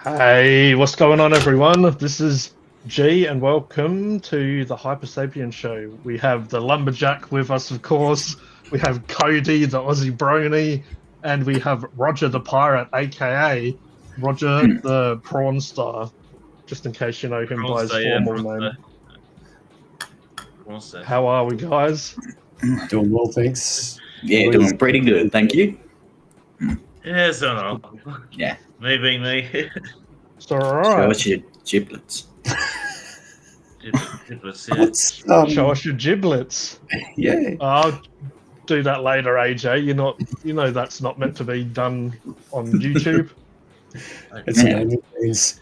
Hey, what's going on, everyone? This is G, and welcome to the Hypersapien Show. We have the Lumberjack with us, of course. We have Cody, the Aussie Brony, and we have Roger the Pirate, aka Roger the Prawn Star, just in case you know him by his formal name. How are we, guys? Doing well, thanks. Yeah, doing pretty good, thank you. Yeah, it's not all. Yeah. Me being me. It's all right. Show us your giblets. Giblets, yeah. Show us your giblets. Yeah. I'll do that later, AJ. You know that's not meant to be done on YouTube. It's an means.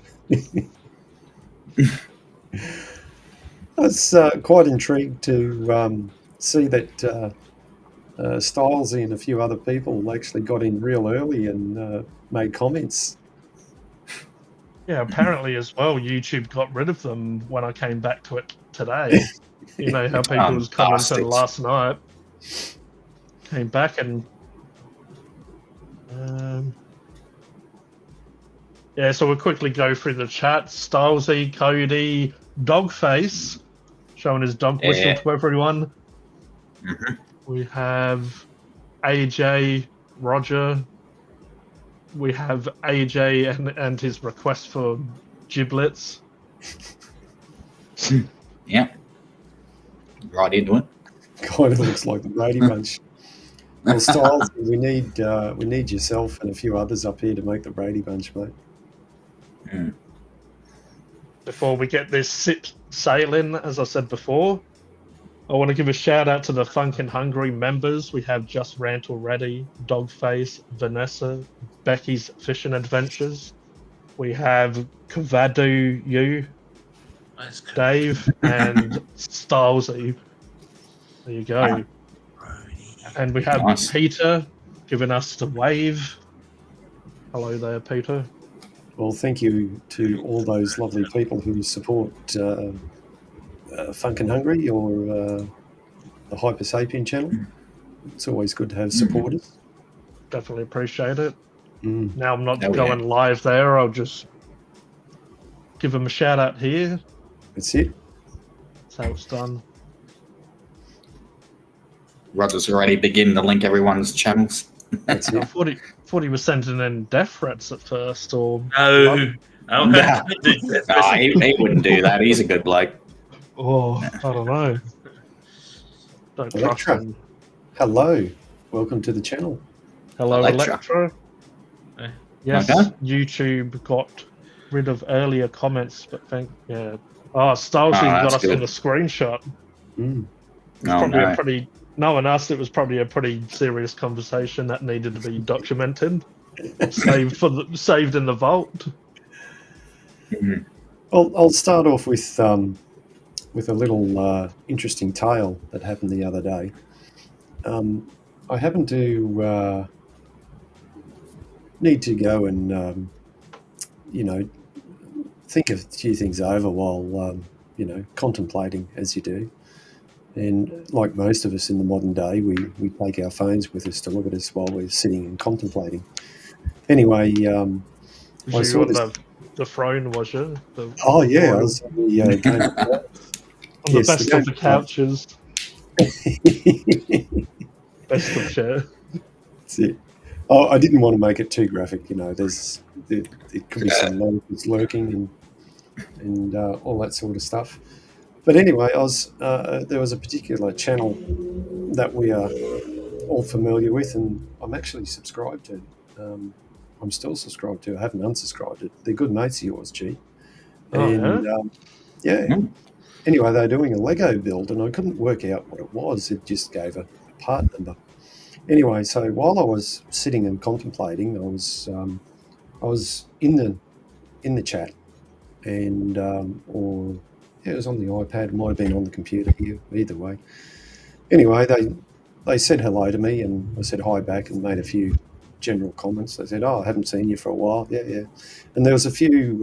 I was quite intrigued to see that Stylesy and a few other people actually got in real early and made comments. Yeah, apparently as well, YouTube got rid of them when I came back to it today. You know how people was commenting last night. Came back and yeah, so we'll quickly go through the chat. Stylesy, Cody, Dogface, showing his dog whistle to everyone. Mm-hmm. We have AJ, Roger. We have AJ and his request for giblets. Yeah. Right into it. Kind of looks like the Brady Bunch. Well, Styles, we need yourself and a few others up here to make the Brady Bunch, mate. Mm. Before we get this sailing, as I said before, I want to give a shout out to the Funkin' Hungry members. We have Just Rant Already, Dogface, Vanessa, Becky's Fishing Adventures. We have Kavadu You, Dave, and Stylesy. There you go. And we have Peter giving us the wave. Hello there, Peter. Well, thank you to all those lovely people who support Funkin' Hungry or the Hypersapien channel. It's always good to have supporters. Definitely appreciate it. Mm. Now I'm not going live there. I'll just give them a shout out here. That's it. That's how it's done. Roger's already beginning to link everyone's channels. That's it. I thought he was sending in death threats at first, or No. He wouldn't do that. He's a good bloke. Oh, I don't know. Don't trust Electra. him. Hello. Welcome to the channel. Hello, Electra. Hey. Yes, Okay. YouTube got rid of earlier comments, but Stylesy got us good. in the screenshot. Mm. It's probably a pretty. Knowing us, it was probably a pretty serious conversation that needed to be documented, saved in the vault. Mm-hmm. I'll start off with a little interesting tale that happened the other day. I happened to need to go and think of a few things over while contemplating, as you do. And like most of us in the modern day, we take our phones with us to look at us while we're sitting and contemplating. Anyway, I saw this. The throne, was you? Oh yeah, I was on the game. On the best of the couches. Best of chair. That's it. Oh, I didn't want to make it too graphic. There could be some locals lurking and all that sort of stuff. But anyway, there was a particular channel that we are all familiar with, and I'm actually subscribed to. I'm still subscribed to. I haven't unsubscribed it. They're good mates of yours, G. And anyway, they're doing a Lego build, and I couldn't work out what it was. It just gave a part number. Anyway, so while I was sitting and contemplating, I was in the chat, and it was on the iPad, might have been on the computer here, either way. Anyway, they said hello to me, and I said hi back and made a few general comments. They said, "Oh, I haven't seen you for a while." Yeah. And there was a few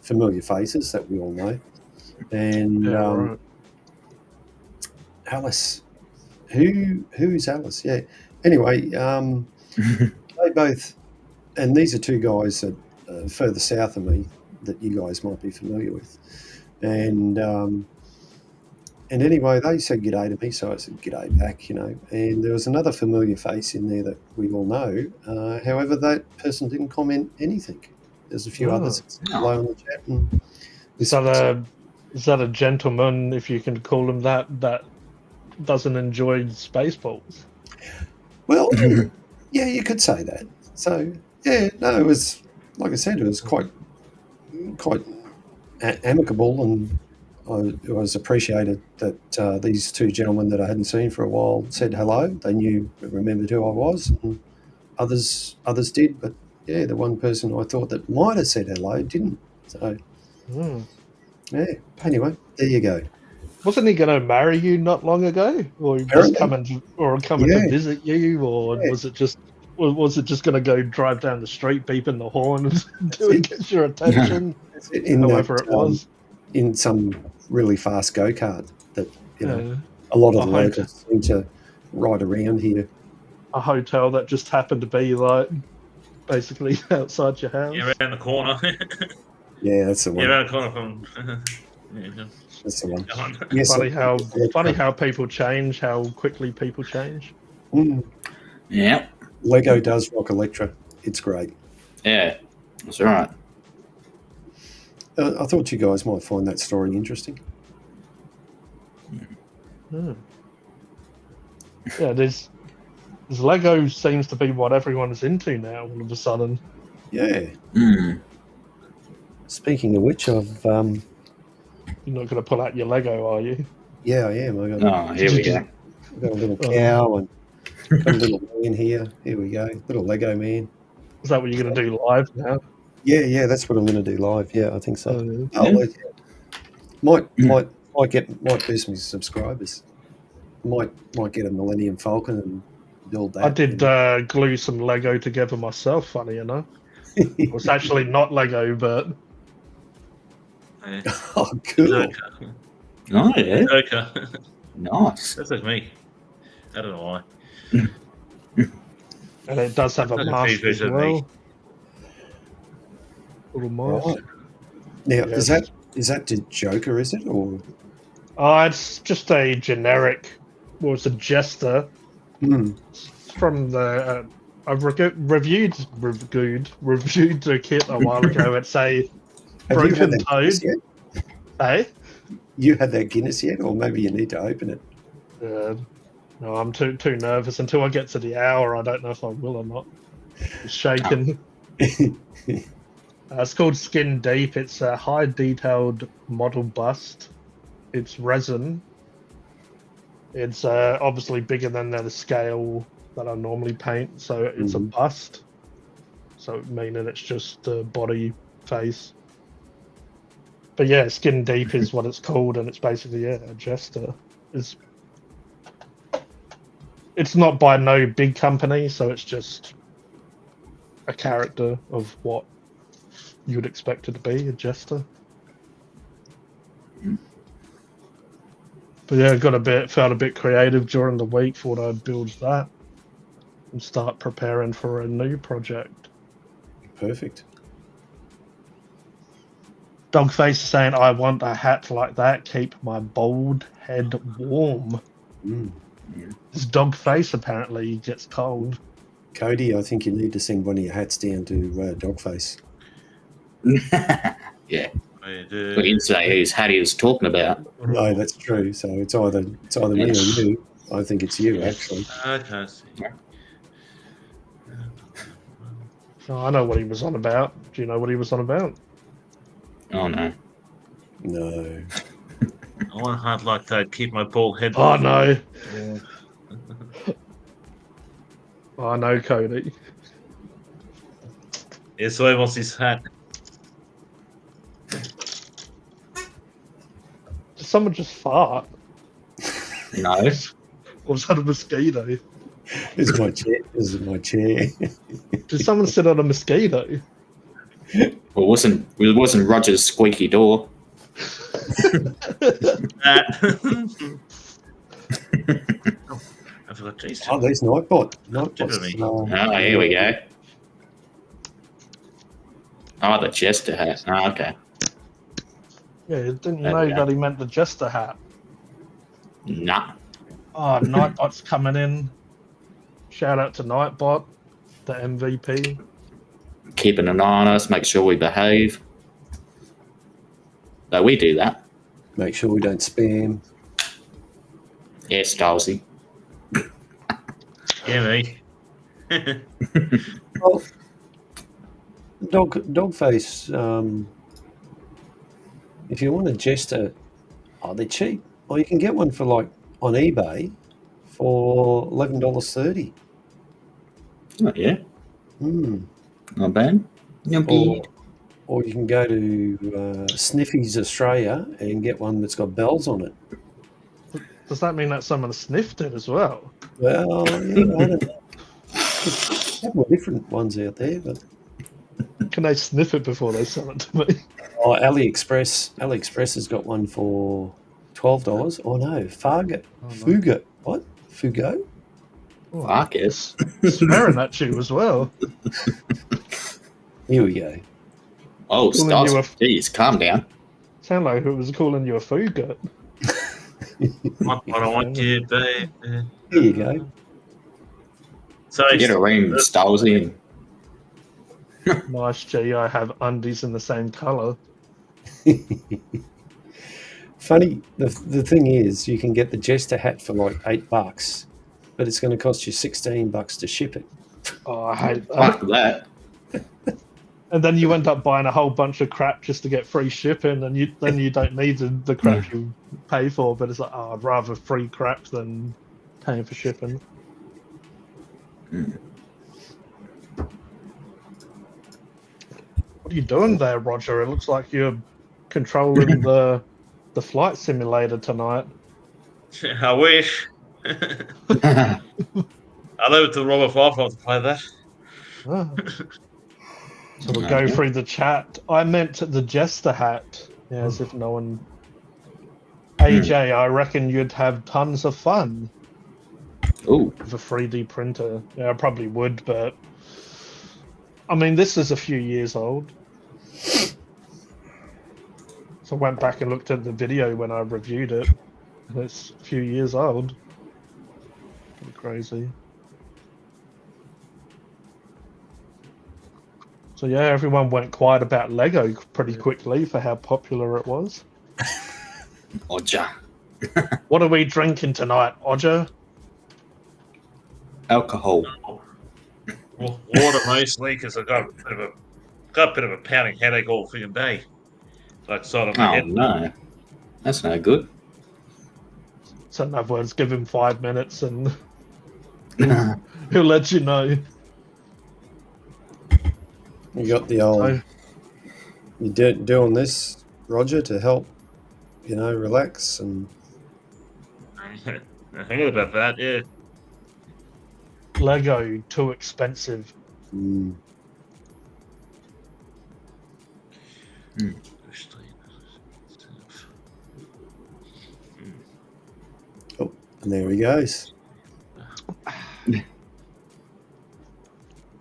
familiar faces that we all know. And Alice. Who's Alice? Yeah. Anyway, they both, and these are two guys that further south of me that you guys might be familiar with. And anyway, they said g'day to me, so I said g'day back, you know. And there was another familiar face in there that we all know. However, that person didn't comment anything. There's a few others that said hello in the chat. And Is that a gentleman, if you can call him that doesn't enjoy Spaceballs? well, yeah, you could say that. So yeah, no, it was like I said, it was quite amicable, and I was appreciated that these two gentlemen that I hadn't seen for a while said hello. They remembered who I was, and others did. But yeah, the one person I thought that might have said hello didn't. So yeah. Anyway, there you go. Wasn't he going to marry you not long ago, or just coming to visit you, or was it just going to go drive down the street beeping the horn to get your attention? However it was. In some really fast go-kart that, you know, a lot of the locals seem to ride around here. A hotel that just happened to be like basically outside your house. Yeah, around the corner. Yeah, that's the one. Yeah, around the corner from. That's the one. Yes, funny how people change, how quickly people change. Yeah. Lego does rock Electra. It's great. Yeah, that's right. I thought you guys might find that story interesting. Yeah, there's Lego seems to be what everyone is into now. All of a sudden. Yeah. Speaking of which, you're not going to pull out your Lego, are you? Yeah, I am. Here we go. I've got a little cow and got a little man here. Here we go. Little Lego man. Is that what you're going to do live now? Yeah, that's what I'm going to do live. Yeah, I think so. Might boost me subscribers. Might get a Millennium Falcon and build that. I did glue some Lego together myself. Funny enough, it was actually not Lego, but oh, cool. Oh yeah. Okay. Nice. That's like me. I don't know why. And it does have a mask as well. Little mask. Right. Now, is that the Joker? Is it or? It's just a generic. Well, it's a jester from the. I've reviewed the kit a while ago. It's a broken toad. Hey, you had that Guinness yet, or maybe you need to open it? No, I'm too nervous. Until I get to the hour, I don't know if I will or not. It's shaking. It's called Skin Deep. It's a high detailed model bust. It's resin. It's obviously bigger than the scale that I normally paint, so it's a bust. So meaning it's just the body face. But yeah, Skin Deep is what it's called, and it's basically a jester. It's not by no big company, so it's just a character of what you would expect it to be, a jester. But yeah, felt a bit creative during the week. Thought I'd build that and start preparing for a new project. Perfect. Dogface is saying, "I want a hat like that. Keep my bald head warm." This Dogface apparently gets cold. Cody, I think you need to send one of your hats down to Dogface. Yeah. We didn't say whose hat he was talking about. No, that's true. So it's either me or you. I think it's you, actually. Okay. So I know what he was on about. Do you know what he was on about? Oh no. No. I want a hat like that. Keep my bald head. Oh no. Yeah. I know, Cody. Yeah, so he wants his hat. Did someone just fart? No. Or was that a mosquito? This is my chair. This is my chair. Did someone sit on a mosquito? Well, it wasn't Roger's squeaky door. I forgot Jason. Oh, there's Nightbot. Tiffany. Oh, here we go. Oh, the Jester hat. Oh, okay. Yeah, didn't you There know we go. that he meant the Jester hat? Nah. Oh, Nightbot's coming in. Shout out to Nightbot, the MVP. Keeping an eye on us, make sure we behave. So we do that. Make sure we don't spam. Yeah, Stylesy. Yeah, me. Well, Dogface, if you want a Jester, they're cheap. Or you can get one for like on eBay for $11.30. Oh, yeah. Mm. Not bad. Not Or, bad. or you can go to Sniffy's Australia and get one that's got bells on it. Does that mean that someone sniffed it as well? Well, yeah, I don't know. There's a couple of different ones out there, but Can they sniff it before they sell it to me? AliExpress has got one for $12. Oh no, Fargo. Oh, no. Fuga. What? Fugo? Oh, Fuck it. swearing at you as well. Here we go. Oh, Calling you Stylesy. Jeez, calm down. Sound like it was calling you a fougut. What I want you, baby. Here you go. So Get a ring, Stylesy. Nice, G. I have undies in the same colour. Funny, the thing is, you can get the Jester hat for like $8, but it's going to cost you $16 to ship it. Oh, I hate that. Fuck that. And then you end up buying a whole bunch of crap just to get free shipping, and then you don't need the crap you pay for. But it's like, oh, I'd rather free crap than paying for shipping. What are you doing there, Roger? It looks like you're controlling the flight simulator tonight. I wish. I leave it to Robert Five to play that. Ah. So we'll go through the chat. I meant the Jester hat. Yeah, as if no one. AJ, I reckon you'd have tons of fun Ooh. with a 3D printer. Yeah, I probably would, but I mean, this is a few years old. So I went back and looked at the video when I reviewed it, and it's a few years old. Pretty crazy. So yeah, everyone went quiet about Lego pretty quickly for how popular it was. Odja. What are we drinking tonight, Odger? Alcohol. Water mostly, because I've got a bit of a pounding headache all freaking day. Like side of my Oh, head. no. That's no good. So in other words, give him 5 minutes and he'll let you know. You got the old. So, You doing this, Roger, to help, relax and. I heard about that, yeah. Lego, too expensive. Mm. Oh, and there he goes.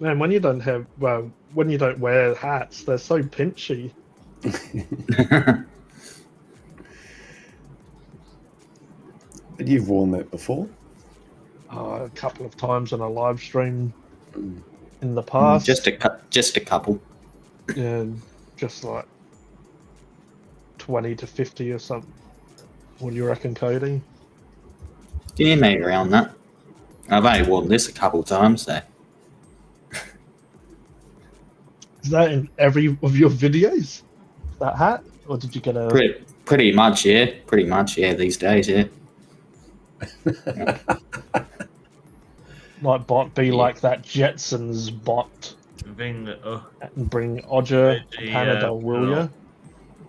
Man, when you don't wear hats, they're so pinchy. But you've worn that before. A couple of times on a live stream Mm. in the past. Just a couple. Yeah, just like 20 to 50 or something. What do you reckon, Cody? Yeah, maybe around that. I've only worn this a couple times, so. Is that in every of your videos? That hat? Or did you get a... Pretty much, yeah. Pretty much, yeah, these days, yeah. Might bot be like that Jetsons bot Being, and bring Odger to Panadol, will ya?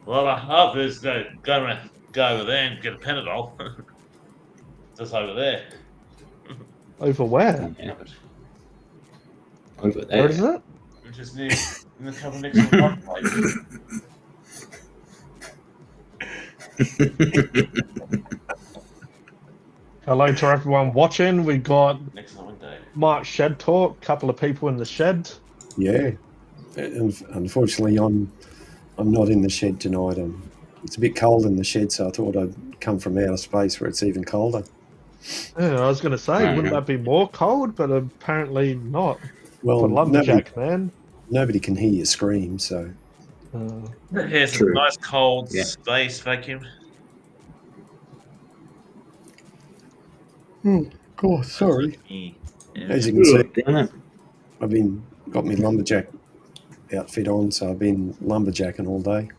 well, I hope it's going to go over there and get a Panadol. Just over there. Over where? Yeah. Over Where there. is it? Which is near in the couple next to the one place. Hello to everyone watching. We got Next to the window. Mark Shed Talk, couple of people in the shed. Yeah. Unfortunately, I'm not in the shed tonight. It's a bit cold in the shed, so I thought I'd come from outer space where it's even colder. Yeah, I was going to say, wouldn't that be more cold? But apparently not. Well, For lumberjack, man. nobody can hear you scream, so Here's a True. nice cold Yeah. space vacuum. oh, sorry. Yeah. As you can see, Damn it. I've got my lumberjack outfit on, so I've been lumberjacking all day.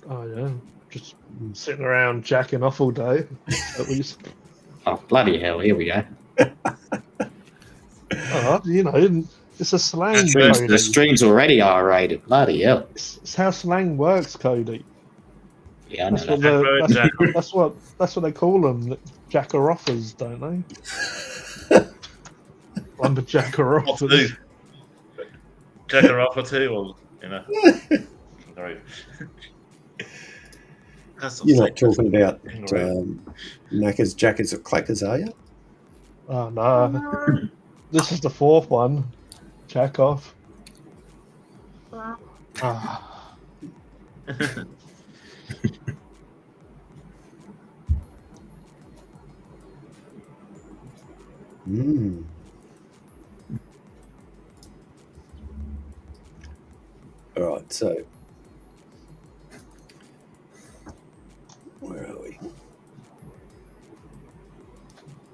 Oh, yeah. Just sitting around jacking off all day, at least. Oh, bloody hell, here we go. Oh, you know, it's a slang, The Cody. stream's already R-rated. Bloody hell. It's how slang works, Cody. Yeah, I know That's what, that. that's what they call them, jacker-offers, don't they? Lumberjacker-offers. Jacker off or two, or you know. Sorry. That's You're not talking about Right. knackers, jackets, or clackers, are you? Oh, no. This is the fourth one. Jack off. Ah. Mm. All right, so where are we?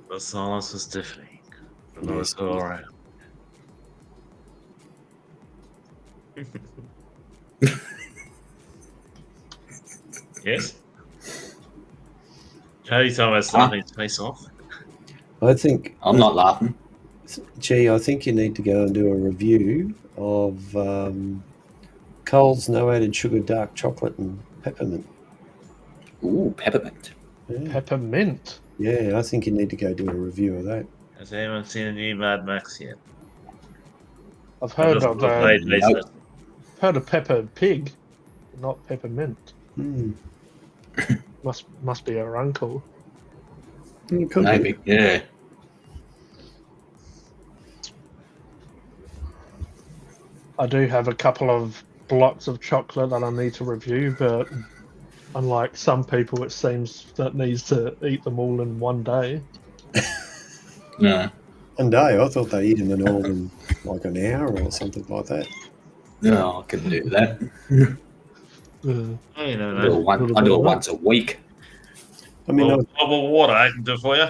The silence is deafening. The noise all around. Yes. Cody told us laughing his face off. I think, I'm not laughing. I think you need to go and do a review of Coles No Added Sugar Dark Chocolate and Peppermint. Ooh, peppermint. Yeah. Peppermint. Yeah, I think you need to go do a review of that. Has anyone seen a new Mad Max yet? I've heard of Nope. heard of Pepper Pig, not Peppermint. Mm. Must be her uncle. Could be. Maybe, yeah. I do have a couple of blocks of chocolate that I need to review, but unlike some people, it seems that needs to eat them all in one day. No. One day, I thought they eat them in all in like an hour or something like that. No, I couldn't do that. Uh, Oh, you never I do know. it once a week. I mean, Well, bottle of water, I can do it for you.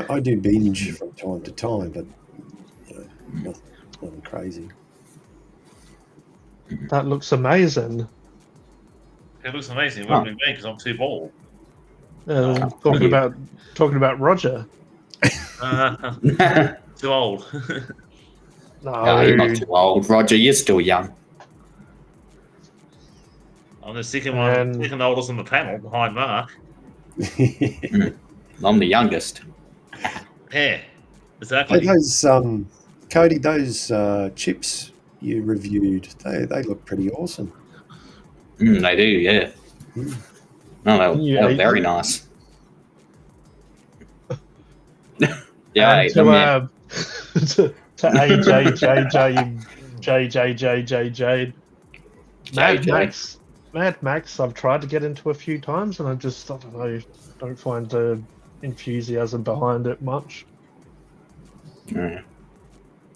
I do binge from time to time, but you know, nothing crazy. that looks amazing. It looks amazing. It wouldn't be me because I'm too bald. Talking about Roger. Too old. No, you're not too old. Roger, you're still young. I'm the second oldest on the panel behind Mark. I'm the youngest. Yeah, exactly. Hey, those Cody, those chips you reviewed, they look pretty awesome. They do, yeah. No, they were very nice. Yeah, I ate them, yeah. To AJ, JJ, Mad Max, I've tried to get into a few times, and I don't know, don't find the enthusiasm behind it much. Mm.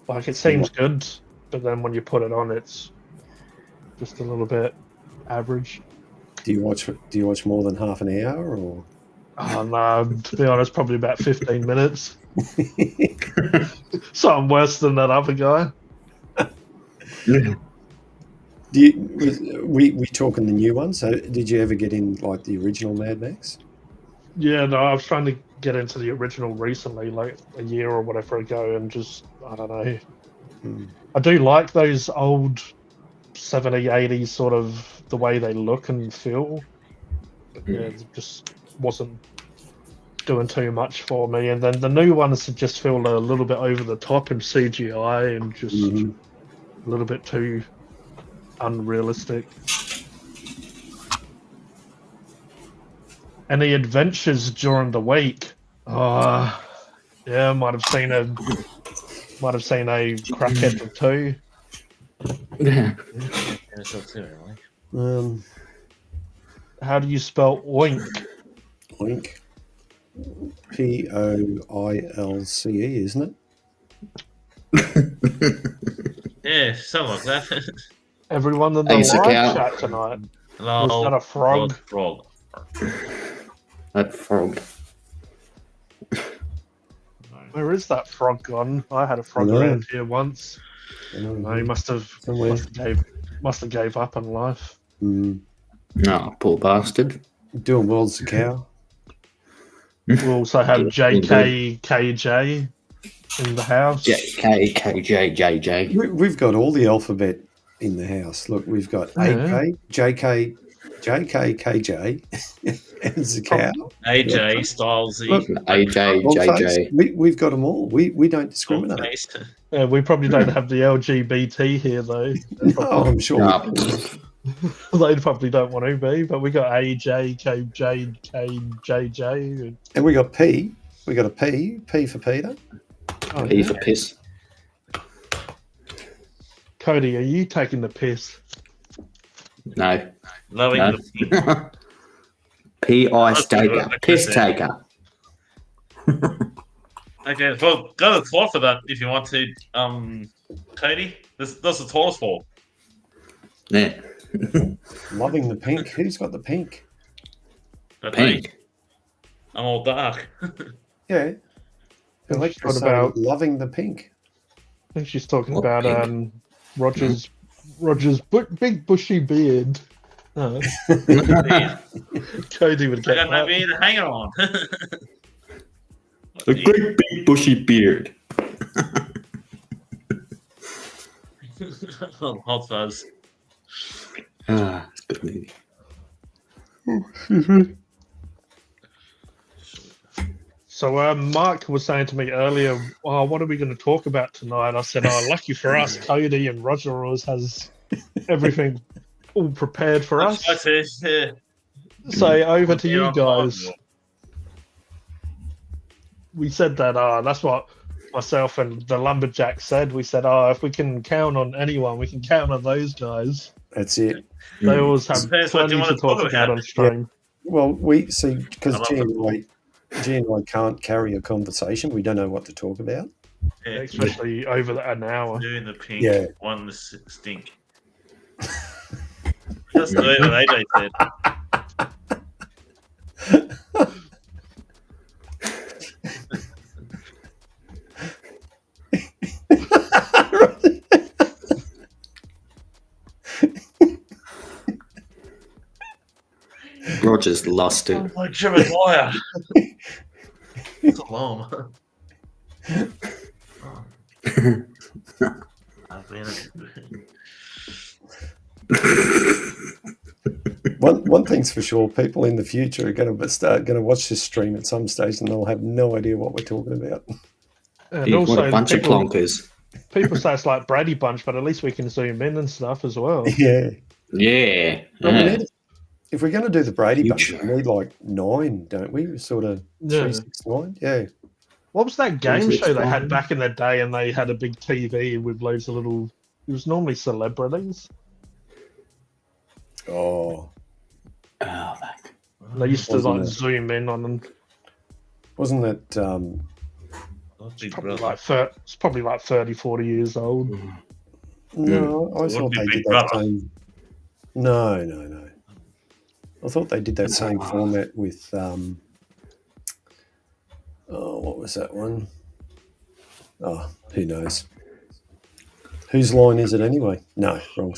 Like, it seems good, but then when you put it on, it's just a little bit average. Do you watch more than half an hour, or? Oh, no, to be honest, probably about 15 minutes. Something worse than that other guy. We talking the new one? So did you ever get in like the original Mad Max? Yeah, no, I was trying to get into the original recently, like a year or whatever ago, and just, I don't know. I do like those old 70s, 80s sort of, the way they look and feel. But yeah, it just wasn't doing too much for me. And then the new ones just feel a little bit over the top in CGI and just a little bit too unrealistic. Any adventures during the week? Yeah, might have seen a crackhead or two. Yeah. Yeah, so too, really. How do you spell oink? Oink. Poilce, isn't it? Yeah, something like that. Everyone in the Ace of live cow. chat tonight. Lol, Was that a frog? Frog. That frog. Where is that frog gone? I had a frog I know. around here once. I know. Oh, he must have Somewhere. gave up on life. Mm. Oh, poor bastard. Doing well as a cow. We also have JKKJ in the house. JKKJJJ. We've got all the alphabet in the house. Look, we've got Yeah. AK, JK, JKKJ, and Zakao. AJ, Stylesy, Look, AJJJ. We've got them all. We don't discriminate. Dogface. We probably don't have the LGBT here though. No, I'm sure. No. They probably don't want to be, but we got AJ, KJ, KJJ. And we got P. We got a P. P for Peter. Oh, P yeah. for piss. Cody, are you taking the piss? No. Loving No. the pink. P.I. Staker. Piss taker. Okay, well, go to the toilet for that if you want to, Cody. That's the toilet for. Yeah. Loving the pink. Who's got the pink? That's me. Pink. I'm all dark. Yeah. Electra What saying about- loving the pink. I think she's talking What about pink? Roger's big bushy beard. Oh, Cody would I get got no that. beard to hang it on. A great big bushy beard. Hot fuzz. Ah, it's a good movie. So Mark was saying to me earlier, oh, what are we going to talk about tonight? I said, oh, lucky for us, Cody and Roger always has everything all prepared for us. Yeah. So over to you Yeah, guys. I'm- We said that that's what myself and the lumberjack said. We said, if we can count on anyone, we can count on those guys. That's it. They always have Depends what plenty you to want to talk talk about about. on stream. Well, we see because I love G and football. I can't carry a conversation. We don't know what to talk about. Yeah. Especially over an hour. Doing the pink, Yeah. one the stink. That's the way that AJ said. Roger's lost it. Oh, like Jimmy Dwyer. It's alarm. I've been. One thing's for sure: people in the future are going to watch this stream at some stage, and they'll have no idea what we're talking about. And What also, a bunch of clonkers. people say it's like Brady Bunch, but at least we can zoom in and stuff as well. Yeah. Yeah. But we Yeah. need, if we're going to do the Brady Bunch, Future. we need like 9, don't we? Sort of Yeah. 3, 6, 9. Yeah. What was that game Is it show they had fun? back in the day and they had a big TV with loads of little... It was normally celebrities. Oh, Oh, fuck. They used to Wasn't like it? zoom in on them. wasn't that? Big Probably brother. it's probably like 30, 40 years old. No, I It thought would be they Big did that Brother. same. No. I thought they did that same format with. What was that one? Oh, who knows? Whose line is it anyway? No, wrong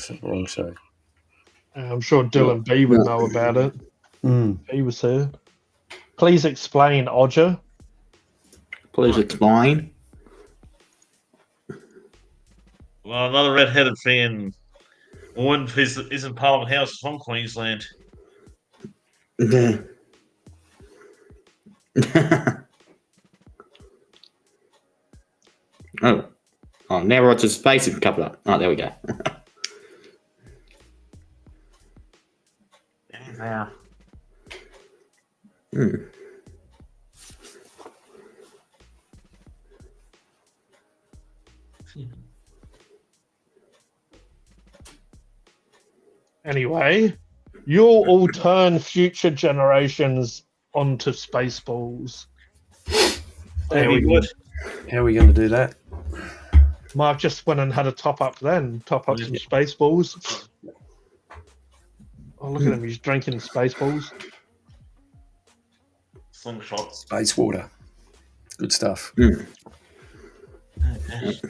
show. I'm sure Dylan B would know about it. Mm. He was here. Please explain, Odger. Please explain. Well, another red-headed fan. One who is in Parliament House from Queensland. Yeah. Oh, now Roger's face is covered up. Oh, there we go. Yeah. Hmm. Anyway, you'll all turn future generations onto Spaceballs. Maybe good. How are we going to do that? Mark just went and had a top up some Spaceballs. Oh, look at him, he's drinking Spaceballs. Slingshot. Space water. Good stuff. Mm. Okay.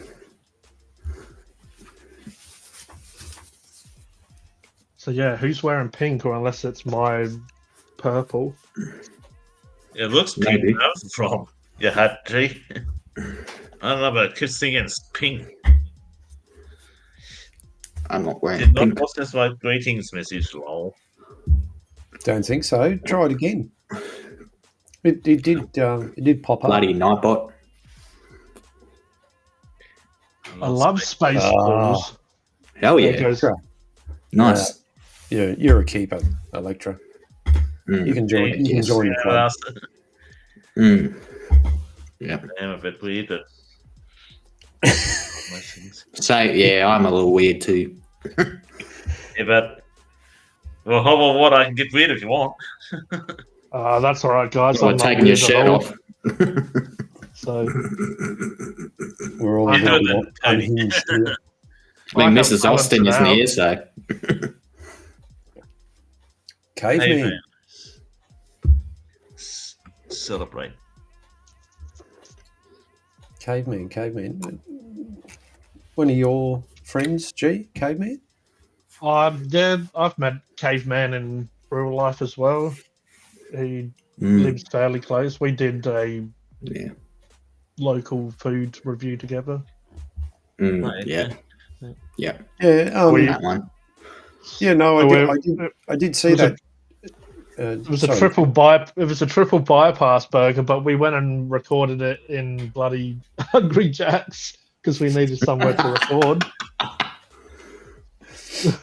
So yeah, who's wearing pink, or unless it's my purple? It looks pink Maybe. enough from your hat, G. I don't know, but it keeps thinking it's pink. I'm not wearing Did not pink. process my greetings message, lol. Don't think so. Try it again. It did pop up. Bloody Nightbot. I love Spaceballs. Hell There yeah. goes. Nice. You're a keeper, Electra. Mm. You can join. You can Yes. join the club. Mm. Yeah. I'm a bit weird, but So yeah, I'm a little weird too. yeah, but well, how about what? I can get weird if you want. That's all right, guys. We're I'm not taking your weird at shirt all. off. So We're all I a know little that, Tony. unhinged here. I mean, I have Mrs. balance Austin it isn't out. here, so Caveman. Celebrate. Caveman. One of your friends, G? Caveman? yeah, I've met Caveman in real life as well. He mm, lives fairly close. We did a yeah, local food review together. Right. yeah, yeah. Yeah. That one. Yeah. No, I did see was that. It was a triple bypass burger, but we went and recorded it in bloody Hungry Jack's because we needed somewhere to record.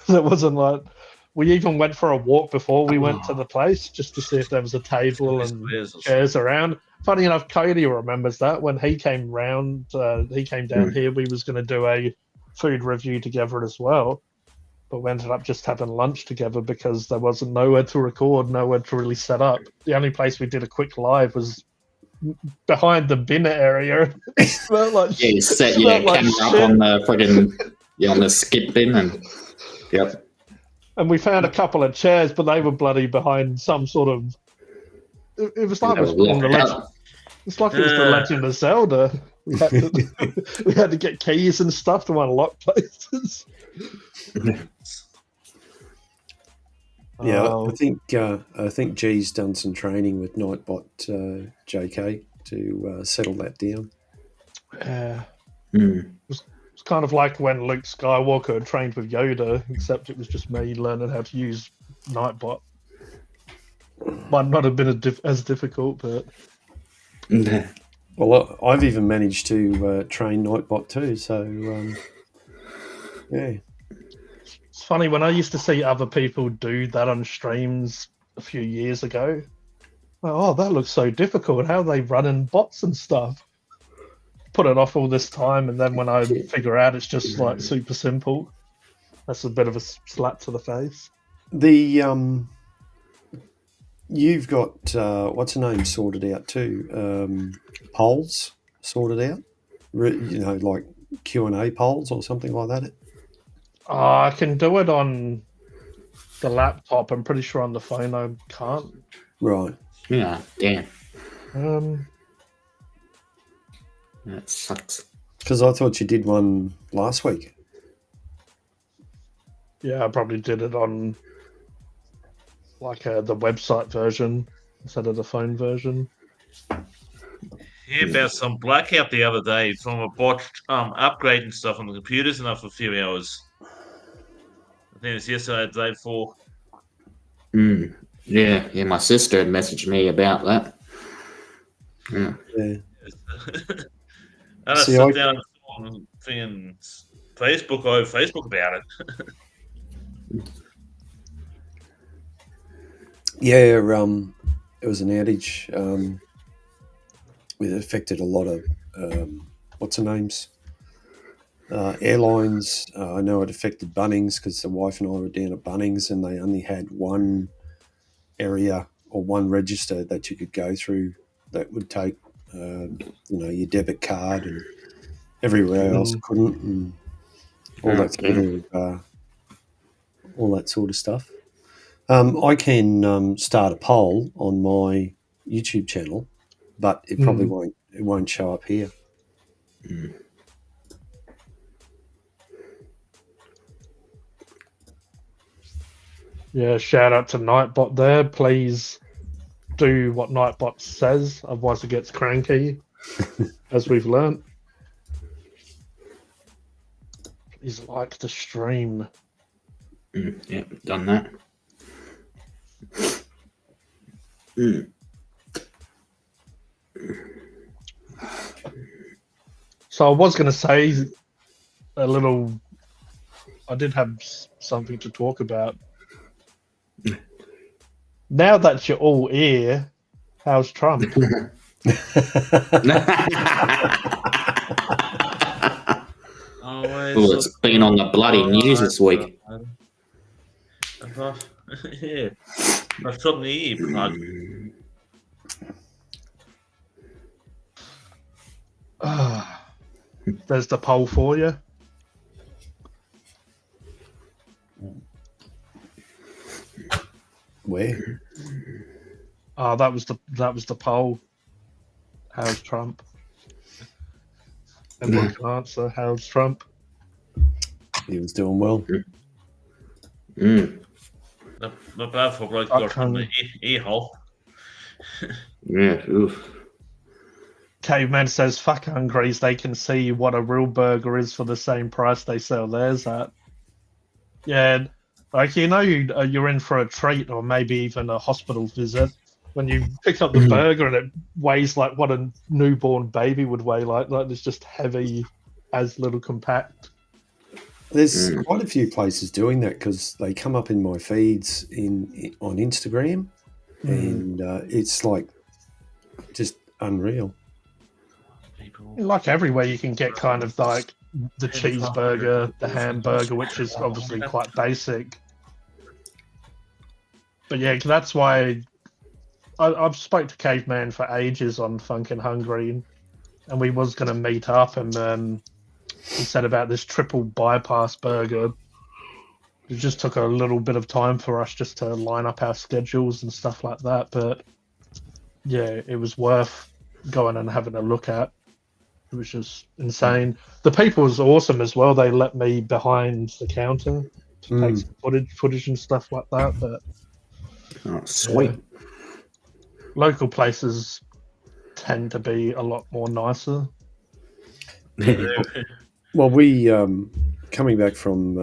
It wasn't like we even went for a walk before we went to the place just to see if there was a table and chairs around. Funny enough, Cody remembers that when he came round, he came down here. We was going to do a food review together as well, but we ended up just having lunch together because there wasn't nowhere to record, nowhere to really set up. The only place we did a quick live was behind the bin area. It smelled like Yeah, you set your smelled like camera up shit. on the friggin' on the skip bin, and yep. And we found a couple of chairs, but they were bloody behind some sort of. It was like it was from the legend. It's like it was the Legend of Zelda. We had to get keys and stuff to unlock places. Yeah, Oh, I think G's done some training with Nightbot JK to settle that down. yeah. Mm. It's kind of like when Luke Skywalker trained with Yoda, except it was just me learning how to use Nightbot. Might not have been as difficult, but Well, I've even managed to train Nightbot too. So yeah. it's funny when I used to see other people do that on streams a few years ago. Oh, that looks so difficult. How are they running bots and stuff? Put it off all this time, and then when I figure out it's just like super simple, that's a bit of a slap to the face. The you've got what's the name sorted out too? Polls sorted out. Like Q&A polls or something like that. I can do it on the laptop. I'm pretty sure on the phone I can't. Right. Yeah, damn. That sucks. Because I thought you did one last week. Yeah, I probably did it on like the website version instead of the phone version. Hear about some blackout the other day from a botched upgrading stuff on the computers enough for a few hours. I think it was yesterday, the day before. Yeah. My sister had messaged me about that. Yeah. Yeah. And I See, sit down and thinking Facebook about it. Yeah. It was an outage. It affected a lot of what's the names? Airlines. I know it affected Bunnings because the wife and I were down at Bunnings and they only had one area or one register that you could go through that would take, your debit card, and everywhere else couldn't, and all that sort of stuff. I can start a poll on my YouTube channel, but it probably won't show up here. Yeah, shout out to Nightbot there. Please do what Nightbot says, otherwise it gets cranky, as we've learnt. Please like the stream. Yeah, done that. So I was going to say I did have something to talk about. Now that you're all ear, how's Trump? Well, it's been on the bloody news this week. Yeah, I've shot in the ear plug. There's the poll for you. Where? That was the poll. How's Trump? Everyone can answer. How's Trump? He was doing well. The bad for bloke got from the ear hole. Yeah. Oof. Caveman says, "Fuck Hungries. They can see what a real burger is for the same price they sell theirs at." Yeah, like you're in for a treat, or maybe even a hospital visit when you pick up the burger and it weighs like what a newborn baby would weigh. Like it's just heavy as little compact. There's quite a few places doing that because they come up in my feeds on Instagram, and it's like just unreal. Like everywhere, you can get kind of like the cheeseburger, the hamburger, which is obviously quite basic. But yeah, that's why I've spoke to Caveman for ages on Funkin' Hungry, and we was going to meet up, and he said about this triple bypass burger. It just took a little bit of time for us just to line up our schedules and stuff like that. But yeah, it was worth going and having a look at. It was just insane. The people was awesome as well. They let me behind the counter to take some footage and stuff like that. But sweet. Local places tend to be a lot more nicer. Well, we coming back from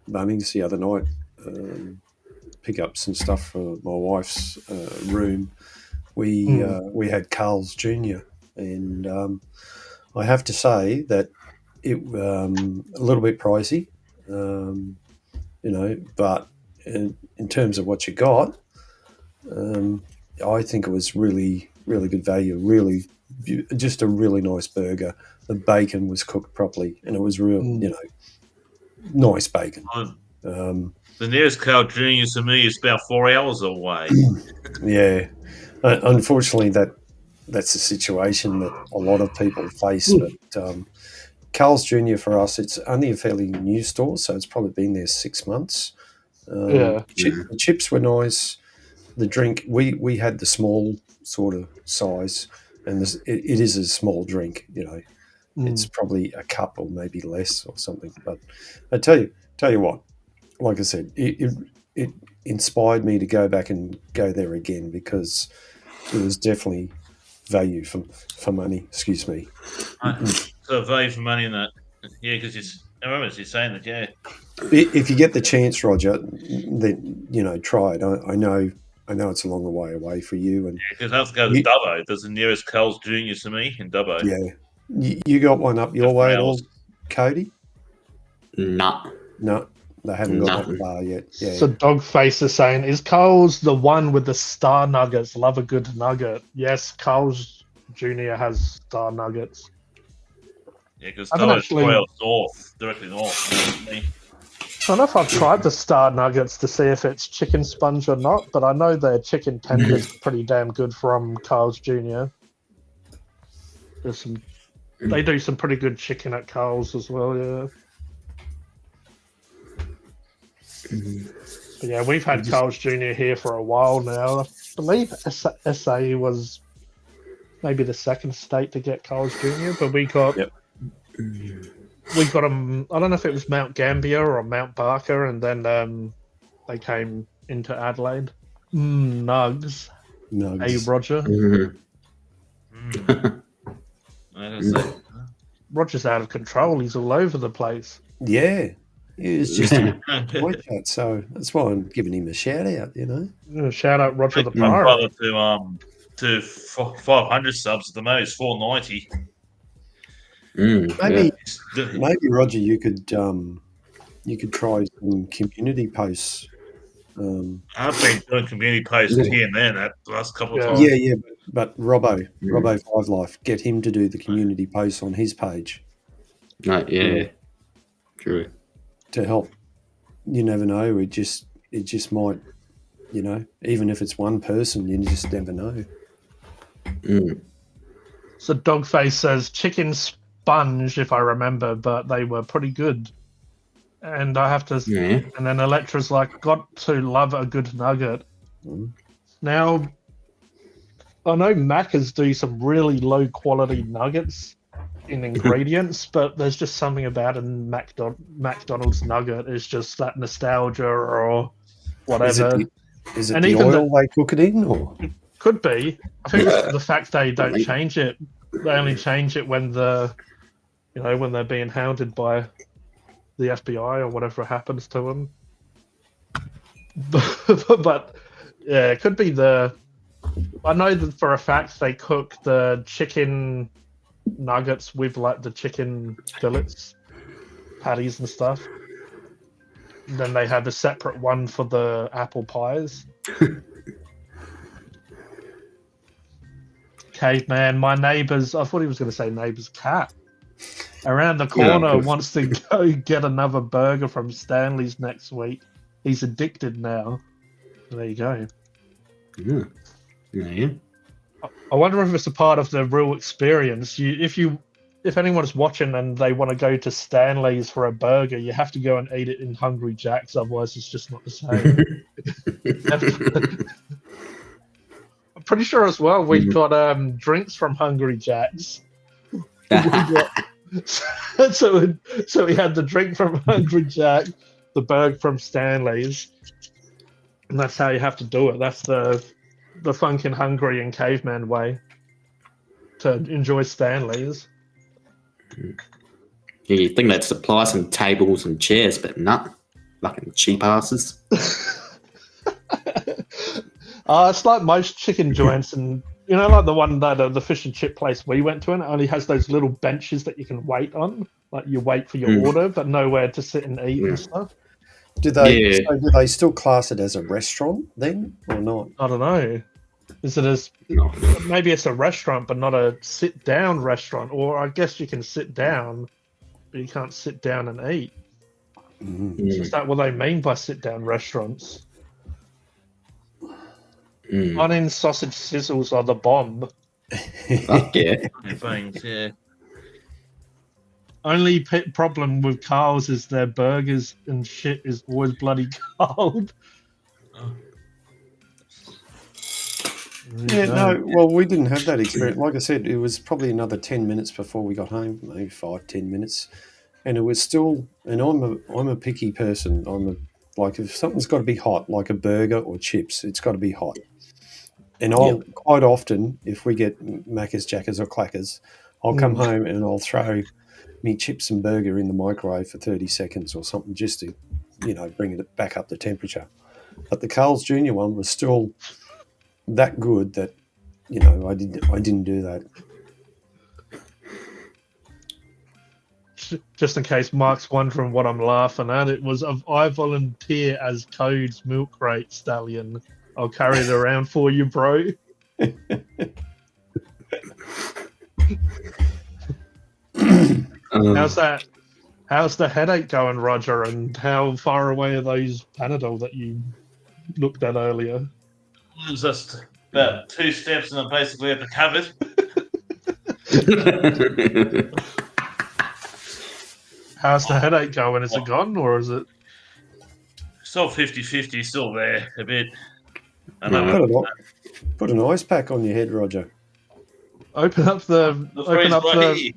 Bunnings the other night, pick up some stuff for my wife's room. We had Carl's Jr. and I have to say that it a little bit pricey, but in terms of what you got, I think it was really, really good value. Really, just a really nice burger. The bacon was cooked properly, and it was real, nice bacon. The nearest Carl Jr. to me is about 4 hours away. Yeah, unfortunately, that's a situation that a lot of people face. But Carl's Jr. for us, it's only a fairly new store, so it's probably been there 6 months. The chips were nice. The drink, we had the small sort of size, and it is a small drink. It's probably a cup or maybe less or something. But I tell you what, like I said, it inspired me to go back and go there again because it was definitely value for money. Excuse me. So value for money in that, yeah, because I remember you're saying that, yeah. If you get the chance, Roger, then try it. I know it's a long way away for you, and because I have to go to Dubbo. There's the nearest Carl's Jr. to me in Dubbo. Yeah, you got one up your way at all, Cody? No, they haven't got that far yet. Yeah. So Dogface is saying, is Carl's the one with the star nuggets? Love a good nugget. Yes, Carl's Jr. has star nuggets. Yeah, because I haven't Toa's actually- 12 north, directly north. I don't know if I've tried the Star Nuggets to see if it's chicken sponge or not, but I know their chicken tenders are pretty damn good from Carl's Jr. They do some pretty good chicken at Carl's as well, yeah. But yeah, we've had Carl's Jr. here for a while now. I believe SA was maybe the second state to get Carl's Jr., but we got them. I don't know if it was Mount Gambier or Mount Barker, and then they came into Adelaide. Nugs. Hey, Roger. Roger's out of control. He's all over the place. Yeah. It's just a boy chat, so that's why I'm giving him a shout out, Shout out Roger the My Pirate. brother to 500 subs at the moment. It's 490. Maybe Roger, you could try some community posts. I've been doing community posts here and there that last couple of times. Yeah, but Robbo 5 Life, get him to do the community posts on his page. True. To help. You never know. It just might, even if it's one person, you just never know. So Dogface says chicken sponge, if I remember, but they were pretty good. And I have to. Yeah. And then Electra's like, got to love a good nugget. Now, I know Macca's do some really low quality nuggets in ingredients, but there's just something about a McDonald's nugget. It's just that nostalgia or whatever. Is it And the even oil they cook it in, or could be? I think it's the fact they don't change it. They only change it when when they're being hounded by the FBI or whatever happens to them. But yeah, it could be I know that for a fact they cook the chicken nuggets with like the chicken fillets, patties and stuff. And then they have a separate one for the apple pies. Caveman, my neighbour's, I thought he was going to say neighbour's cat, around the corner wants to go get another burger from Stanley's next week. He's addicted now. There you go. Yeah. I wonder if it's a part of the real experience. If anyone's watching and they want to go to Stanley's for a burger, you have to go and eat it in Hungry Jack's, otherwise it's just not the same. I'm pretty sure as well we got drinks from Hungry Jack's. So we had the drink from Hungry Jack, the burger from Stanley's, and that's how you have to do it. That's the funkin' hungry and caveman way to enjoy Stanley's. Yeah, you think they'd supply some tables and chairs, but not fucking cheap asses. It's like most chicken joints, and like the one that the fish and chip place we went to, and it only has those little benches that you can wait on, like you wait for your order, but nowhere to sit and eat and stuff. Do they still class it as a restaurant then, or not? I don't know. Is it maybe it's a restaurant, but not a sit-down restaurant? Or I guess you can sit down, but you can't sit down and eat. Is that what they mean by sit-down restaurants? Onion sausage sizzles are the bomb. Fuck yeah. Things, yeah. Only problem with Carl's is their burgers and shit is always bloody cold. Yeah, no, well, we didn't have that experience. Like I said, it was probably another 10 minutes before we got home, maybe 5-10 minutes. And it was still, and I'm a picky person. Like if something's got to be hot, like a burger or chips, it's got to be hot. And I'll quite often, if we get Macca's, Jackers or Clackers, I'll come home and I'll throw me chips and burger in the microwave for 30 seconds or something just to, bring it back up the temperature. But the Carl's Jr. one was still that good that, I didn't do that. Just in case Mark's wondering what I'm laughing at, it was I volunteer as Code's milk crate stallion. I'll carry it around for you, bro. How's that? How's the headache going, Roger? And how far away are those Panadol that you looked at earlier? It's just about 2 steps and I'm basically at the cupboard. How's the headache going? Is it gone or is it? Still 50-50, still there a bit. I No. know. Put an ice pack on your head, Roger. Open up the freezer right here.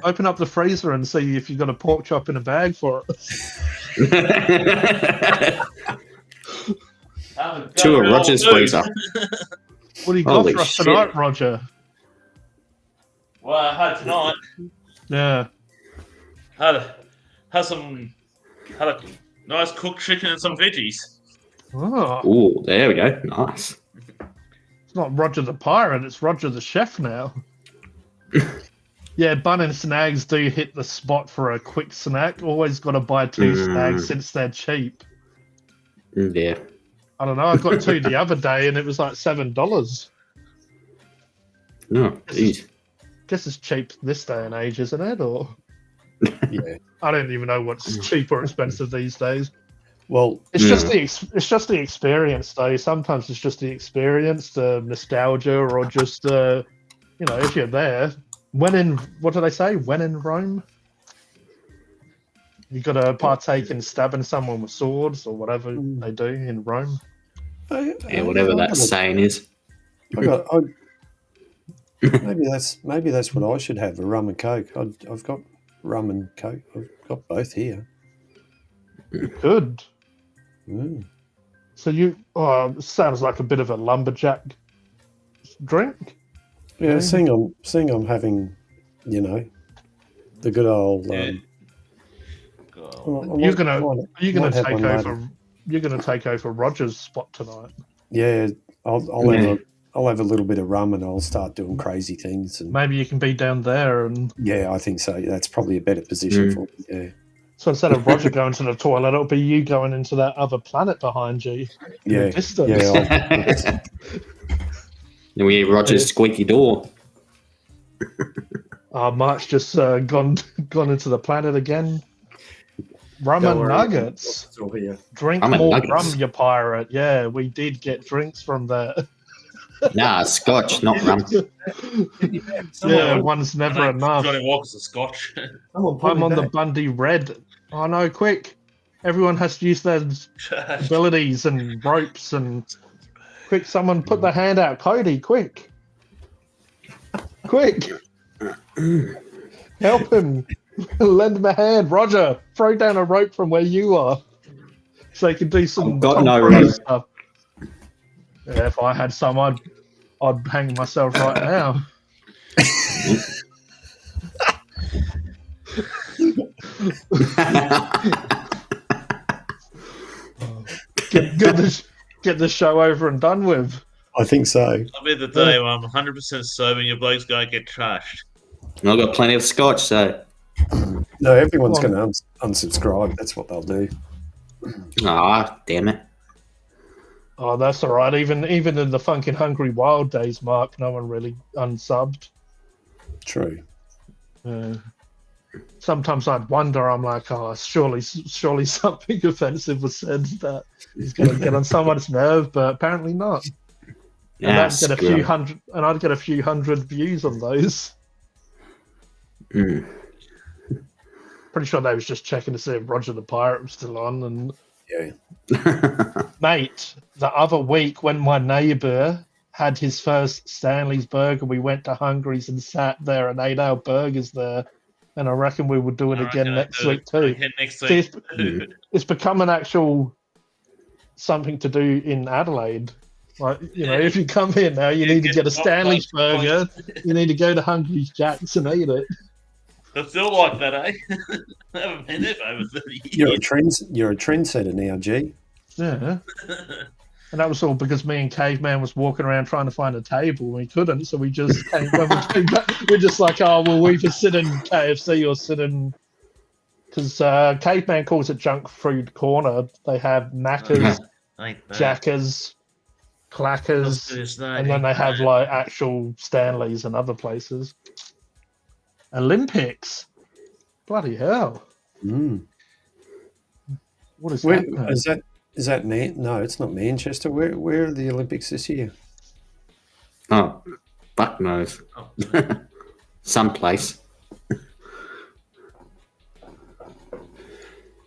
open up the freezer and see if you've got a pork chop in a bag for it. To a Roger's freezer. What do you got Holy for us shit. tonight, Roger? Well, I had tonight. Yeah. Had a nice cooked chicken and some veggies. Oh, Oh, there we go. Nice. it's not Roger the pirate, it's Roger the chef now. Yeah, Bun and Snags do hit the spot for a quick snack. Always got to buy 2 snags since they're cheap. Yeah. I don't know. I got 2 the other day and it was like $7. No, geez. Guess it's cheap this day and age, isn't it? Or Yeah. I don't even know what's cheap or expensive these days. Well, It's just the experience, though. Sometimes it's just the experience, the nostalgia, or just if you're there. What do they say? When in Rome, you got to partake in stabbing someone with swords or whatever they do in Rome. Yeah, whatever that saying is. Maybe that's what I should have, a rum and coke. I've got rum and coke. I've got both here. Good. Mm. So sounds like a bit of a lumberjack drink. Yeah, seeing I'm having, the good old. You're gonna take over. You're gonna take over Roger's spot tonight. Yeah, I'll have a little bit of rum and I'll start doing crazy things. And Maybe you can be down there and. yeah, I think so. That's probably a better position for me. Yeah. So instead of Roger going to the toilet, it'll be you going into that other planet behind you. Yeah. Then we hear Roger's squeaky door. Mark's just gone into the planet again. Rum and nuggets. It's all here. Drink Rum and more nuggets. rum, you pirate. Yeah, we did get drinks from there. Nah, scotch, not rum. Yeah, one's never enough. Johnny Walker's a Scotch. I'm on the Bundy Red. Oh no, quick. Everyone has to use their abilities and ropes and quick, someone put the hand out. Cody, quick. Quick. Help him. Lend him a hand. Roger, throw down a rope from where you are. So he can do some I've got Tom no Cruise rope. stuff. Yeah, if I had some, I'd hang myself right now. Get the show over and done with. I think so. I'll be the day where I'm 100% sober and your bloke's going to get trashed. I've got plenty of scotch, so. No, everyone's going to unsubscribe. That's what they'll do. Ah, damn it. Oh, that's all right. Even in the Funkin' Hungry Wild days, Mark, no one really unsubbed. True. Sometimes I'd wonder. I'm like, oh, surely something offensive was said that is going to get on someone's nerve, but apparently not. And Yeah, I'd get a few hundred views on those. Mm. Pretty sure they was just checking to see if Roger the Pirate was still on. And Yeah. mate, the other week when my neighbour had his first Stanley's burger, we went to Hungry's and sat there and ate our burgers there. And I reckon we will do it again next week too. See, it's become an actual something to do in Adelaide. Like, if you come here now, you need to get a Stanley's burger. You need to go to Hungry's Jack's and eat it. It's still like that, eh? I haven't been there for over 30 years. You're a trendsetter now, G. Yeah. And that was all because me and Caveman was walking around trying to find a table and we couldn't, so we just came back, we're just like, oh, well, we just sit in KFC or sit in, because Caveman calls it Junk Food Corner. They have Macca's, Jackers, Clackers, and then they have like actual Stanleys and other places. Olympics. Bloody hell. Mm. What is Where, that? is that no, it's not Manchester. Where are the Olympics this year? Oh, fuck knows. Oh, Someplace.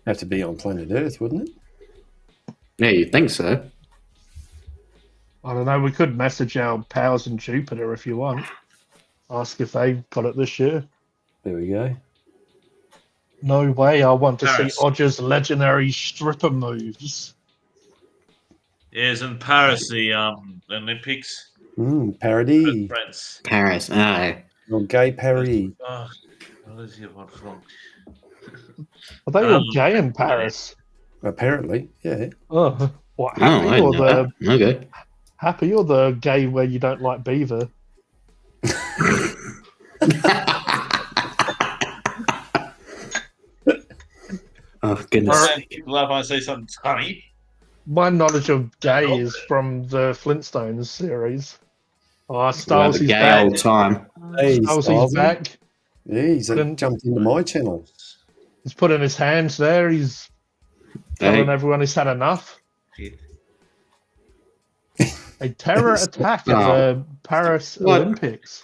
Have to be on planet Earth, wouldn't it? Yeah, you'd think so. I don't know. We could message our pals in Jupiter if you want. Ask if they got it this year. There we go. No way. I want to Paris. see Odger's legendary stripper moves. Yes, in Paris, the Olympics. Parody. France. Paris. Oh. Or gay parody. Oh, what is your one from? Are they all gay in Paris? Apparently, yeah. Oh, what? Oh, I Happy or didn't know the that. Okay. happy or the gay where you don't like beaver? Oh, goodness. All right, people laugh when I say something funny. My knowledge of gay is from the Flintstones series. Oh, We had Styles, a he's gay back. old time. Hey, Styles, Stylesy. he's back. Yeah, he's Then- jumped into my channel. He's putting his hands there. He's telling Hey. everyone he's had enough. Shit. A terror attack at the Paris What? Olympics.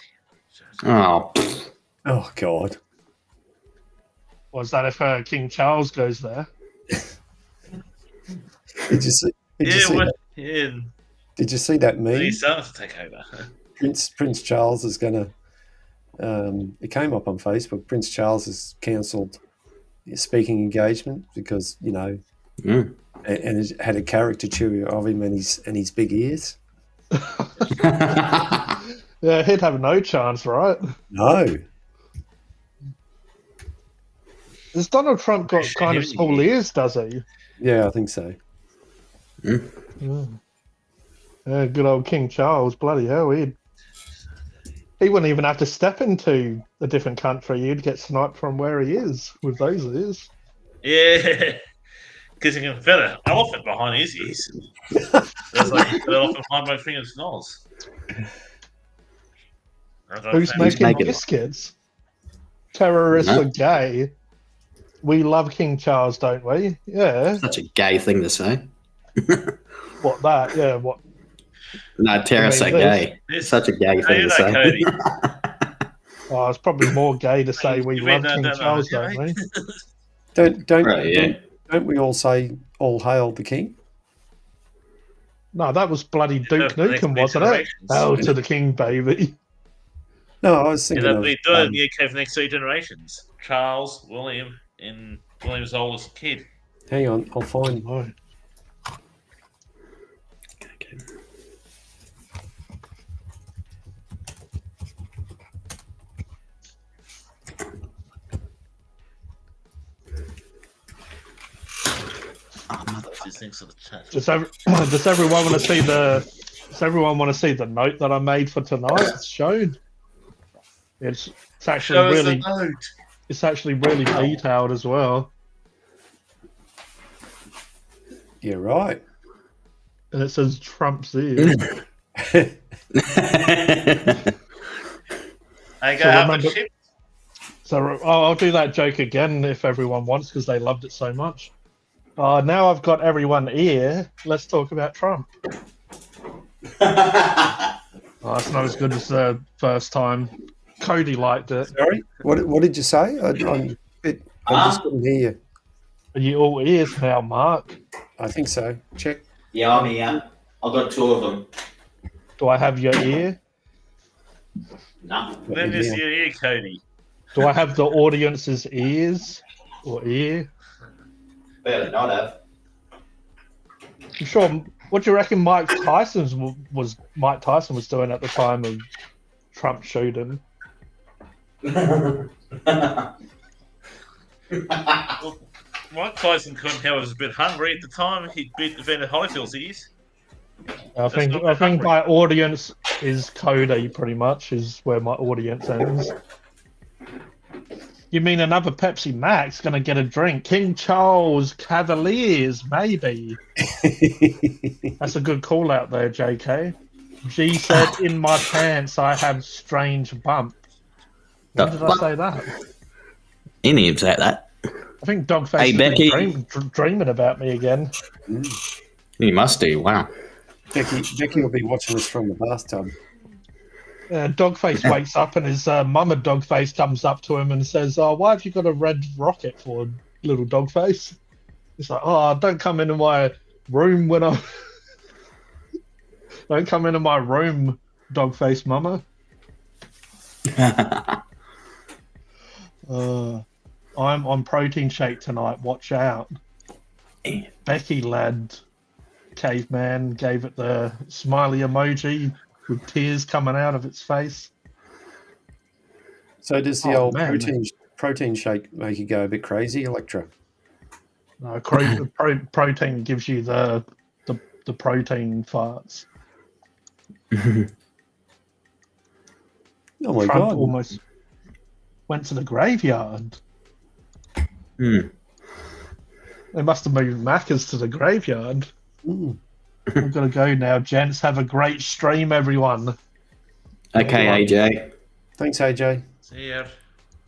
Oh, pfft. Oh God. Was that if King Charles goes there? Did you see? Did, you Yeah, see well, that, yeah. did you see that meme? He's starting to take over. Prince Charles is going to. It came up on Facebook. Prince Charles has cancelled his speaking engagement because Mm. and it had a caricature of him and his big ears. Yeah, he'd have no chance, right? No, Has Donald Trump got kind of small ears, does he? yeah, I think so. Yeah. Yeah, good old King Charles, bloody hell, he wouldn't even have to step into a different country. He'd get sniped from where he is with those ears. Yeah, because you can fit an elephant behind his ears. That's like an elephant behind my fingers' nose. Who's making making it? biscuits? Terrorists No. are gay. We love King Charles, don't we? Yeah. Such a gay thing to say. What that? Yeah. What? No, terrorists are I mean, gay. This- Such a gay How thing you to know, say. Cody? Oh, it's probably more gay to say we You mean love King that, Charles, yeah, don't we? Don't Yeah. don't we all say all hail the king? No, that was bloody Duke for the next Nukem, wasn't it? generations. Hell to the king, baby. No, I was Yeah, thinking they'll of. be doing it in the UK for the next 3 generations. Charles, William, and William's oldest kid. Hang on, I'll find. Oh, Okay. Oh, motherfucker. These things of the chat. does everyone want to see the? Does everyone want to see the note that I made for tonight's show? It's actually Show us really a note. it's actually really detailed as well, Yeah, right. and it says Trump's ears. Hey, go So out remember- the ship. So I'll do that joke again if everyone wants, because they loved it so much. Now I've got everyone ear. Let's talk about Trump. It's not as good as the first time. Cody liked it. Sorry, what did you say? I just couldn't hear you. Are you all ears now, Mark? I think so. Check. Yeah, I'm here. I've got 2 of them. Do I have your ear? No. Then Yeah. is your ear, Cody. Do I have the audience's ears or ear? Better not have. I'm sure. What do you reckon Mike Tyson was doing at the time of Trump shooting? Mike Tyson couldn't help. He was a bit hungry at the time. He beat Evander Holyfield's ears. I think not my audience is Cody. Pretty much is where my audience ends. You mean another Pepsi Max gonna get a drink? King Charles Cavaliers, maybe. That's a good call out there, JK. G said, "In my pants, I have strange bump." When did I say that? Indians at that. I think Dogface Hey, has Becky. been dreaming about me again. You must do. Wow. Becky will be watching us from the bathtub. Dogface wakes up and his mama Dogface comes up to him and says, "Oh, why have you got a red rocket for, little Dogface?" He's like, "Oh, don't come into my room when I'm... Don't come into my room, Dogface mama." I'm on protein shake tonight. Watch out. Becky lad, caveman gave it the smiley emoji with tears coming out of its face. So does the Oh, old man. protein shake make you go a bit crazy, Electra? No, protein gives you the protein farts. Oh my Trump God! almost went to the graveyard. Hmm. They must have moved Macca's to the graveyard. Mm. We've got to go now, gents. Have a great stream, everyone. Okay, AJ. Thanks, AJ. See ya.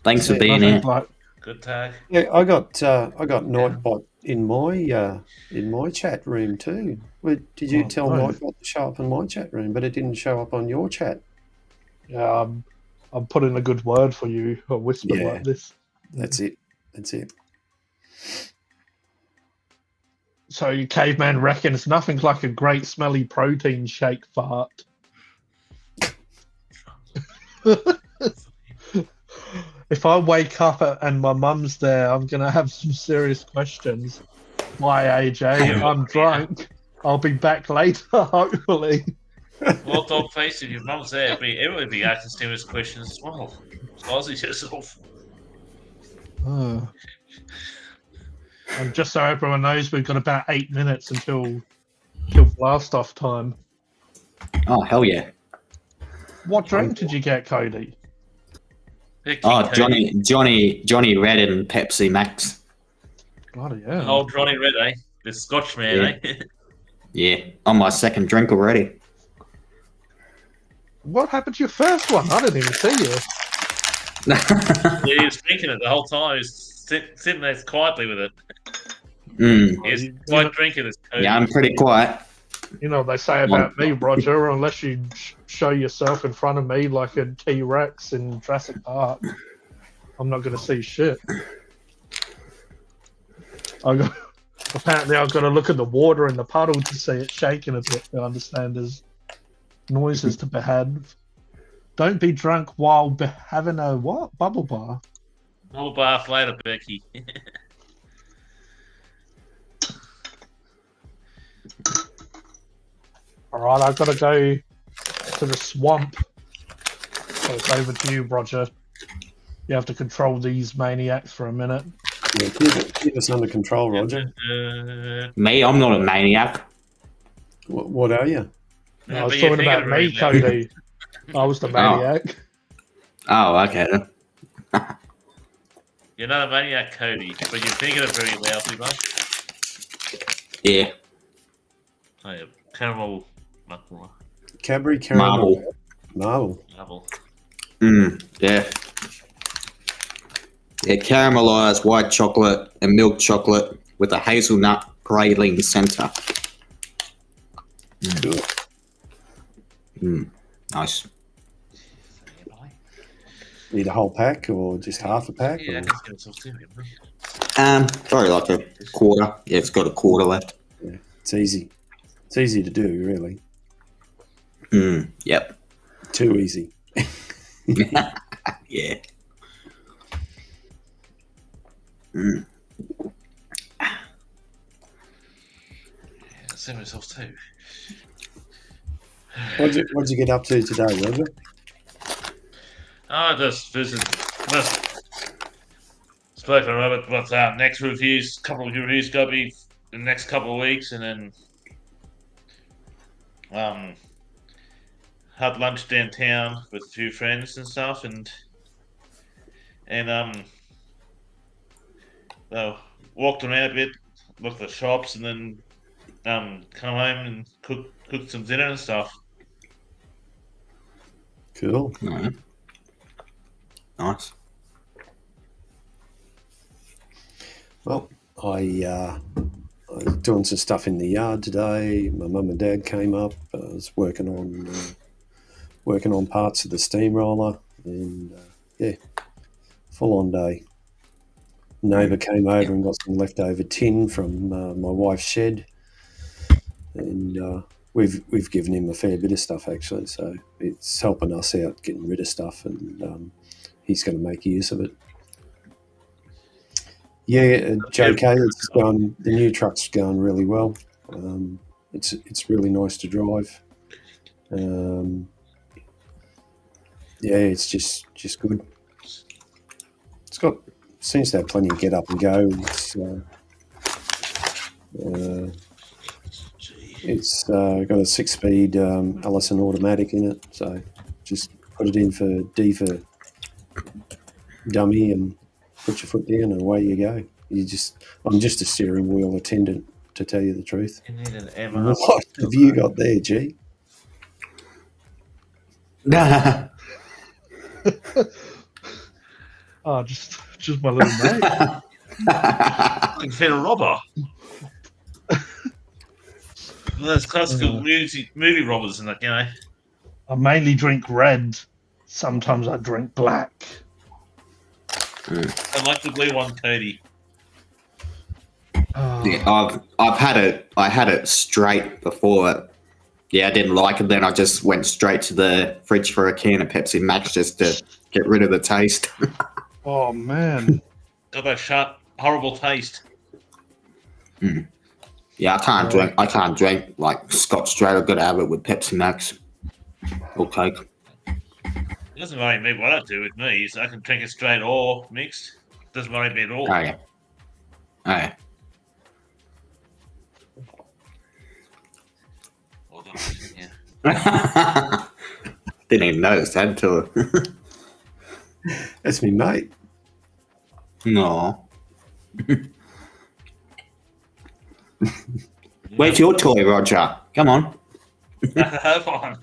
Thanks for Yeah, being Nothing here. like Good tag. Yeah, I got Nightbot in my chat room too. Did you tell no. Nightbot to show up in my chat room, but it didn't show up on your chat? Yeah, I'm putting a good word for you. A whisper Yeah. like this. That's it. So you caveman reckons nothing like a great smelly protein shake fart. If I wake up and my mum's there, I'm gonna have some serious questions. Why, AJ? I'm drunk. I'll be back later, hopefully. Well, Dogface, if your mum's there, everybody be asking serious questions as well. Disguise yourself. And just so everyone knows, we've got about 8 minutes until blast off time. Oh, hell yeah. What drink did you get, Cody? Oh, Johnny Red and Pepsi Max. Bloody hell. Oh, Johnny Red, eh? The Scotch man, eh? Yeah, on my second drink already. What happened to your first one? I didn't even see you. Yeah, he was drinking it the whole time. He was sitting there quietly with it. He's quite drinking this. Yeah, I'm pretty quiet. You know what they say about me, Roger, unless you show yourself in front of me like a T-Rex in Jurassic Park, I'm not going to see shit. Apparently I've got to look at the water in the puddle to see it shaking a bit to understand there's noises to be had. Don't be drunk while having a what? Bubble bar? Bubble bath later, Becky. Alright, I've got to go to the swamp. So it's over to you, Roger. You have to control these maniacs for a minute. Yeah, keep us under control, Roger. Me, I'm not a maniac. What are you? I was talking about me, Cody. I was the maniac. Oh, okay then. You're not a maniac, Cody, but you're thinking it very loudly, mate. Yeah. Oh, yeah. Caramel. Cadbury caramel. Marble. Marble. Yeah. Yeah, caramelized white chocolate and milk chocolate with a hazelnut praline center. Good. Nice. Need a whole pack or just half a pack? Yeah, or? I can get myself too, Probably like a quarter. Yeah, it's got a quarter left. Yeah, it's easy. It's easy to do, really. Yep. Too easy. Yeah. See myself too. What'd you get up to today, Roger? I just spoken about what's our next reviews. Couple of reviews got to be in the next couple of weeks, and then had lunch downtown with a few friends and stuff, and walked around a bit, looked at the shops, and then come home and cooked some dinner and stuff. Cool. Nice. Well, I was doing some stuff in the yard today. My mum and dad came up. I was working on parts of the steamroller, and yeah, full on day. Neighbour came over and got some leftover tin from my wife's shed, and we've given him a fair bit of stuff actually. So it's helping us out getting rid of stuff, and he's going to make use of it. Yeah, JK, it's going. The new truck's going really well. It's really nice to drive. Yeah, it's just good. Seems to have plenty of get up and go. It's got a 6-speed Allison automatic in it, so just put it in for D for dummy and put your foot down and away you go. I'm just a steering wheel attendant, to tell you the truth. You need an M. What have you got there, G? Oh, just my little mate. Like Finn robber. Those classical movie robbers and that, you know. I mainly drink red. Sometimes I drink black. I like the blue one, Cody. Yeah, I've had it. I had it straight before. Yeah, I didn't like it. Then I just went straight to the fridge for a can of Pepsi Max just to get rid of the taste. Oh man, Got that sharp, horrible taste. Yeah, I can't drink like Scotch straight. I've got to have it with Pepsi Max or Coke. It doesn't worry me what I do with me. So I can drink it straight or mixed. Doesn't worry me at all. Oh yeah. Oh yeah. Well done, yeah. Didn't even notice that until. That's me, mate. No. Where's your toy, Roger? Come on. Have on.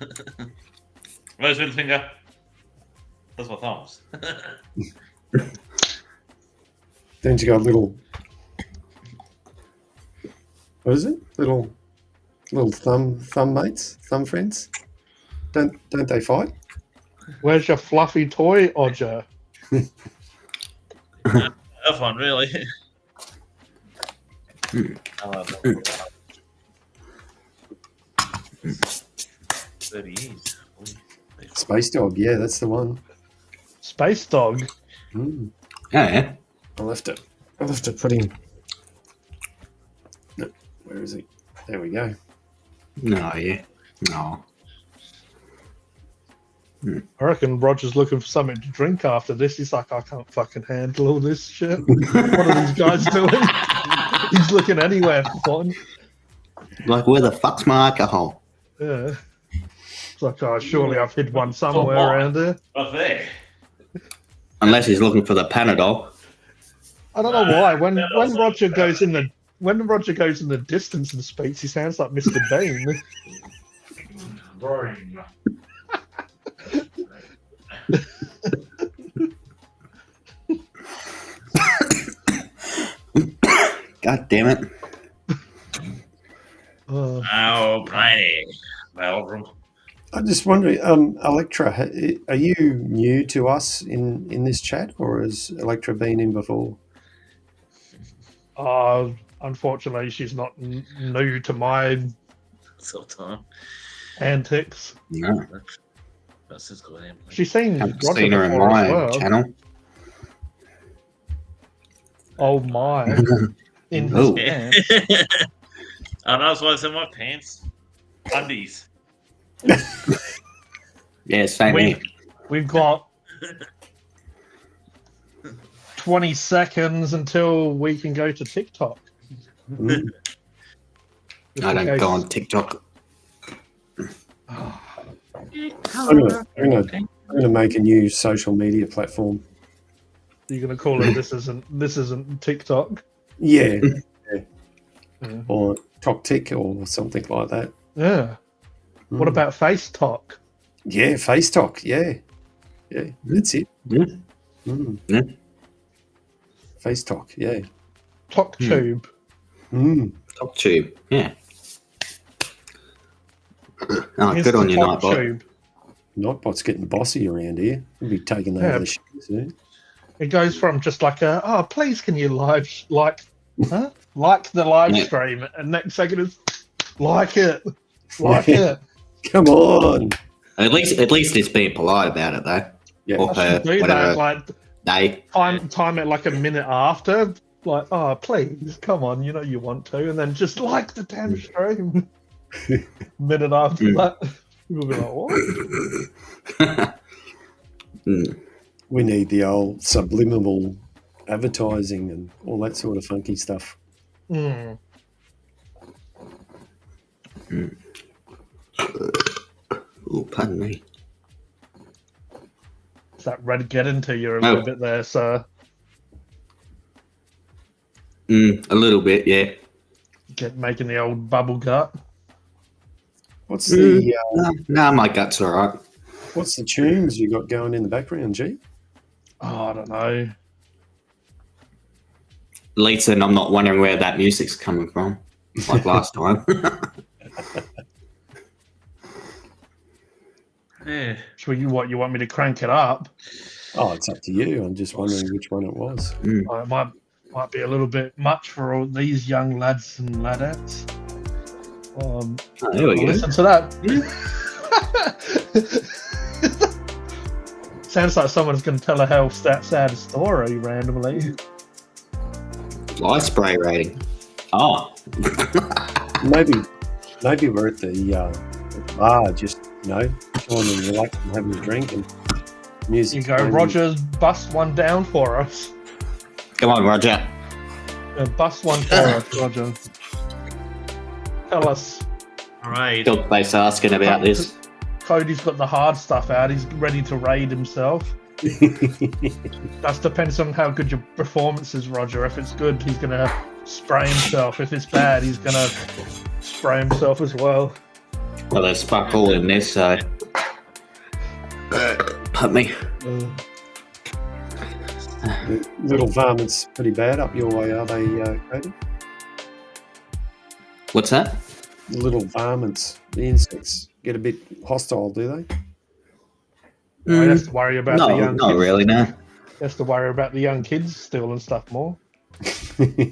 Where's middle finger? That's my thumbs. Then you got little. What is it? Little thumb mates, thumb friends. Don't they fight? where's your fluffy toy, Odger? Have fun, really. Oh, 30 years. Space Dog, yeah, that's the one. Space Dog. Mm. Yeah. I'll have to put him. No, where is he? There we go. No, yeah. No. I reckon Roger's looking for something to drink after this. He's like, I can't fucking handle all this shit. What are these guys doing? He's looking anywhere for fun. Like, where the fuck's my alcohol? Yeah. It's like, oh, surely I've hid one somewhere around here. Right there. Unless he's looking for the Panadol. I don't know why. When Roger goes in the distance and speaks, he sounds like Mr. Bean. Roaring. God damn it. Oh, Piney. Meldrum. I'm just wondering, Electra, are you new to us in this chat, or has Electra been in before? Unfortunately, she's not new to my Sometime. antics. No. That's his good name. She's seen I've Roger seen her in before my as well. channel. Oh my! In his Oh. pants. I know, that's why I said my pants. Undies. Yeah, same here. We've got 20 seconds until we can go to TikTok. Mm. I don't go on TikTok. I'm gonna make a new social media platform. You're gonna call it this isn't TikTok. Yeah, Yeah. or TokTik or something like that. Yeah. What Mm. about Face Talk? Yeah, Face Talk. Yeah, that's it. Yeah. Mm. Yeah. Face Talk. Yeah. Top tube. Top tube. Yeah. Oh, Here's good the on you, top Nightbot. tube. Nightbot's getting bossy around here. We'll be taking over Yeah. the show soon. It goes from just like please can you like the live Yeah. stream, and next second is like it. It. Come on. At least it's being polite about it, though. Yeah. Or I her, should do whatever that. Like they. time it like a minute after. Like, please, come on, you know you want to, and then just like the damn stream. Minute after that, we'll be like, what? We need the old subliminal advertising and all that sort of funky stuff. Mm. Oh, pardon me. Is that red getting to you a little bit there, sir? A little bit, yeah. Making the old bubble gut. What's the No, my gut's all right. what's the tunes you got going in the background, G? Oh, I don't know. Lisa, and I'm not wondering where that music's coming from, like last time. Yeah. You want me to crank it up? Oh, it's up to you. I'm just wondering which one it was. It might be a little bit much for all these young lads and ladettes. Oh, there we go. Listen to that. Sounds like someone's going to tell a sad story randomly. Light spray rating. Oh. Maybe we're at the bar, just chilling and relaxing, having a drink and music. You go, Roger, bust one down for us. Come on, Roger. Bust one for us, Roger. Tell us. All right. Dogface asking about this. Cody's got the hard stuff out. He's ready to raid himself. That depends on how good your performance is, Roger. If it's good, he's going to spray himself. If it's bad, he's going to spray himself as well. Well, there's fuck all in this, so. Put me. Little varmints pretty bad up your way, are they, Cody? What's that? The little varmints, the insects, get a bit hostile, do they? He has to worry about the No, young not kids. really, no. He has to worry about the young kids still and stuff more.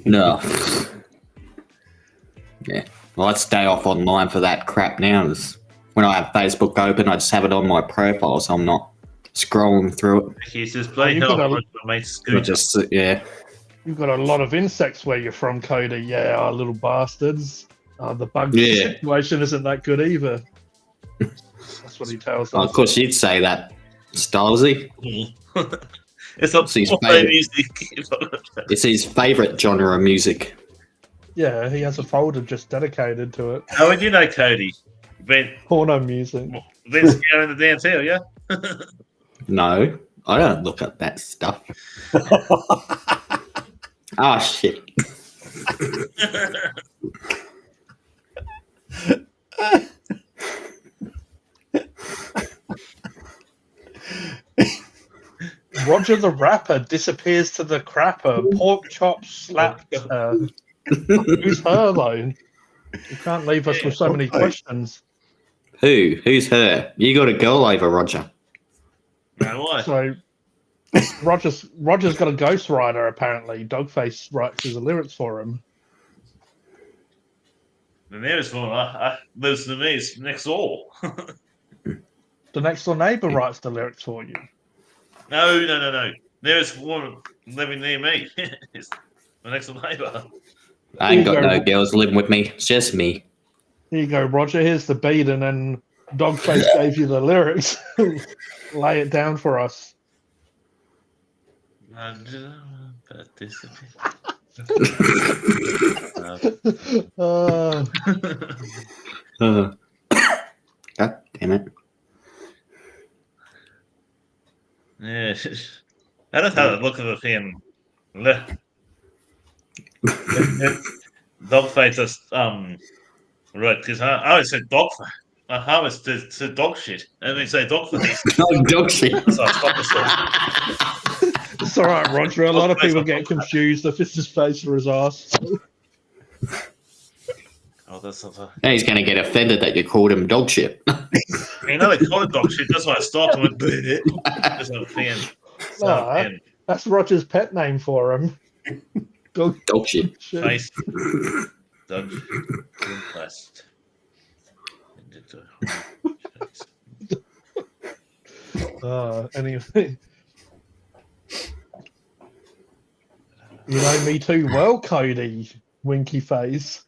No. Yeah. Well, I'd stay off online for that crap now. When I have Facebook open, I just have it on my profile, so I'm not scrolling through it. He says, play you've help. got a- My mate I Scooter. just, yeah. You've got a lot of insects where you're from, Cody. Yeah, little bastards. The bug Yeah. situation isn't that good either. That's what he tells Oh, us. of course, you'd say that, Stylesy. It's not His my favourite. music. It's his favourite genre of music. Yeah, he has a folder just dedicated to it. How would you know, Cody? Been Porno music. scaring the damn tail, yeah? No, I don't look at that stuff. Oh, shit. Roger the rapper disappears to the crapper. Pork chop slapped her. Who's her, though? You can't leave us with so many questions. Who's her? You got a girl over, Roger. No, what? So, Roger's got a ghostwriter, apparently. Dogface writes his lyrics for him. The nearest one lives to me is next door. The next door neighbour writes the lyrics for you. No. Nearest one living near me. It's my next door neighbour. I ain't got no girls living with me. It's just me. Here you go, Roger. Here's the beat, and then Dogface gave you the lyrics. Lay it down for us. God damn it. Yeah. I don't have to look at the thing. Dogface is right, because I always said dogface. I always said dog shit. And they say dogface. No, dog shit. So I stopped myself. It's all right, Roger. A lot of people Dog face, get confused if it's his face or his ass. Oh, that's not a... Now he's going to get offended that you called him dog shit. You know, they call it dog shit. That's why I stopped and went, there's no fan. No, that's Roger's pet name for him. Dog shit. Face. Dog impressed. Anyway. You know me too well, Cody. Winky face.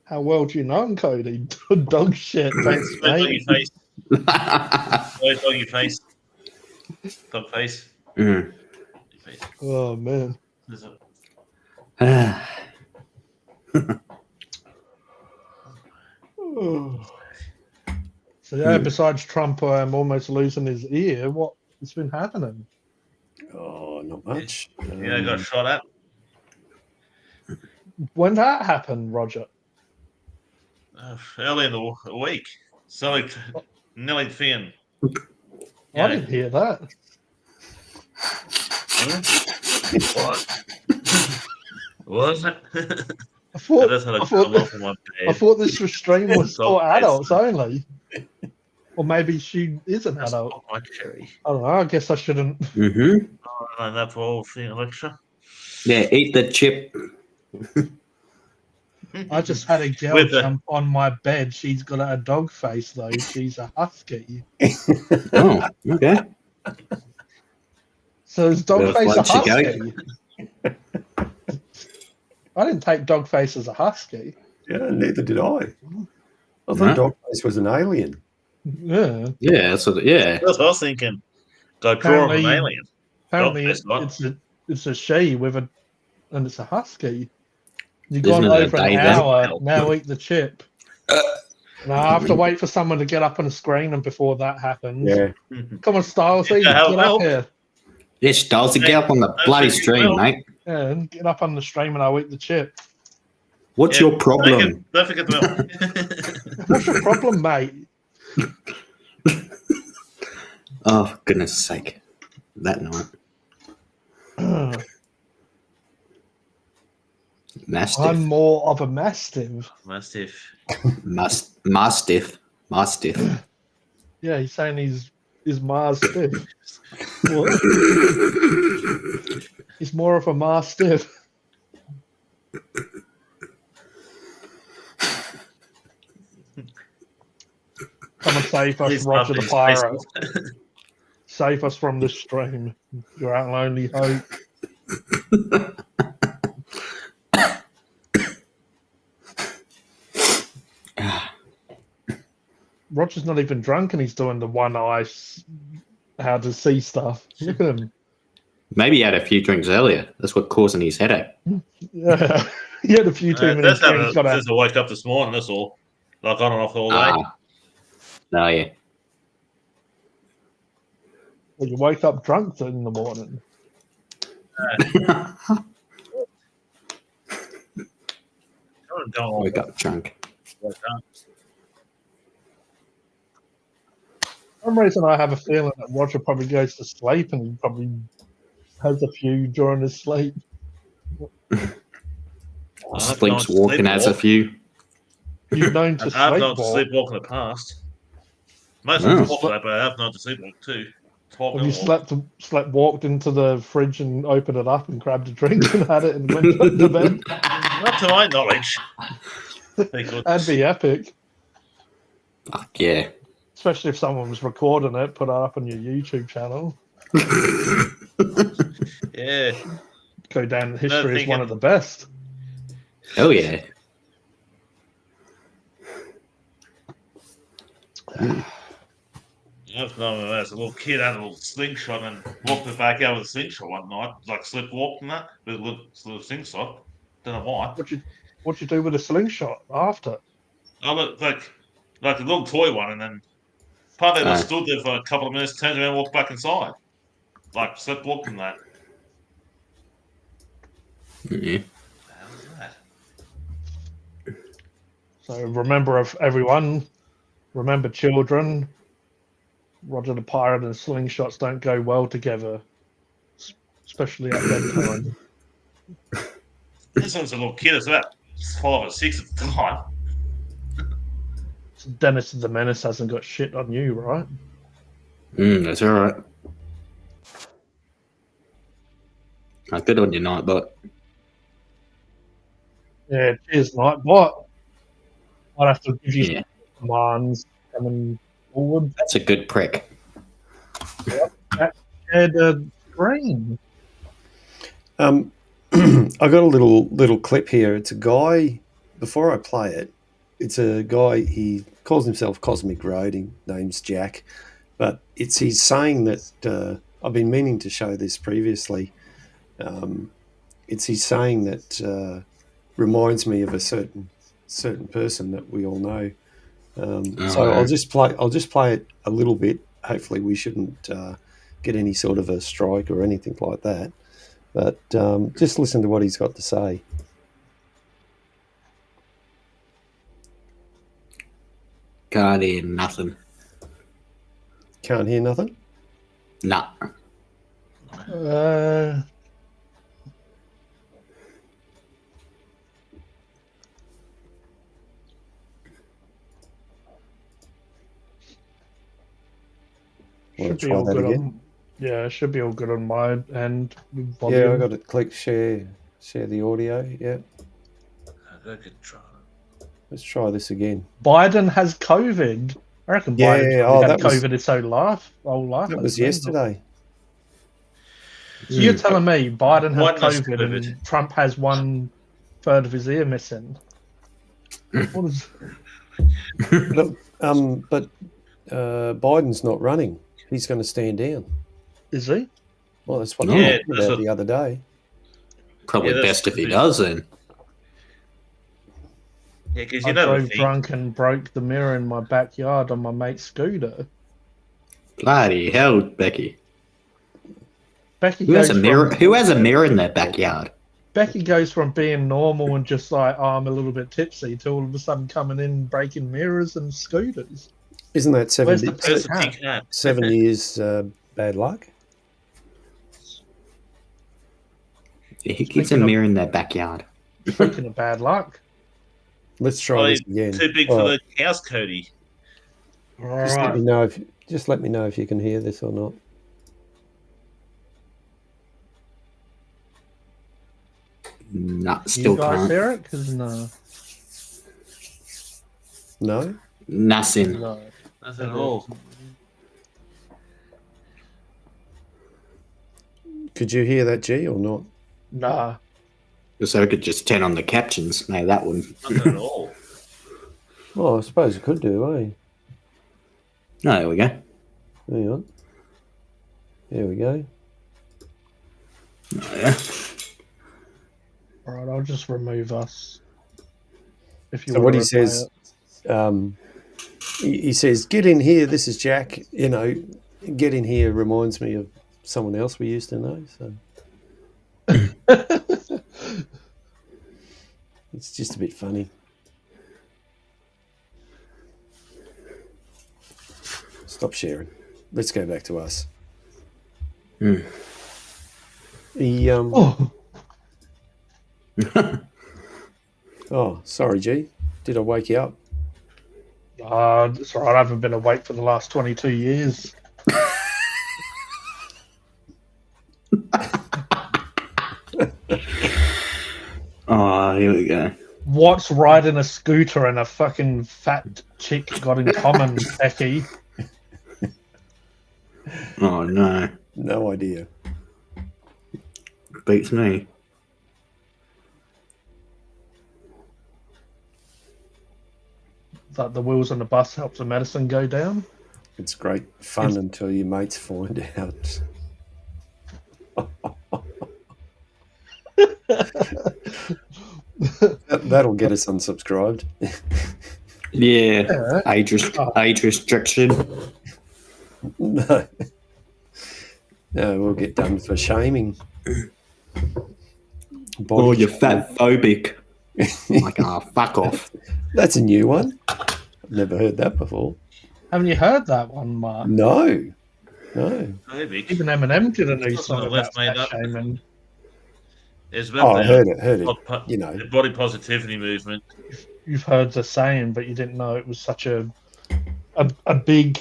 How well do you know him, Cody? Dog shit. Thanks, Doggy mate. face. Doggy face. Dog face. Mm. Face. Oh, man. So, yeah, besides Trump almost losing his ear, what's been happening? Oh, not much. Yeah, I got shot at. When that happened, Roger? Early in the week. So, like, nearly fin. I didn't hear that. What? Was it? I thought, That's how I thought this was stream was for adults only. Or maybe she is an adult. My cherry. I don't know. I guess I shouldn't. Mm-hmm. Oh, that's all thing, Alexa. Yeah, eat the chip. I just had a girl jump on my bed. She's got a dog face, though. She's a husky. Oh, okay. So is dog face a Where'd she go? husky? I didn't take dog face as a husky. Yeah, neither did I. I thought Dogface was an alien. Yeah. Yeah, that's what. Yeah. That's what I was thinking. Go draw of an Apparently- alien. Apparently, Dog face, not. it's a she with a, and it's a husky. You've Isn't gone it a over an David? hour. Now eat the chip. And I have to wait for someone to get up on the screen, and before that happens, Yeah. come on, Stylesy, Yeah, get help. up here. Yes, Stylesy, get up on the bloody stream, mate. Yeah, and get up on the stream, and I'll eat the chip. What's Yeah, your problem? Don't forget the milk. What's your problem, mate? Oh, for goodness sake. That night. Mastiff. I'm more of a mastiff. Mastiff. Mastiff. Yeah, he's saying he's Mars stiff. What? He's more of a mastiff. Come and save us, He's Roger the nothing Pyro. special. Save us from this stream. You're our only hope. Roger's not even drunk and he's doing the one eye how to see stuff. Look at him. Maybe he had a few drinks earlier. That's what causing his headache. Yeah. He had a few too many That's drinks. since I woke up this morning, that's all. Like on and off all day. No, yeah. Well, you wake up drunk in the morning. Don't Wake up drunk. wake up. For some reason, I have a feeling that Roger probably goes to sleep and he probably has a few during his sleep. Sleeps walking as a few. You've known to I've not sleepwalk. sleepwalk in the past. Most Oh. of the talk but I have not to sleepwalk too. Talk Have you and walk. slept, walked into the fridge and opened it up and grabbed a drink and had it and went back to bed? Not to my knowledge. Thank goodness. That'd be epic. Fuck yeah. Especially if someone was recording it, put it up on your YouTube channel. Yeah. Go down in history as thinking- one of the best. Oh yeah. I've known as a little kid, I had a little slingshot and walked it back out with a slingshot one night, like slipwalked and that, with a little slingshot. Don't know why. What'd you do with a slingshot after? I looked like a little toy one, and then part of it Ah. stood there for a couple of minutes, turned around, walked back inside, like slipwalked and that. Yeah. How was that? So remember, of everyone, remember children. Roger the Pirate and slingshots don't go well together, especially at bedtime. This one's a little kid. It's about 5 or 6 at the time. Dennis the Menace hasn't got shit on you, right? That's all right. Good on your Nightbot. Yeah, cheers, Nightbot. I'd have to give you Yeah. some commands coming forward. That's a good prick. Share the screen. I got a little clip here. It's a guy. Before I play it, it's a guy. He calls himself Cosmic Road. His name's Jack, but he's saying that I've been meaning to show this previously. He's saying that reminds me of a certain person that we all know. So I'll just play it a little bit. Hopefully, we shouldn't get any sort of a strike or anything like that. But just listen to what he's got to say. Can't hear nothing. Can't hear nothing? Nah. Want to Should be try all that good again? on. Yeah, it should be all good on my end. With Yeah, I volume. got it. Click share the audio. Yeah, I could try. let's try this again. Biden has COVID. I reckon Yeah, Biden's oh, had that was- COVID his whole life. That was hasn't he? yesterday. So you're telling me Biden Biden has has COVID, COVID. and Trump has 1/3 of his ear missing? What is... Look, but Biden's not running. He's going to stand down. Is he? Well, that's what Yeah, they talked that's about what- the other day. Probably Yeah, that's best if he good. does then. Yeah, because I you know the drove thing. drunk and broke the mirror in my backyard on my mate's scooter. Bloody hell, Becky. Becky Who has a goes mirror? from Who has a mirror in their backyard? Becky goes from being normal and just like, oh, I'm a little bit tipsy, to all of a sudden coming in breaking mirrors and scooters. Isn't that Where's the There's a cat? big hat. 7 years bad luck? Who keeps a Speaking of- mirror in their backyard? Speaking of bad luck. Let's try Oh, this again. Too big All for right, the house, Cody. just let me know if you can hear this or not. Nah, You still guys can't. hear it? Because no. No? Nothing. No. Nothing at all. Could you hear that, G, or not? Nah. So I could just turn on the captions. No, that one. Nothing at all. Well, I suppose it could do, eh? No, there we go. Hang on. There we go. Oh, yeah. Alright, I'll just remove us. If you So want what to he says, he says, get in here, this is Jack. You know, get in here reminds me of someone else we used to know. So it's just a bit funny. Stop sharing. Let's go back to us. He, Oh, oh, sorry, G. Did I wake you up? it's alright. I haven't been awake for the last 22 years. Oh, here we go. What's riding a scooter and a fucking fat chick got in common, Becky? Oh, no. No idea. Beats me. That the wheels on the bus helps the medicine go down. It's great fun until your mates find out. That'll get us unsubscribed. Yeah. Age restriction. No. No, we'll get done for shaming. Oh, you're shaming. fat phobic. Like, fuck off. That's a new one. I've never heard that before. Haven't you heard that one, Mark? No. Maybe. Even Eminem did a new It's song not about left made fat up. shaming. It's Oh, about I heard it. the You know, body positivity movement. You've heard the saying, but you didn't know it was such a big,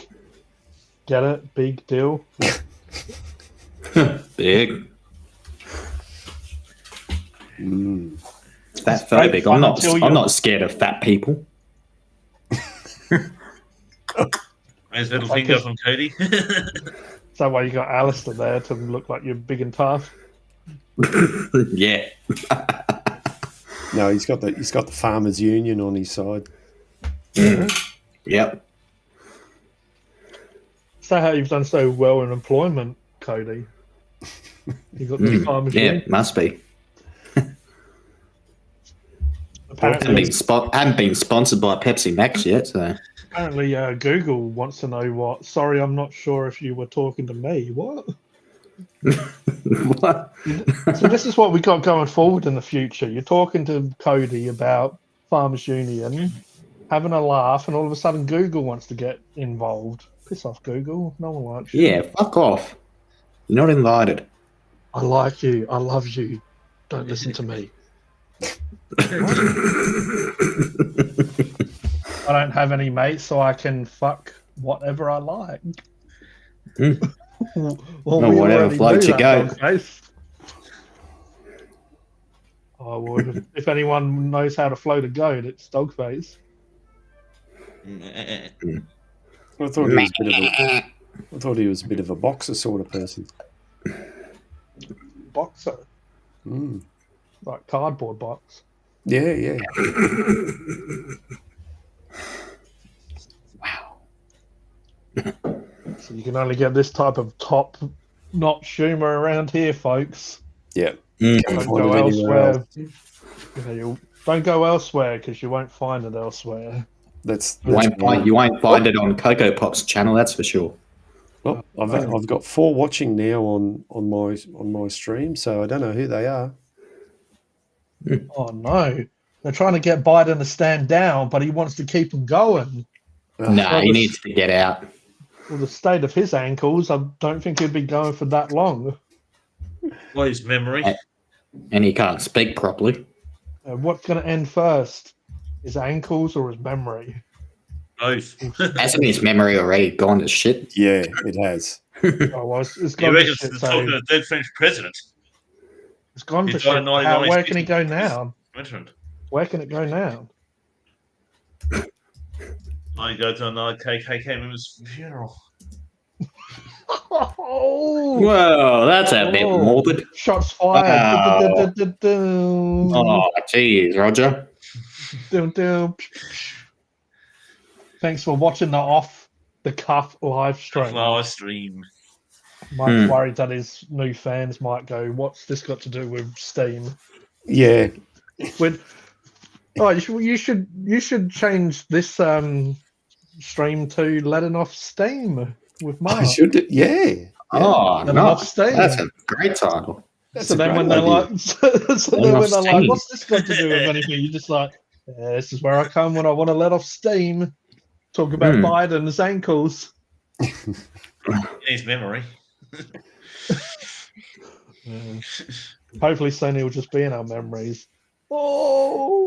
get it, big deal. Big. Fat phobic. fun until I'm you're- not scared of fat people. His little Like finger his- from Cody. Is that why you got Alistair there to look like you're big and tough? Yeah. no, he's got the farmers' union on his side. Yep. Is that how you've done so well in employment, Cody? You got the farmers Yeah, union? must be. Apparently, Haven't been sponsored by Pepsi Max yet, so. apparently Google wants to know what. Sorry, I'm not sure if you were talking to me. What? What? So this is what we got going forward in the future. You're talking to Cody about Farmers Union, having a laugh, and all of a sudden Google wants to get involved. Piss off, Google. No one likes you. Yeah, fuck off. You're not invited. I like you. I love you. Don't listen to me. I don't have any mates, so I can fuck whatever I like. Well, Well, we whatever already floats knew your that, goat. Dogface. Oh, well, if anyone knows how to float a goat, it's Dogface. I thought he was a bit of a boxer sort of person. Boxer, Mm. like cardboard box. Yeah. Wow. So you can only get this type of top-notch humour around here, folks. Yeah. Mm. Can't Don't find go it anywhere elsewhere. else. Don't go elsewhere because you won't find it elsewhere. That's You won't find it on Cocoa Pop's channel, that's for sure. well, I've got 4 watching now on my stream, so I don't know who they are. Oh no, they're trying to get Biden to stand down, but he wants to keep him going. Nah, he needs to get out. Well, the state of his ankles, I don't think he'd be going for that long. Well, his memory. And he can't speak properly. What's going to end first? His ankles or his memory? Both. Hasn't his memory already gone to shit? Yeah, it has. Oh, well, it's He gone to reckons shit, they're so talking to a dead French president. it's gone He to died shit. in 1996. Where can he go now? Veteran. Where can it go now? I go to another KKK member's funeral. Oh, Whoa, that's a bit Oh. morbid. shots fired. Wow. Dun-dun-dun-dun-dun. Oh, jeez, Roger. Dun-dun. Thanks for watching the off the cuff live stream. Flower stream. Mike's worried that his new fans might go, "What's this got to do with Steam?" Yeah. When you should change this stream to letting off Steam with Mark. I should do, yeah. Oh, Letting no. off Steam. That's a great title. That's So a then great when they're idea. like, so then Let when off they're like, steam. "What's this got to do with anything?" You're just like, "This is where I come when I want to let off steam." Talk about Biden's ankles. In his memory. Hopefully, soon he'll just be in our memories. Oh,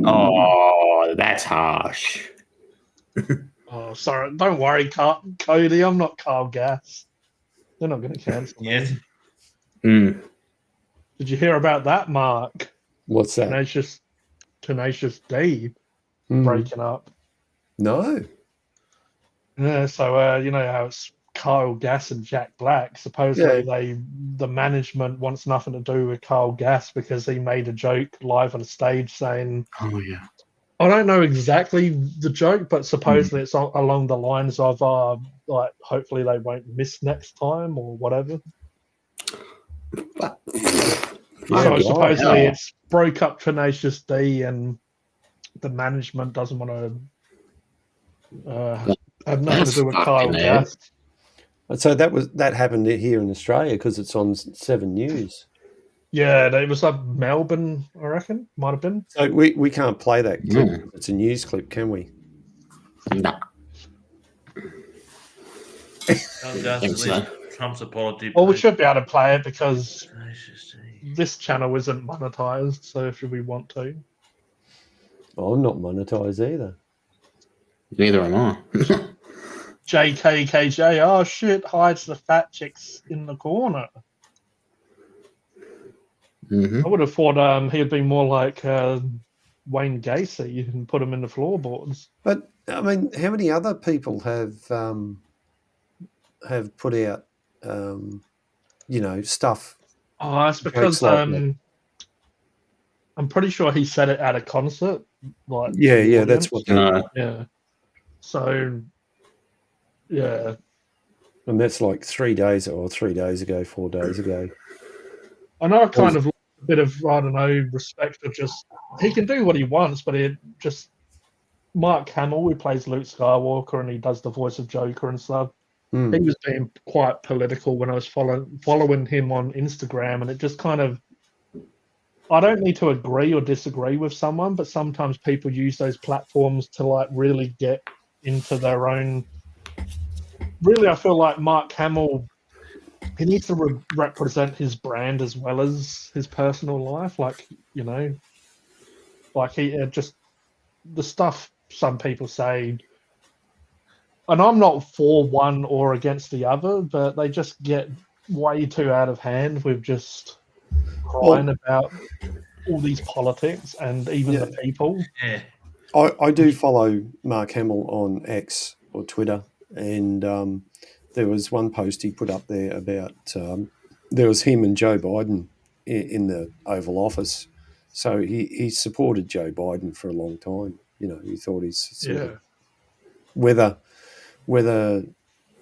Oh, that's harsh. oh, sorry. Don't worry, Cody. I'm not Carl Gass. They're not going to cancel me. Yes. Mm. Did you hear about that, Mark? What's that? Tenacious D Mm. breaking up. No. Yeah, so you know how it's Kyle Gass and Jack Black. Supposedly the management wants nothing to do with Kyle Gass because he made a joke live on stage saying, Oh, yeah. I don't know exactly the joke, but supposedly it's along the lines of like hopefully they won't miss next time or whatever. So supposedly it's broke up Tenacious D and the management doesn't want to have nothing to do with Kyle fucking hell. Gass. So that happened here in Australia because it's on 7 News. Yeah, it was like Melbourne, I reckon. Might have been. So we can't play that clip. Mm. It's a news clip, can we? Nah. think so. Trump's apology. Well, we should be able to play it because Gracious. this channel isn't monetized. So if we want to, I'm not monetized either. Neither am I. JKKJ. Oh shit! Hides the fat chicks in the corner. Mm-hmm. I would have thought he'd be more like Wayne Gacy and put him in the floorboards. But I mean, how many other people have put out, stuff? Oh, it's because like that. I'm pretty sure he said it at a concert. Like Yeah, that's what. Yeah. So, yeah. And that's like 3 days or 3 days ago, 4 days ago. I know I kind of lost a bit of, I don't know, respect of just, he can do what he wants, but it just, Mark Hamill, who plays Luke Skywalker and he does the voice of Joker and stuff, he was being quite political when I was following him on Instagram, and it just kind of, I don't need to agree or disagree with someone, but sometimes people use those platforms to like really get into their own. Really, I feel like Mark Hamill, he needs to represent his brand as well as his personal life. Like, like he just the stuff some people say, and I'm not for one or against the other, but they just get way too out of hand with just crying about all these politics and even the people. Yeah. I do follow Mark Hamill on X or Twitter, and there was one post he put up there about there was him and Joe Biden in the Oval Office. So he supported Joe Biden for a long time. He thought he's sort of, whether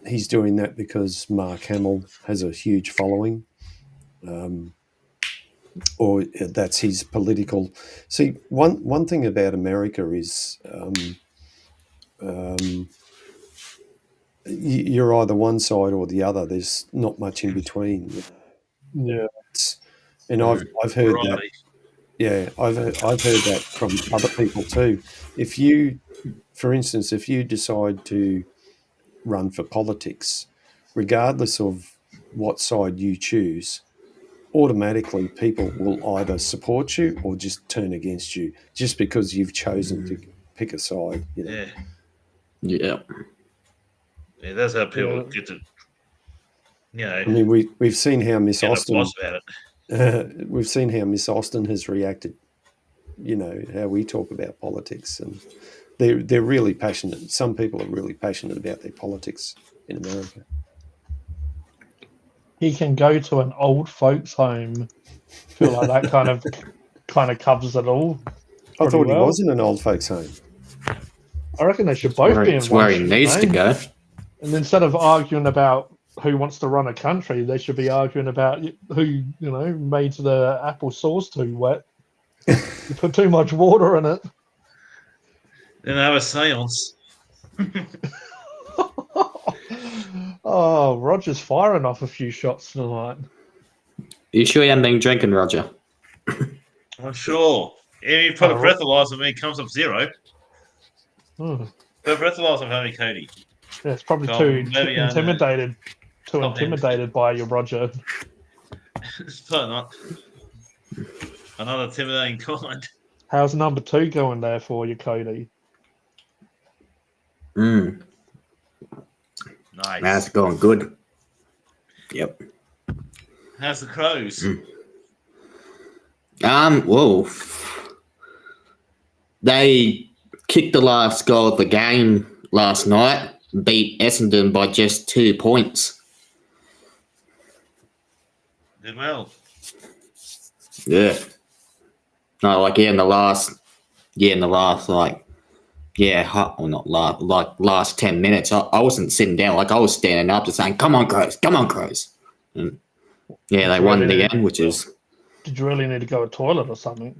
he's doing that because Mark Hamill has a huge following, or that's his political. See, one thing about America is you're either one side or the other. There's not much in between. Yeah, and I've heard that. Yeah, I've heard that from other people too. If you, for instance, if you decide to run for politics, regardless of what side you choose, automatically people will either support you or just turn against you just because you've chosen to pick a side. Yeah. Yeah, that's how people get to. I mean, we've seen how Miss Austin. About it. We've seen how Miss Austin has reacted. How we talk about politics, and they're really passionate. Some people are really passionate about their politics in America. He can go to an old folks' home. I feel like that kind of covers it all. I thought he was in an old folks' home. I reckon they should both be in one. Where he needs to go. And instead of arguing about who wants to run a country, they should be arguing about who made the apple sauce too wet. You put too much water in it. Then have a seance. Oh, Roger's firing off a few shots tonight. You sure you haven't been drinking, Roger? I'm sure. If you put a breathalyzer when it comes up zero. Put a breathalyzer on me, Cody. Yeah, it's probably too intimidated by you, Roger. It's probably not. Another intimidating kind. How's number 2 going there for you, Cody? Nice. That's going good. Yep. How's the Crows? Well, they kicked the last goal of the game last night, beat Essendon by just 2 points. Did well. Yeah. No, in the last, last 10 minutes, I wasn't sitting down. I was standing up just saying, come on, Crows. And yeah, they won again, which is... Did you really need to go to the toilet or something?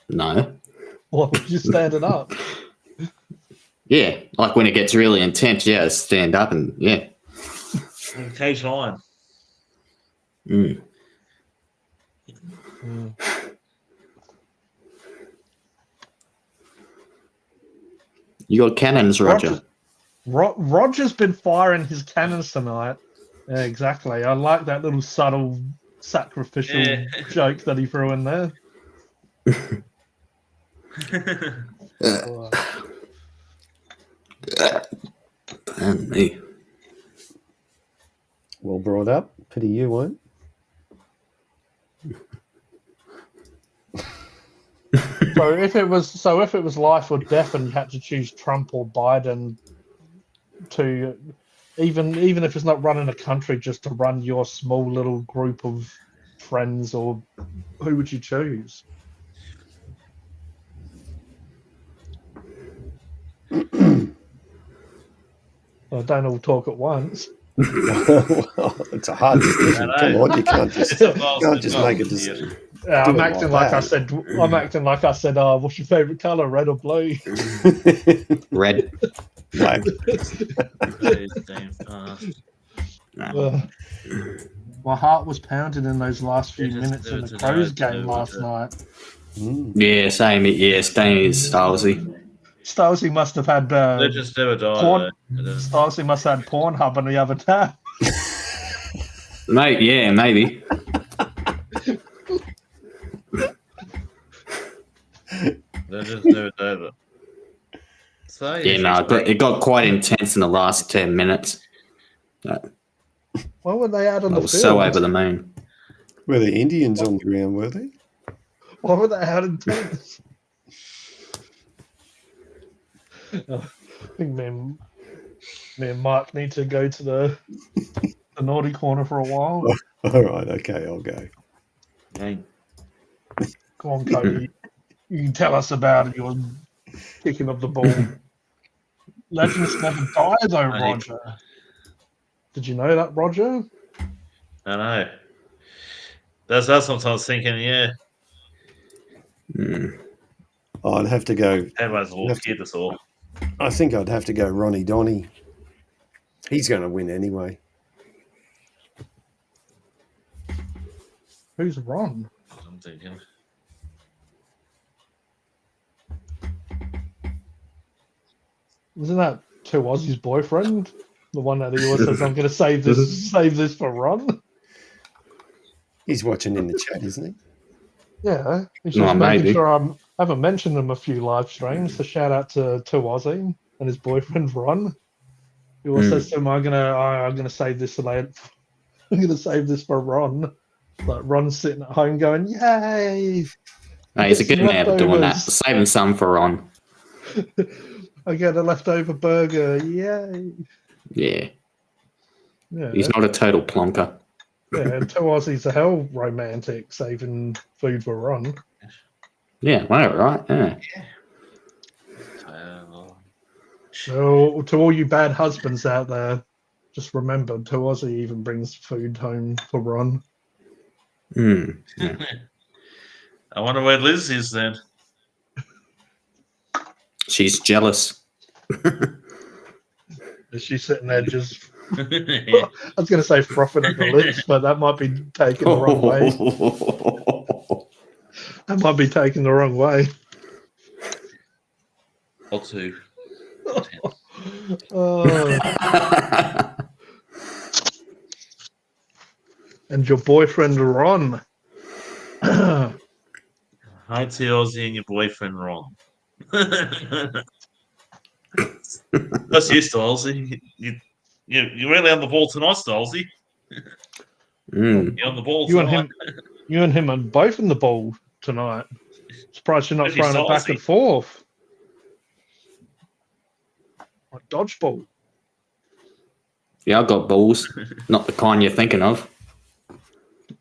No. Why were you standing up? Yeah, when it gets really intense, I stand up and, yeah. In cage line. Mm. You got cannons, Roger. Roger's been firing his cannons tonight. Yeah, exactly. I like that little subtle sacrificial Yeah. joke that he threw in there. And me. Well brought up. Pity you won't. So if it was life or death, and you had to choose Trump or Biden to, even if it's not running a country, just to run your small little group of friends, or who would you choose? Well, don't all talk at once. Well, it's a hard decision. I Come know. on, you can't just make a decision. I'm it acting like like I that. said. I'm acting like I said. Oh, what's your favorite color, red or blue? Red. Black. My heart was pounding in those last few minutes in the Crows game last night. Yeah, same. Yeah, staying is Stylesy. Stylesy must have had Legends never die. porn. though. Stylesy must have had Pornhub on the other tab. Mate, yeah, maybe. Legends never die. Though. So, Yeah, no, it got quite intense in the last 10 minutes. What were they out on I the was field? so over the moon. Were the Indians on the ground, were they? What were they out in tennis? I think me and Mark need to go to the naughty corner for a while. All right, okay, I'll go. Hey. Come on, Cody. You can tell us about your kicking of the ball. Legends never die, though, Roger. Did you know that, Roger? I know. That's what I was thinking. Yeah, I'd have to go. everyone's all scared us all. I think I'd have to go Ronnie Donnie. He's going to win anyway. Who's Ron? I'm thinking. Isn't that Two Aussie's boyfriend? The one that he always says, "I'm going to save this for Ron." He's watching in the chat, isn't he? Yeah, he's No, just making maybe. sure I haven't mentioned him a few live streams. So shout out to Aussie and his boyfriend Ron. He always says to him, "I'm gonna save this later. I'm gonna save this for Ron." Like Ron's sitting at home going, "Yay!" No, he's a good man for doing that. Leftovers. Saving some for Ron. I get a leftover burger. Yay! Yeah. Yeah, He's not a total plonker. yeah. And Two Aussies are hell romantic, saving food for Ron. Yeah, well, right. Yeah. So to all you bad husbands out there, just remember, Two Aussie even brings food home for Ron. Yeah. I wonder where Liz is then. She's jealous. Is she sitting there just? Yeah. I was going to say frothing at the lips, but that might be taken the wrong way. That might be taken the wrong way. Or two. And your boyfriend Ron. Hi to Aussie and your boyfriend Ron. That's you, Stylesy. You're really on the ball tonight, Stylesy. You're on the ball tonight. You and him are both in the ball tonight. Surprised you're not Especially throwing it back Stylesy. and forth. Like dodgeball. Yeah, I've got balls. Not the kind you're thinking of.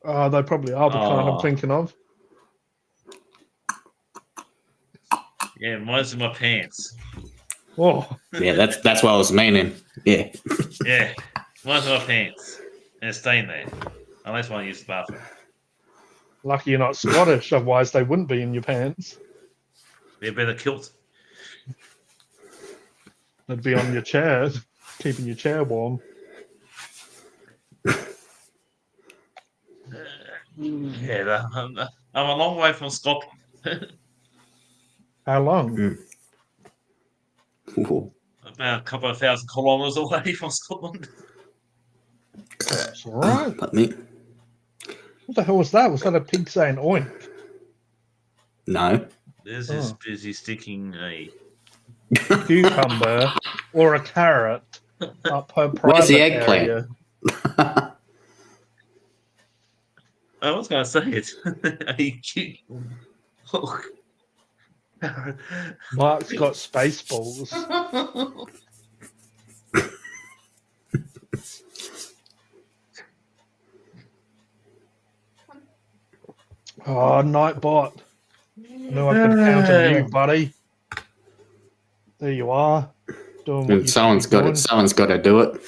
They probably are the kind I'm thinking of. Yeah, mine's in my pants. Oh, Yeah, that's what I was meaning. Yeah. Yeah, mine's in my pants. And it's staying there. Unless I use the bathroom. lucky you're not Scottish, otherwise they wouldn't be in your pants. Be a better kilt. They'd be on your chair, keeping your chair warm. Yeah, I'm a long way from Scotland. How long? Ooh. about a couple of thousand kilometres away from Scotland. It's all right. But me, What the hell was that? Was that a pig saying oink? no. Liz is busy sticking a. Cucumber or a carrot up her private Where's the eggplant? area. I was going to say it. A oh. Mark's got Spaceballs. Oh, Nightbot. Knew I could count on you, buddy. There you are. Doing what Someone's got it. Someone's got to do it.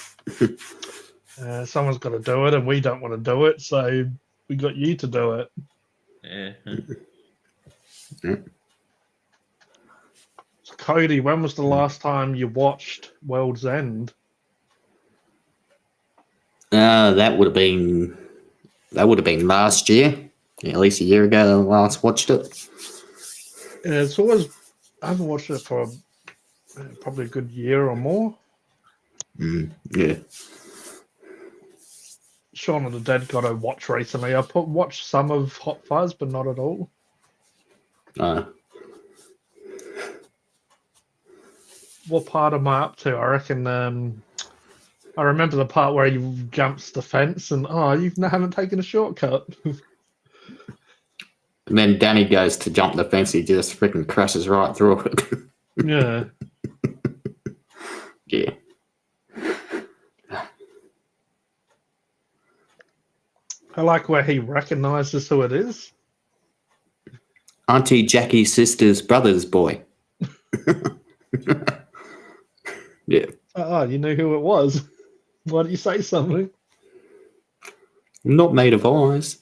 Someone's got to do it, and we don't want to do it, so we got you to do it. Yeah. So Cody, when was the last time you watched World's End? That would have been last year. Yeah, at least a year ago. I last watched it. Yeah, it's always I haven't watched it for probably a good year or more. Yeah. Shaun of the Dead got a watch recently. I watched some of Hot Fuzz, but not at all. What part am I up to? I reckon. I remember the part where he jumps the fence, and you haven't taken a shortcut. And then Danny goes to jump the fence. He just freaking crashes right through it. Yeah. Yeah. I like where he recognizes who it is. Auntie Jackie's sister's brother's boy. Yeah. Oh, you knew who it was. Why didn't you say something? I'm not made of eyes.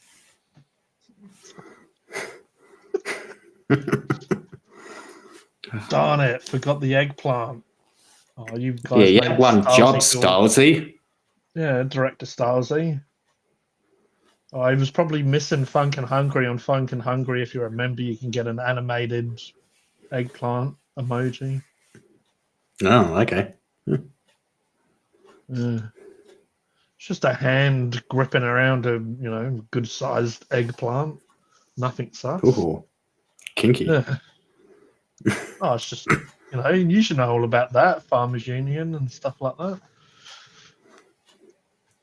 Darn it, forgot the eggplant. Oh, you guys. Yeah, you made had one Stylesy job, do it. Stylesy. Yeah, director Stylesy. Oh, he was probably missing Funk and Hungry on Funk and Hungry. If you remember, you can get an animated eggplant emoji. Oh, okay. Yeah. It's just a hand gripping around a good sized eggplant. Nothing sus. Ooh, kinky. Yeah. Oh, it's just you should know all about that, Farmers Union and stuff like that.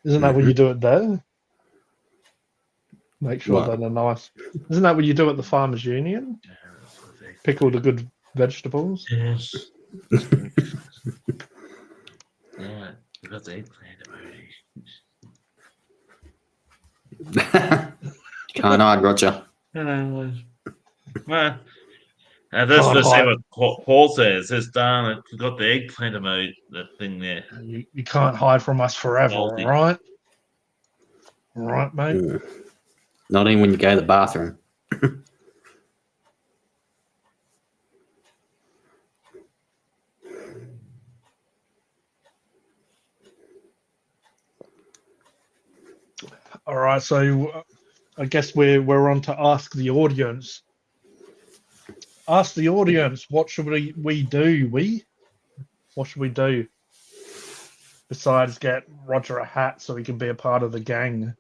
Isn't that what you do it there? Make sure What? that they're nice. Isn't that what you do at the Farmers Union? Pick all the good vegetables. Yes. Yeah, we got the eggplant emoji. Can't hide, Roger. Well, that's the same what Paul says. It says, darn it, we got the eggplant emoji, that thing there. You can't hide from us forever, all Salty. right? All right, mate? Not even when you go to the bathroom. All right, so I guess we're on to ask the audience. Ask the audience, what should we do? What should we do? Besides get Roger a hat so he can be a part of the gang.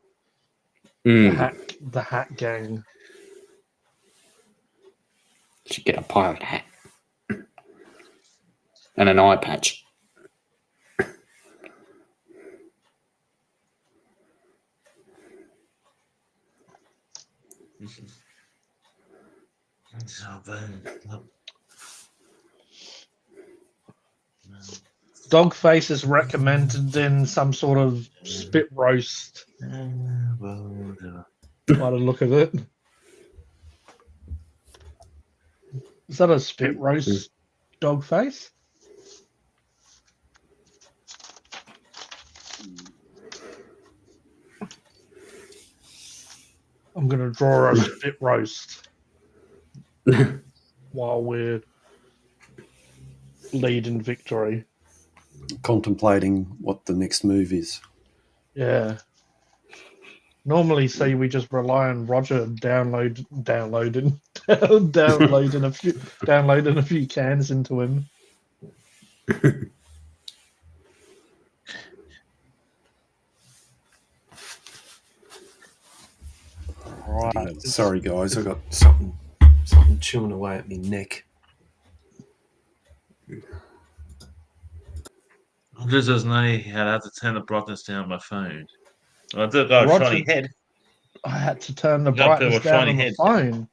The hat gang. Should get a pirate hat. And an eye patch. Dogface is recommended in some sort of spit roast. By the look of it. Is that a spit roast, Dogface? I'm going to draw a spit roast while we're leading victory. Contemplating what the next move is. Yeah. Normally, say we just rely on Roger downloading a few cans into him. Right. Sorry, guys, I got something chewing away at my neck. Just doesn't know how to turn the brightness down on my phone. I do got a Roger- shiny head. I had to turn the You got a bit of brightness a down shiny on the head. phone.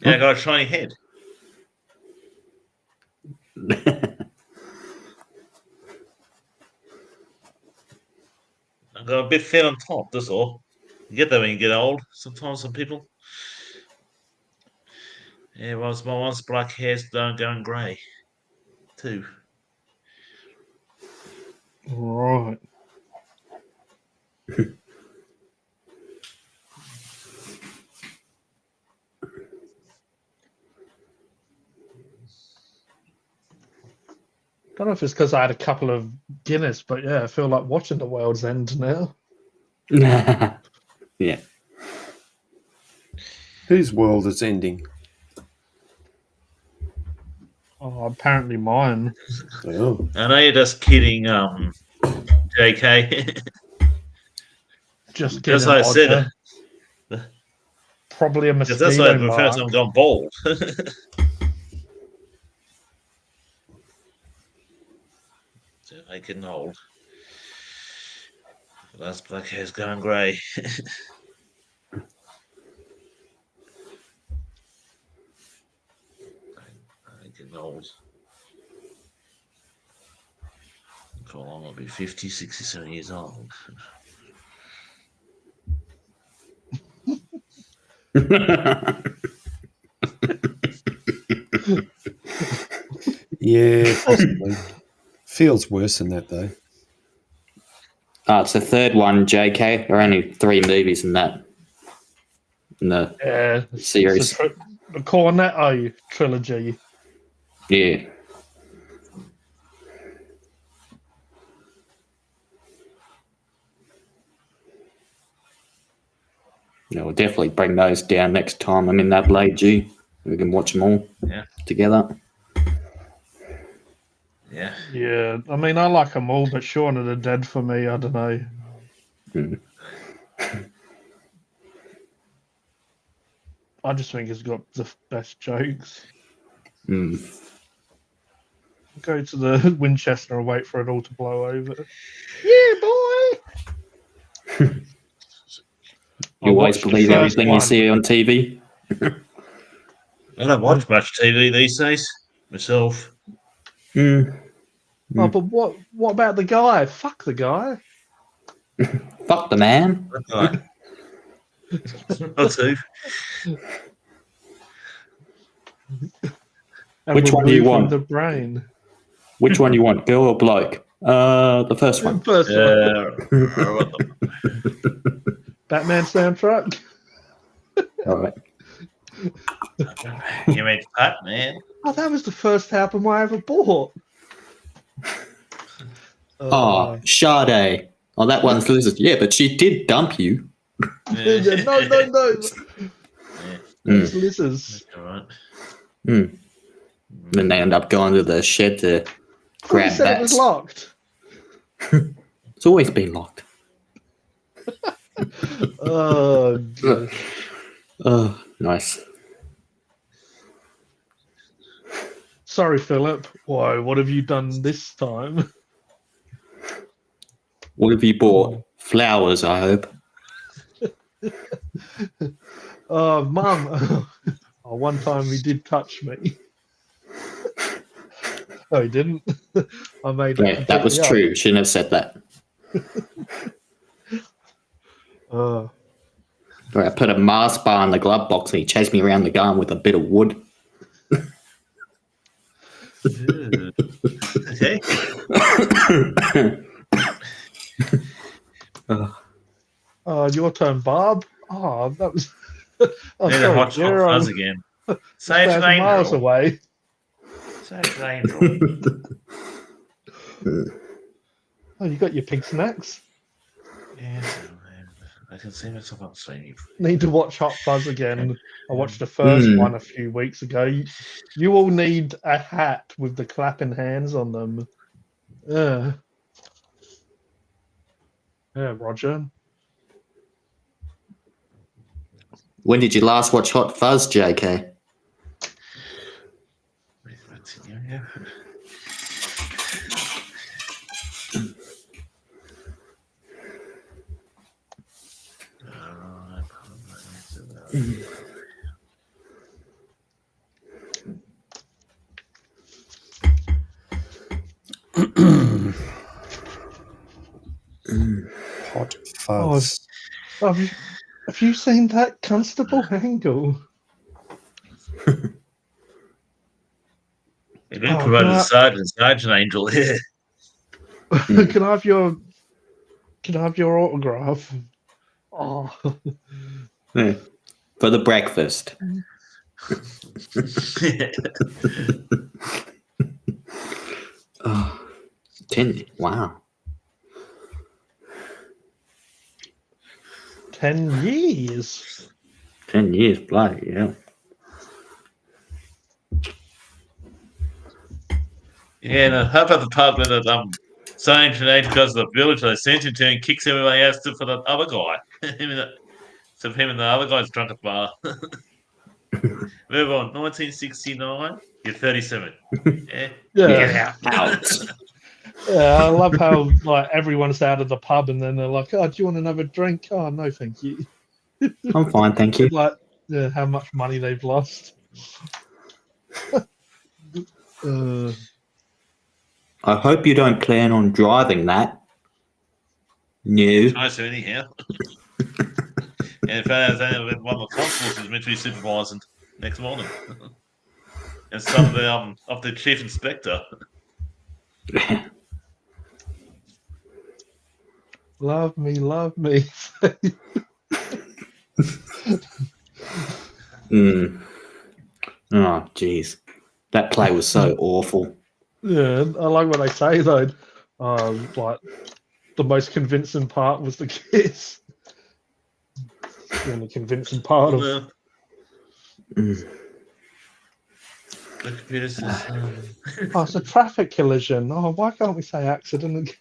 Yeah, I got a shiny head. I got a bit thin on top, that's all. You get that when you get old, sometimes some people. Yeah, well, my once black hair's going grey, too. Right. Don't know if it's because I had a couple of Guinness, but yeah, I feel like watching the world's end now. Yeah. Whose world is ending? Oh, apparently mine. Oh, I know you're just kidding, JK. Just That's kidding, what I said. Roger. Probably a Because that's why mosquito the first mark. time gone bald. So I getting old. Last black hair's going grey. I getting old. For long I'll be 50, 67 years old. yeah, possibly. Feels worse than that, though. It's the third one, JK. There are only 3 movies in that. In the Yeah, series. the Cornetto trilogy. Yeah. Yeah, we'll definitely bring those down next time I'm in Adelaide, G. We can watch them all together. Yeah. Yeah, I mean, I like them all, but Shaun of the Dead for me, I don't know. Mm. I just think it's got the best jokes. Mm. Go to the Winchester and wait for it all to blow over. Yeah, boy! You always believe everything you see on TV? I don't watch much TV these days myself. Mm. Oh, but what about the guy? Fuck the guy. Fuck the man. Right. I'll do. And Which one do you removing want? the brain. Which one you want, girl or bloke? The first one. First one. What the- Batman soundtrack. All right. You mean Pat, man? Oh, that was the first album I ever bought. Oh, Sade. Oh, that one's lizard. Yeah, but she did dump you. No. Those lizards. All right. Mm. Then they end up going to the shed to Who grab said it was bats. locked? It's always been locked. Oh, dear. Oh, nice. Sorry, Philip. Why? What have you done this time? What have you bought? Flowers, I hope. Oh, Mum. Oh, one time he did touch me. No, he didn't. I made Yeah, that was true. Shouldn't have said that. Oh, I put a Mars bar in the glove box and he chased me around the garden with a bit of wood. Okay. your turn, Barb. Oh, that was. Oh, Need a sorry, hot you're fuzz again. Sage an 1,000 miles angel. away. Sage an angel. Oh, you got your pig snacks. Yes, I can see myself on sleep. Need to watch Hot Fuzz again. I watched the first one a few weeks ago. You all need a hat with the clapping hands on them. Yeah, Roger. When did you last watch Hot Fuzz, JK? Hot Fuzz. Have you seen that Constable Angle? You've been Oh, promoted God. to Sergeant Angel here. Can I have your autograph? Oh, Yeah. For the breakfast. Oh, 10. Wow. 10 years. 10 years, bloody yeah. Yeah, no, how about the part where the Sergeant Angel goes to the village they sent him to and kicks everybody out except for that other guy. Except him and the other guy's drunk at the bar. Move on. 1969. You're 37. Yeah. Yeah. Out. Yeah, I love how like everyone's out of the pub and then they're like, "Oh, do you want another drink?" "Oh, no, thank you." I'm fine, thank you. Like, yeah, how much money they've lost. I hope you don't plan on driving that. No. Nice anyhow. And in fact, one of the constables is meant to be supervising next morning. And some of the chief inspector. Love me, love me. Oh, jeez. That play was so awful. Yeah, I like what they say though. Like the most convincing part was the kiss. The only convincing part of The computer says, oh, it's a traffic collision. Oh, why can't we say accident?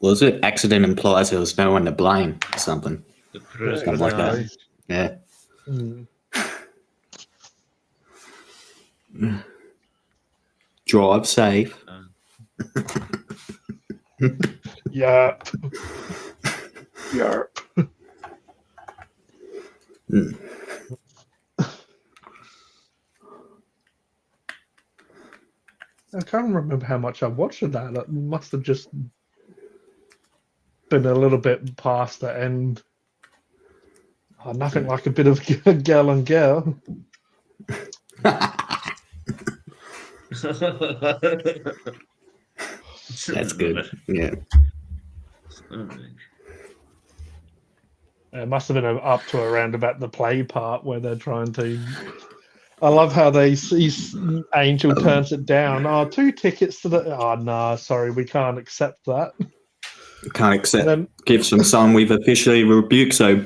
Was it accident implies there was no one to blame or something? the computer Something like that. Yeah. Mm. Drive safe. Yep. Yep. I can't remember how much I watched of that. It must have just been a little bit past the end. Oh, nothing like a bit of girl on girl. That's good. Yeah. It must have been up to around about the play part where they're trying to. I love how they see Angel turns it down. Oh, 2 tickets to the. Oh no, sorry, we can't accept that. Can't accept Then- gifts from someone we've officially rebuked, so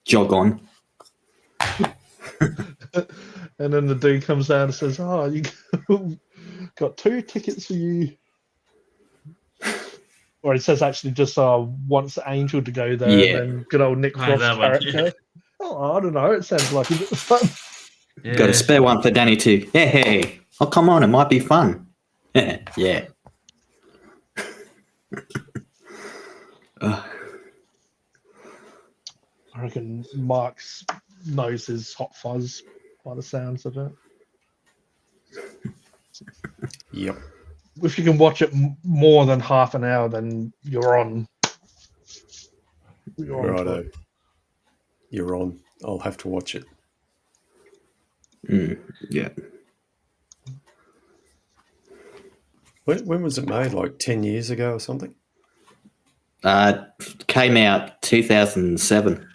jog on. And then the dude comes down and says, "Oh, you got 2 tickets for you." Or he says actually just wants Angel to go there, Yeah. and then good old Nick Oh, Frost that one, character. Oh, I don't know. It sounds like a bit of fun. Yeah. Got a spare one for Danny too. Hey. Oh, come on, it might be fun. Yeah. I reckon Mark's knows his Hot Fuzz by the sounds of it. Yep. If you can watch it more than half an hour, then you're on. You're on to Righto. it. You're on. I'll have to watch it. Yeah. When was it made? Like 10 years ago or something? Came out 2007.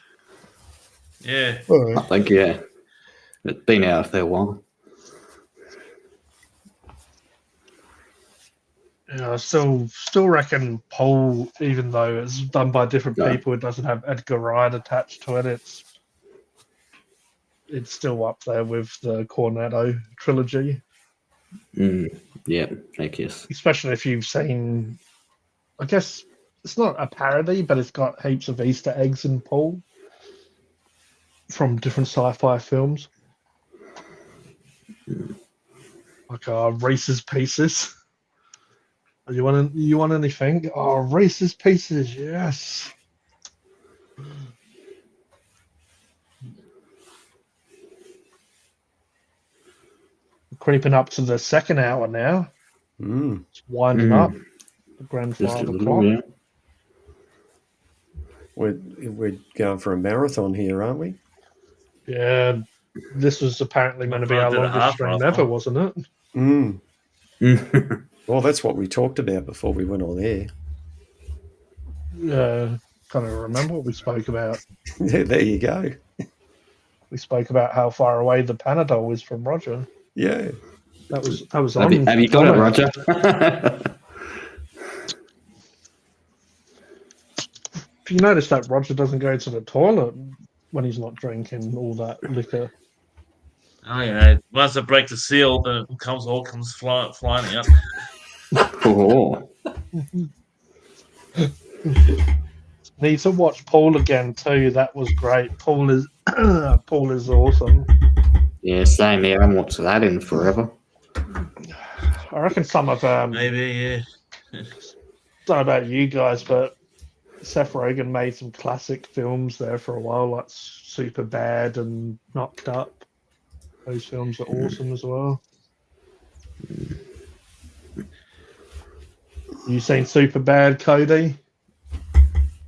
Yeah. I think, yeah. It's been out a fair while. Yeah, I still reckon Paul, even though it's done by different Yeah. people, it doesn't have Edgar Wright attached to it. It's still up there with the Cornetto trilogy, Yeah, I guess. especially if you've seen. I guess it's not a parody, but it's got heaps of Easter eggs in Paul from different sci-fi films, like Reese's Pieces. You want anything? Oh, Reese's Pieces, yes. Creeping up to the second hour now. Mm. It's winding up. The Just a grandfather little, clock. yeah. We're going for a marathon here, aren't we? Yeah, this was apparently meant to be our Did a longest half stream marathon. ever, wasn't it? Mm. Well, that's what we talked about before we went on air. Yeah, can't even remember what we spoke about. There you go. We spoke about how far away the Panadol is from Roger. Yeah. That was have, on. you, have you got it, Roger? If you notice that Roger doesn't go to the toilet when he's not drinking all that liquor. Oh yeah, once I break the seal, then it comes flying out. Oh. Need to watch Paul again too. That was great. Paul is Paul is awesome. Yeah, same here. I haven't watched that in forever. I reckon some of Maybe, yeah. don't know about you guys, but Seth Rogen made some classic films there for a while, like Super Bad and Knocked Up. Those films are awesome as well. You seen Super Bad, Cody?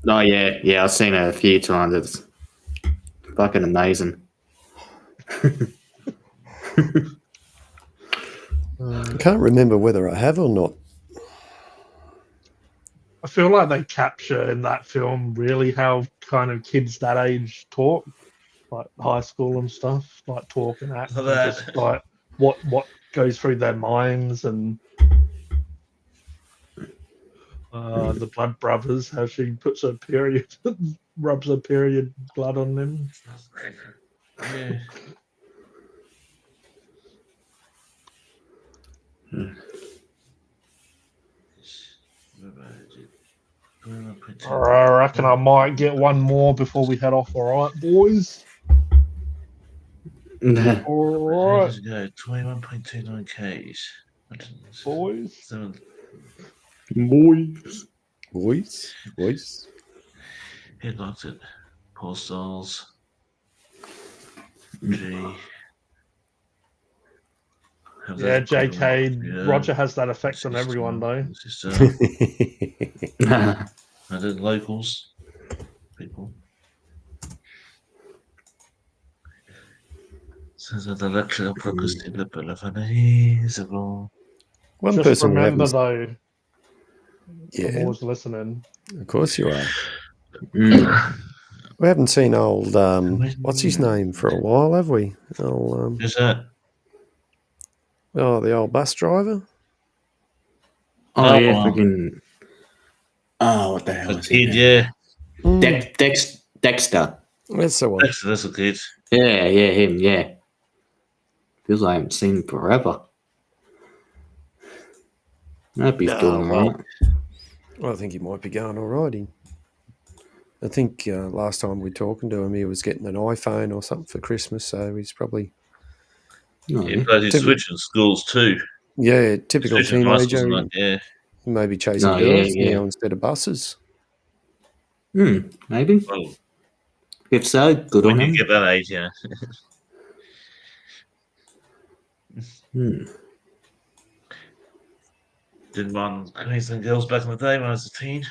Oh, yeah. I've seen it a few times. It's fucking amazing. I can't remember whether I have or not. I feel like they capture in that film really how kind of kids that age talk, like high school and stuff, like talk and act, and just like what goes through their minds, and the Blood Brothers, how she puts her period, rubs her period blood on them. Yeah. I reckon I might get one more before we head off. All right, boys. All right, Let's go. 21.29 Ks. boys. Voice. Headlocked it. Paul Styles. G. Yeah, JK. Roger has that effect on everyone, though. I did locals. People. Says that the lecture of Augustine the Peloponnese of all. One Just person remember, we though, I'm yeah, always listening. of course you are. Mm. We haven't seen old what's his name for a while, have we? Who's that? The old bus driver. Oh, yeah, wow. freaking. Oh, what the hell The is he? kid, yeah. Dexter. That's the one. That's a kid. Yeah, him, yeah. Feels like I haven't seen him forever. I hope he's doing well. right. I think he might be going all right. I think last time we were talking to him, he was getting an iPhone or something for Christmas, so he's probably Oh, He yeah. plays his Switch in schools too. Typical Switch in high schools teenager. and that, yeah. Maybe chasing Oh, girls yeah. now instead of buses. Maybe. Well, If so, good when on you him. get that age, yeah. Didn't mind chasing girls back in the day when I was a teen.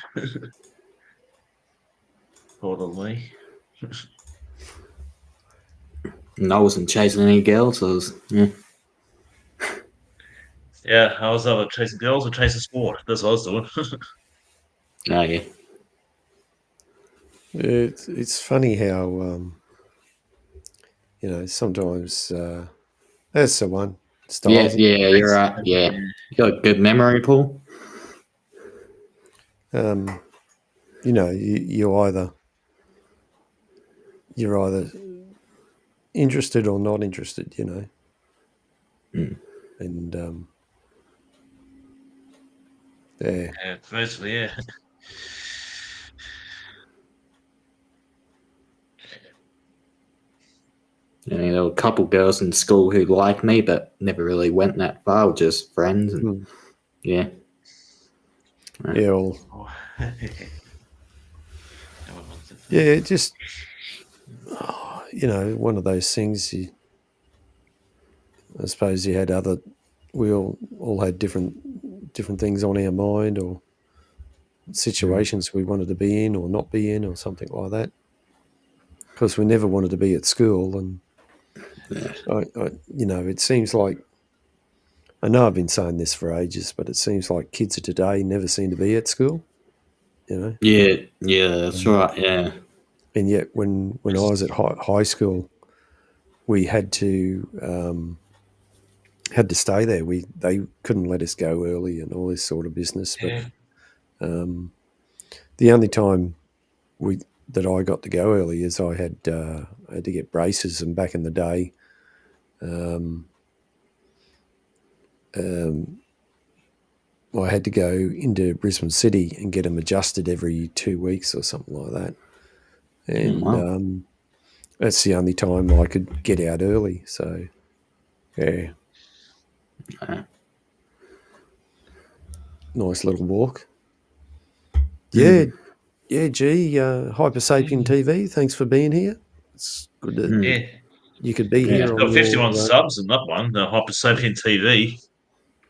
Probably. And I wasn't chasing any girls, so I was, Yeah, I was either chasing girls or chasing sport. That's what I was doing. Oh, yeah. It's funny how sometimes that's the one. Styles. Yeah, you're right. Yeah. You got a good memory, Paul? You're either interested or not interested, and Yeah, mostly, yeah. There were a couple girls in school who liked me, but never really went that far. We're just friends. And, yeah. Yeah, well, Oh. yeah, just one of those things. I suppose you had we all had different things on our mind, or situations we wanted to be in or not be in, or something like that. Because we never wanted to be at school, and it seems like, I know I've been saying this for ages, but it seems like kids of today never seem to be at school. Yeah, that's right. Yeah. And yet, when I was at high school, we had to stay there. They couldn't let us go early and all this sort of business. But the only time that I got to go early is I had to get braces, and back in the day, I had to go into Brisbane City and get them adjusted every 2 weeks or something like that. And that's the only time I could get out early. So, yeah. Nice little walk. Yeah, gee, Hypersapien TV, thanks for being here. It's good that you could be here. It's got 51 subs in that one, the Hypersapien TV.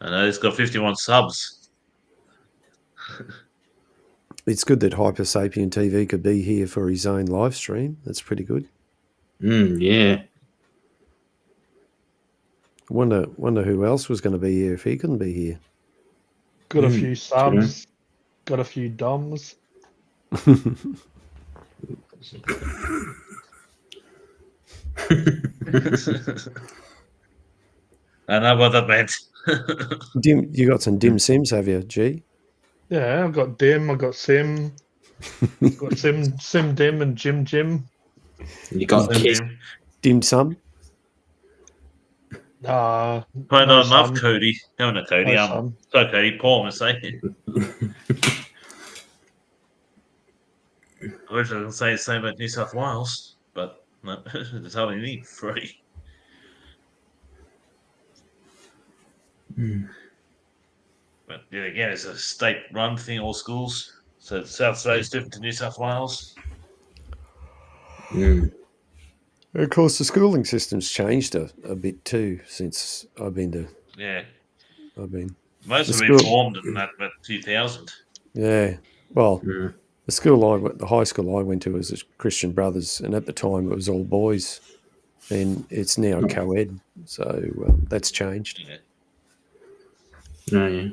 I know it's got 51 subs. It's good that Hypersapien TV could be here for his own live stream. That's pretty good. Yeah. Wonder who else was going to be here if he couldn't be here. Got a few subs, got a few DOMs. I know what that meant. You got some dim sims, have you, G? Yeah, I've got Dim, I've got Sim. I've got Sim Dim and Jim. You got kids. Dim sum? No enough, son. Cody. No, not Cody. No so Cody, Paul, I'm saying. I wish I could say the same about New South Wales, but no, there's only need 3. But yeah, again, it's a state-run thing, all schools. So South Australia is different to New South Wales. Of course, the schooling system's changed a bit too since I've been to. Yeah. The Most of school- it formed in that about 2000. Yeah. Well, the high school I went to was at Christian Brothers, and at the time it was all boys, and it's now co-ed, so that's changed. Yeah. Yeah.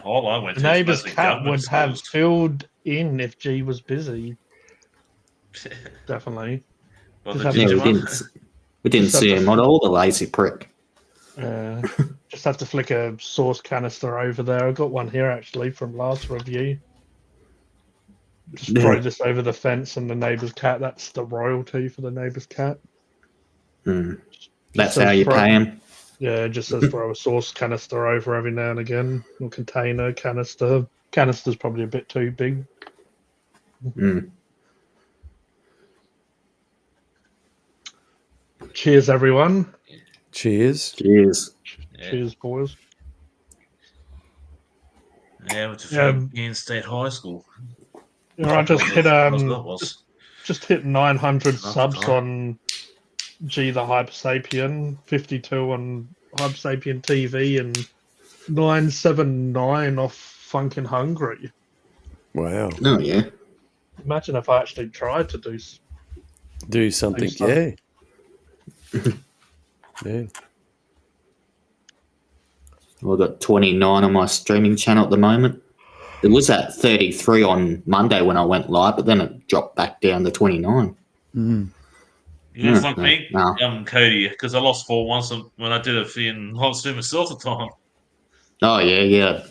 All I went The to was neighbour's mostly cat government would have schools. filled in if G was busy. Definitely. Well, Just the have Yeah, ginger we one. didn't see him at all, the lazy prick. Just have to flick a sauce canister over there. I've got one here actually from last review. Just throw this over the fence and the neighbour's cat. That's the royalty for the neighbour's cat. That's how you pay him. Yeah, it just says throw a sauce canister over every now and again. Or container, canister. Canister's probably a bit too big. Cheers, everyone. Cheers. Yeah. Cheers, boys. Yeah, went to Hypersapien State High School. I just hit That was. just hit 900 Enough subs time. on G the Hypersapien, 52 on Hypersapien TV, and 979 off Funkin' Hungry. Wow. Oh, yeah. Imagine if I actually tried to Do something, yeah. Yeah. I've got 29 on my streaming channel at the moment. It was at 33 on Monday when I went live, but then it dropped back down to 29. You know, like No, me, no. Cody, because I lost 4 once when I did it in live stream myself at the time. Oh, yeah.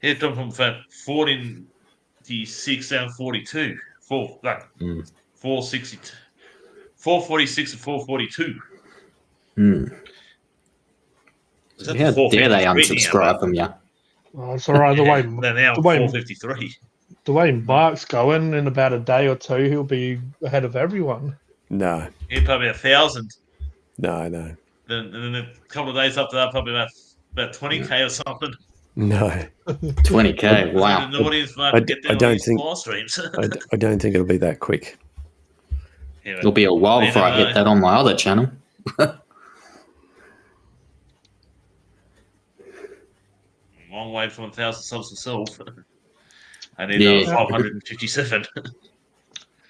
It dropped from about 46 down to 42. 460, 446 to 442. How dare they unsubscribe from you? Oh, it's all right. The way, They're now the way, 453. The way Mark's going, in about a day or two, he'll be ahead of everyone. No, He's probably 1,000. no. Then a couple of days after that, probably about 20k or something. No. 20k. Wow. The audience might I get I there on don't these think- live streams. I don't think it'll be that quick. It'll be a while before I hit that on my other channel. Long way from 1,000 subs myself. I need 557.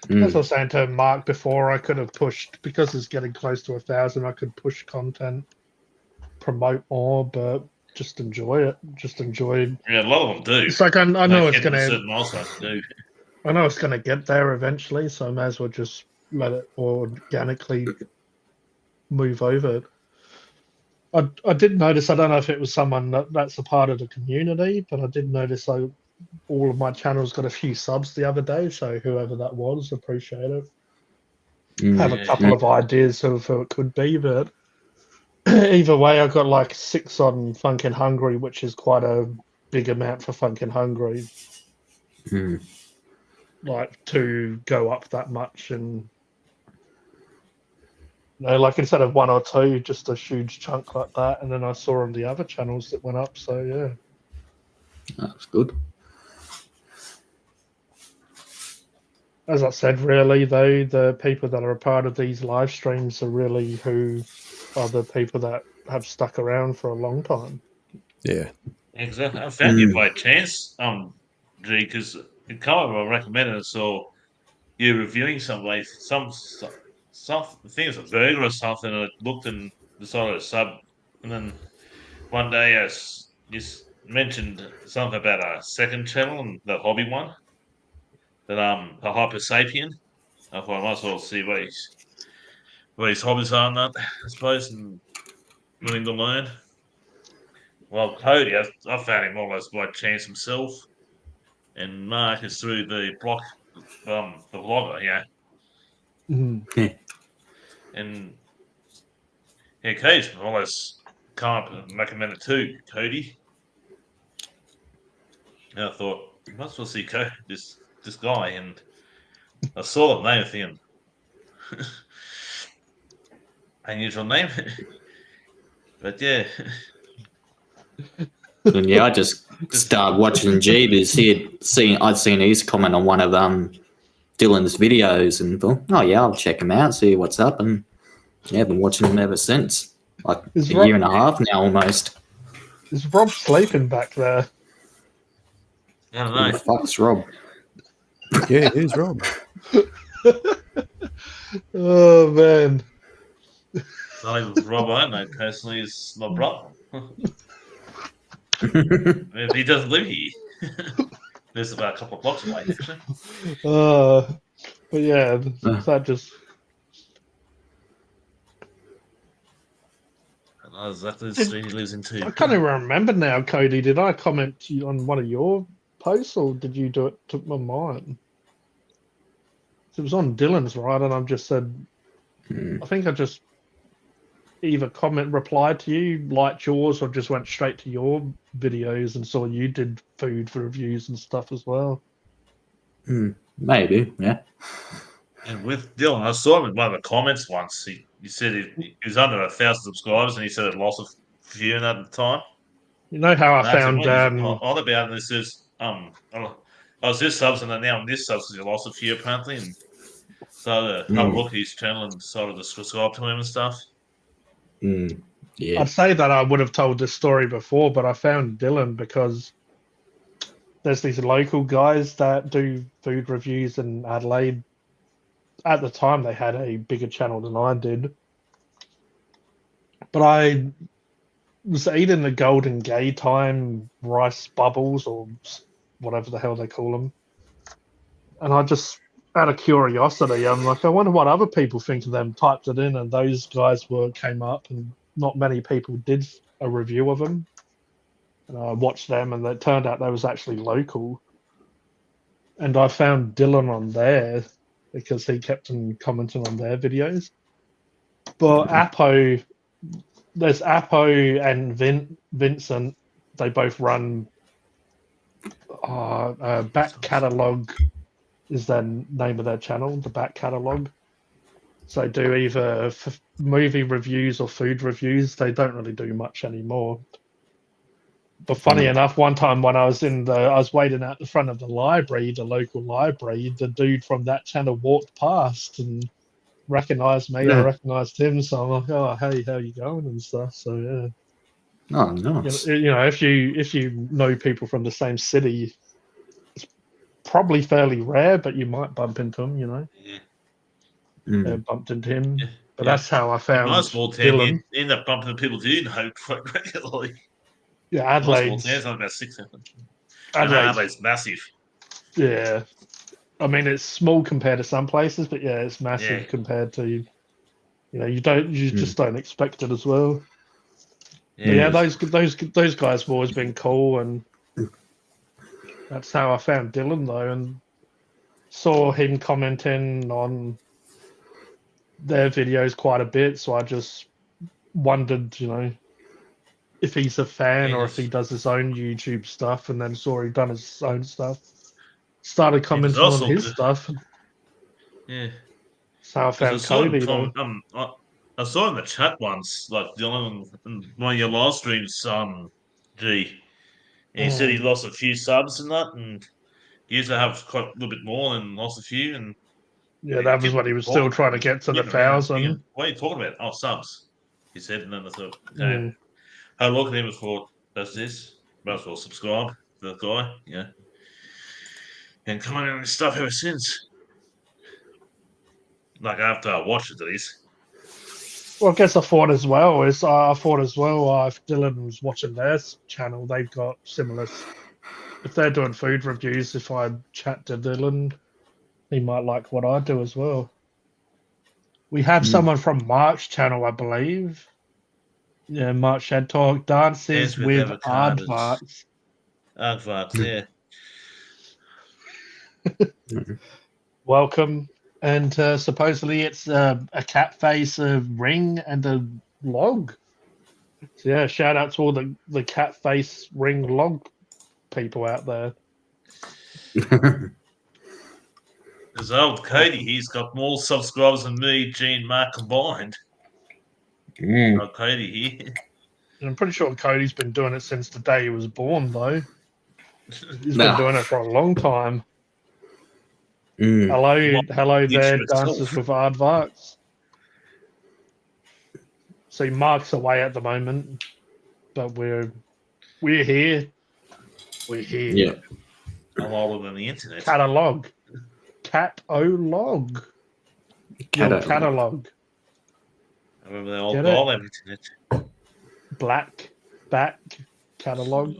As I was saying to Mark before, I could have pushed, because it's getting close to 1,000, I could push content, promote more, but just enjoy it. Just enjoy. Yeah, a lot of them do. It's like I know it's Get to gonna. certain milestones to do. I know it's gonna get there eventually, so I may as well just let it organically move over. I did notice. I don't know if it was someone that's a part of the community, but I did notice all of my channels got a few subs the other day. So whoever that was, appreciate it. Have a couple of ideas of who it could be, but either way, I got like 6 on Funkin' Hungry, which is quite a big amount for Funkin' Hungry. Like to go up that much, and like instead of 1 or 2, just a huge chunk like that. And then I saw on the other channels that went up. So yeah, That's good. as I said, really though, the people that are a part of these live streams are really who are the people that have stuck around for a long time. Yeah. Exactly. I found you by chance, G, because it kind of recommended it. So you're reviewing some I think it's a burger or something. And I looked and decided to sub, and then one day you mentioned something about a second channel and the hobby one, that the Hypersapien. I thought I might as well see what his hobbies are and that, I suppose, and willing to learn. Well, Cody, I found him more or less by chance himself, and Mark is through the the blogger, yeah. And yeah, Cody's more or less kind of recommended too, Cody. And I thought, you might as well see this guy, and I saw the name thinking, unusual name. But yeah. And yeah, I just started watching Jeebus. I'd seen his comment on one of Dylan's videos and thought, oh yeah, I'll check him out, see what's up, and yeah, I've been watching him ever since. Like a year and a half now almost. Is Rob sleeping back there? I don't Who know. the fuck's Rob? Yeah, who's Rob? Oh man. Not even Rob I know personally is my brother. If he doesn't live here. There's about a couple of blocks away, actually. But yeah, that just. I know exactly the street he lives in too. I can't even remember now, Cody. Did I comment to you on one of your posts, or did you do it to mine? It was on Dylan's, right? And I've just said, I think I just either replied to you, liked yours, or just went straight to your videos and saw you did food reviews and stuff as well. Maybe, yeah. And with Dylan, I saw him in one of the comments once. He said he was under 1,000 subscribers, and he said it lost a few at the time. You know how I found on about this is I was this subs and then now I'm this subs because he lost a few apparently, and so I looked at his channel and decided to subscribe to him and stuff. Yeah. I'd say that I would have told this story before, but I found Dylan because there's these local guys that do food reviews in Adelaide. At the time, they had a bigger channel than I did. But I was eating the Golden Gay Time rice bubbles, or whatever the hell they call them. And I just, out of curiosity, I'm like, I wonder what other people think of them. Typed it in, and those guys came up, and not many people did a review of them. And I watched them, and it turned out they was actually local. And I found Dylan on there because he kept on commenting on their videos. But there's Apo and Vincent. They both run, Back Catalog is the name of their channel, the Back Catalog. So they do either movie reviews or food reviews. They don't really do much anymore. But funny enough, one time when I was waiting out the front of the library, the local library, the dude from that channel walked past and recognized me. I recognized him, so I'm like, "Oh, hey, how you going?" and stuff. So yeah. Oh, nice. If you know people from the same city, it's probably fairly rare, but you might bump into them. Yeah. Bumped into him. Yeah. But that's how I found My small town, Dylan. you end up bumping into people do know quite regularly. Yeah, My small Adelaide's town's only about 6 of them. Adelaide's massive. Yeah. I mean, it's small compared to some places, but yeah, it's massive compared to you just don't expect it as well. Yeah, those guys have always been cool, and that's how I found Dylan though, and saw him commenting on their videos quite a bit. So I just wondered, if he's a fan or if he does his own YouTube stuff, and then saw he'd done his own stuff. Started commenting on his stuff. Yeah. That's how I found Cody though. I saw in the chat once, like Dylan, in one of your live streams, G. And he said he lost a few subs and that, and he used to have quite a little bit more and lost a few. And yeah, that was when he was still trying to get to the 1,000. What are you talking about? Oh, subs. He said, and then I thought, okay. I looked at him and thought, that's this. Might as well subscribe to the guy, and come on his stuff ever since. Like after I watched it, at least. Well, I guess I thought as well if Dylan was watching their channel, they've got similar. If they're doing food reviews, if I chat to Dylan, he might like what I do as well. We have someone from Mark's channel, I believe. Yeah, Mark Shed Talk dances with aardvarks. Aardvarks, yeah. Welcome. And supposedly it's a cat face, a ring, and a log. So yeah, shout out to all the cat face ring log people out there. Because old Cody, he's got more subscribers than me, G and Mark combined. Old Cody here. And I'm pretty sure Cody's been doing it since the day he was born, though. He's been doing it for a long time. Hello there, Dances with Aardvarks. See, Mark's away at the moment, but we're here. We're here. Yeah. I'm older than the internet. Catalog. Cat-o-log. Catalog. I remember the old ball of internet. Black back catalog.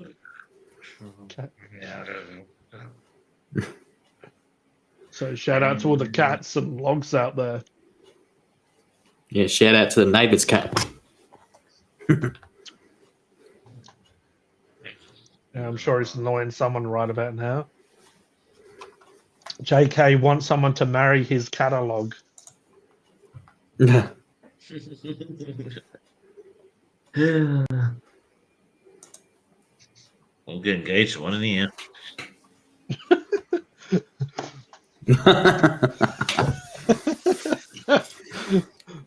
So shout out to all the cats and logs out there. Yeah, shout out to the neighbour's cat. Yeah, I'm sure he's annoying someone right about now. JK wants someone to marry his catalog. Yeah. I'll get engaged to one in the year.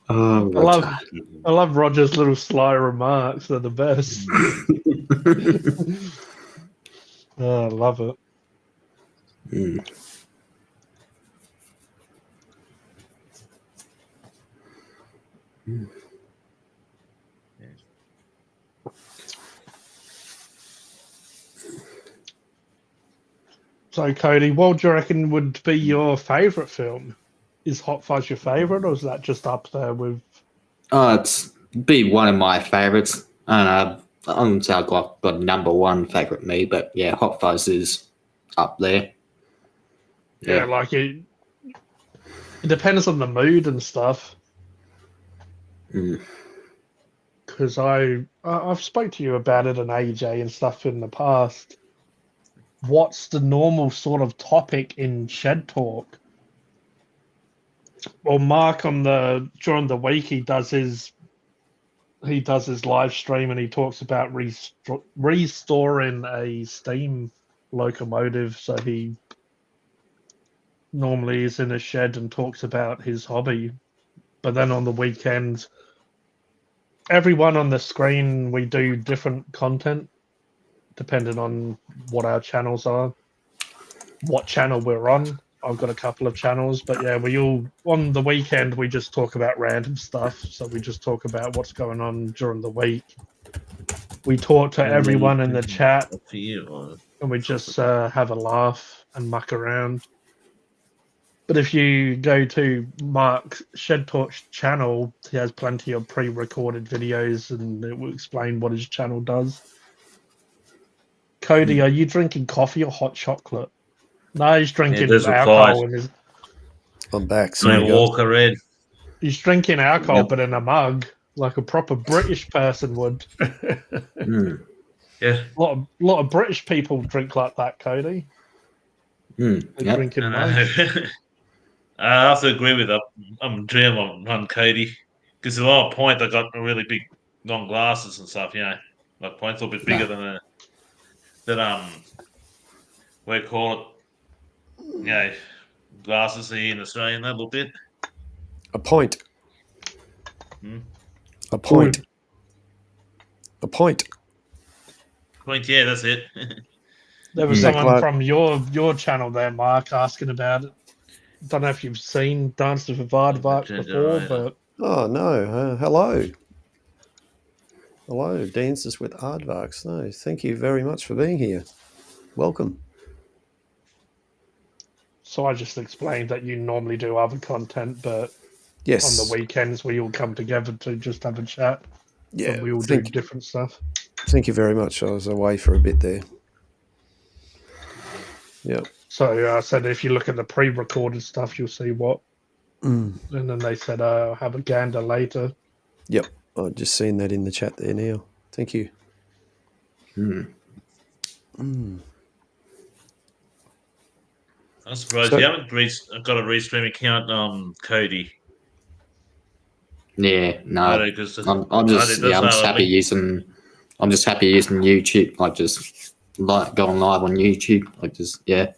I love Roger's little sly remarks. They're the best. Oh, I love it. So, Cody, what do you reckon would be your favourite film? Is Hot Fuzz your favourite, or is that just up there with? It's be one of my favourites. I don't say I've got number one favourite me, but yeah, Hot Fuzz is up there. Yeah, like it depends on the mood and stuff. Because I've spoke to you about it and AJ and stuff in the past. What's the normal sort of topic in Shed Talk? Well, Mark during the week he does his live stream and he talks about restoring a Steam locomotive, so he normally is in a shed and talks about his hobby. But then on the weekends, everyone on the screen, we do different content depending on what our channels are, what channel we're on. I've got a couple of channels, but yeah, we all on the weekend we just talk about random stuff. So we just talk about what's going on during the week. We talk to everyone in the chat, and we just have a laugh and muck around. But if you go to Mark's Shed Torch channel, he has plenty of pre-recorded videos, and it will explain what his channel does. Cody, are you drinking coffee or hot chocolate? No, he's drinking alcohol in his. I'm back. Sorry, Walker Red. He's drinking alcohol, but in a mug, like a proper British person would. Yeah. A lot of British people drink like that, Cody. They drink in mugs. I also agree with that. I'm dreaming on Cody because at one point I got really big, long glasses and stuff. You know, my point's a little bit bigger than what do you call it? You know, glasses here in Australia, that little bit. A point. A point. A point. Point, yeah, that's it. There was someone from your channel there, Mark, asking about it. Don't know if you've seen Dances with Aardvarks before, but oh no! Hello, Dances with Aardvarks. No, thank you very much for being here. Welcome. So I just explained that you normally do other content, but yes, on the weekends we all come together to just have a chat. Yeah, and we all do different stuff. Thank you very much. I was away for a bit there. Yeah. So I said, if you look at the pre-recorded stuff, you'll see what. And then they said, have a gander later. Yep. I've just seen that in the chat there now. Thank you. I'm surprised you haven't got a restream account, Cody. Yeah, no. I'm just happy using YouTube, like just like going live on YouTube, like just yeah.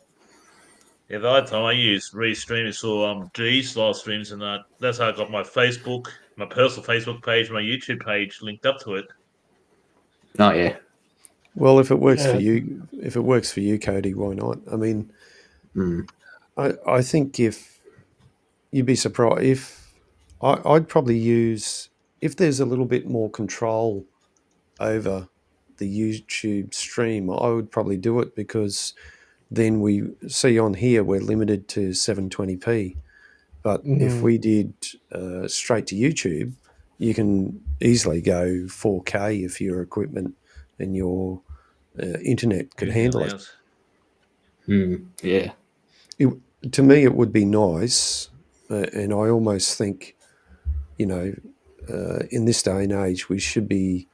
Yeah, the other time I used Restream is for G's live streams, and that's how I got my Facebook, my personal Facebook page, my YouTube page linked up to it. Oh yeah. Well, if it works for you, Cody, why not? I mean, I think if you'd be surprised if I'd probably use if there's a little bit more control over the YouTube stream, I would probably do it because then we see on here we're limited to 720p. But if we did straight to YouTube, you can easily go 4K if your equipment and your internet could handle it. Yeah. To me, it would be nice, and I almost think, in this day and age, we should be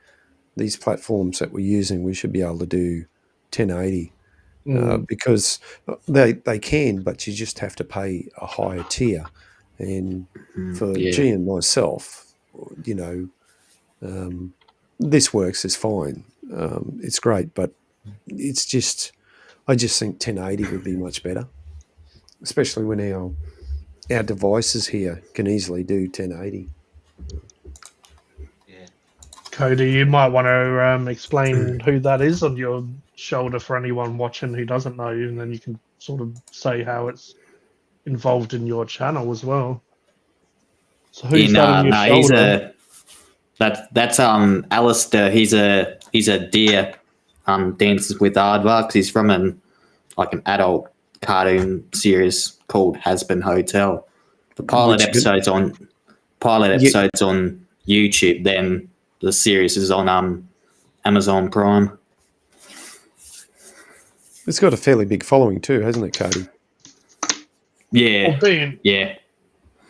these platforms that we're using. We should be able to do 1080 because they can, but you just have to pay a higher tier. And for G and myself, this works is fine. It's great, but it's just I just think 1080 would be much better, especially when our devices here can easily do 1080. Yeah. Cody, you might want to explain who that is on your shoulder for anyone watching who doesn't know you, and then you can sort of say how it's involved in your channel as well. So who's that on your shoulder? That's Alistair. He's a deer. Dances with Aardvarks. He's from an adult cartoon series called Hasbin Hotel. The pilot episode's on YouTube. Then the series is on Amazon Prime. It's got a fairly big following too, hasn't it, Cody? Yeah.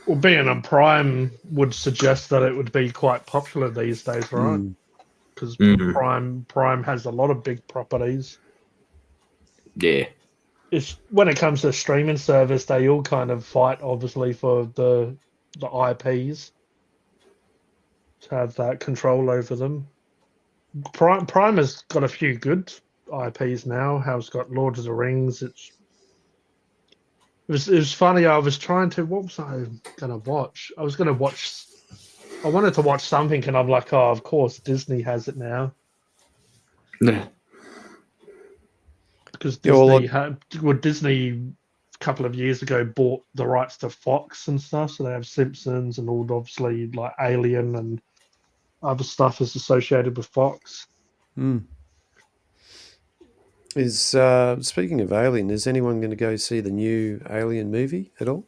Well, being on Prime would suggest that it would be quite popular these days, right? Because Prime has a lot of big properties. Yeah. When it comes to streaming service, they all kind of fight, obviously, for the IPs to have that control over them. Prime has got a few good IPs now. How it's got Lord of the Rings. It was funny. I was trying to. What was I gonna watch? I wanted to watch something, and I'm like, oh, of course, Disney has it now. Yeah. Because Yeah, well, Disney a couple of years ago bought the rights to Fox and stuff, so they have Simpsons and all obviously like Alien and other stuff is associated with Fox. Is speaking of Alien, is anyone going to go see the new Alien movie at all?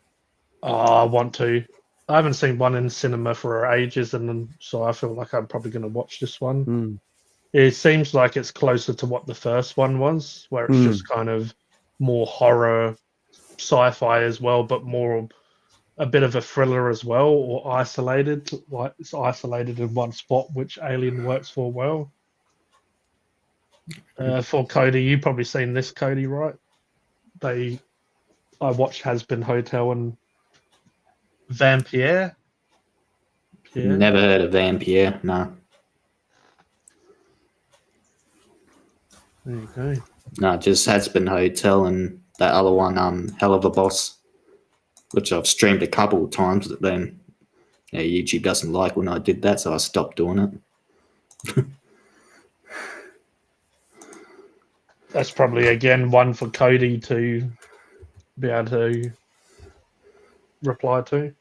Oh, I want to. I haven't seen one in cinema for ages, and so I feel like I'm probably going to watch this one. It seems like it's closer to what the first one was, where it's just kind of more horror, sci-fi as well, but more a bit of a thriller as well, or isolated. Like it's isolated in one spot, which Alien works for well. For Cody, you've probably seen this, Cody, right? I watched Has Been Hotel and Vampire. Yeah. Never heard of Vampire. No. There you go. No, just Has Been Hotel and that other one, Hell of a Boss, which I've streamed a couple of times, but then YouTube doesn't like when I did that, so I stopped doing it. That's probably again one for Cody to be able to reply to.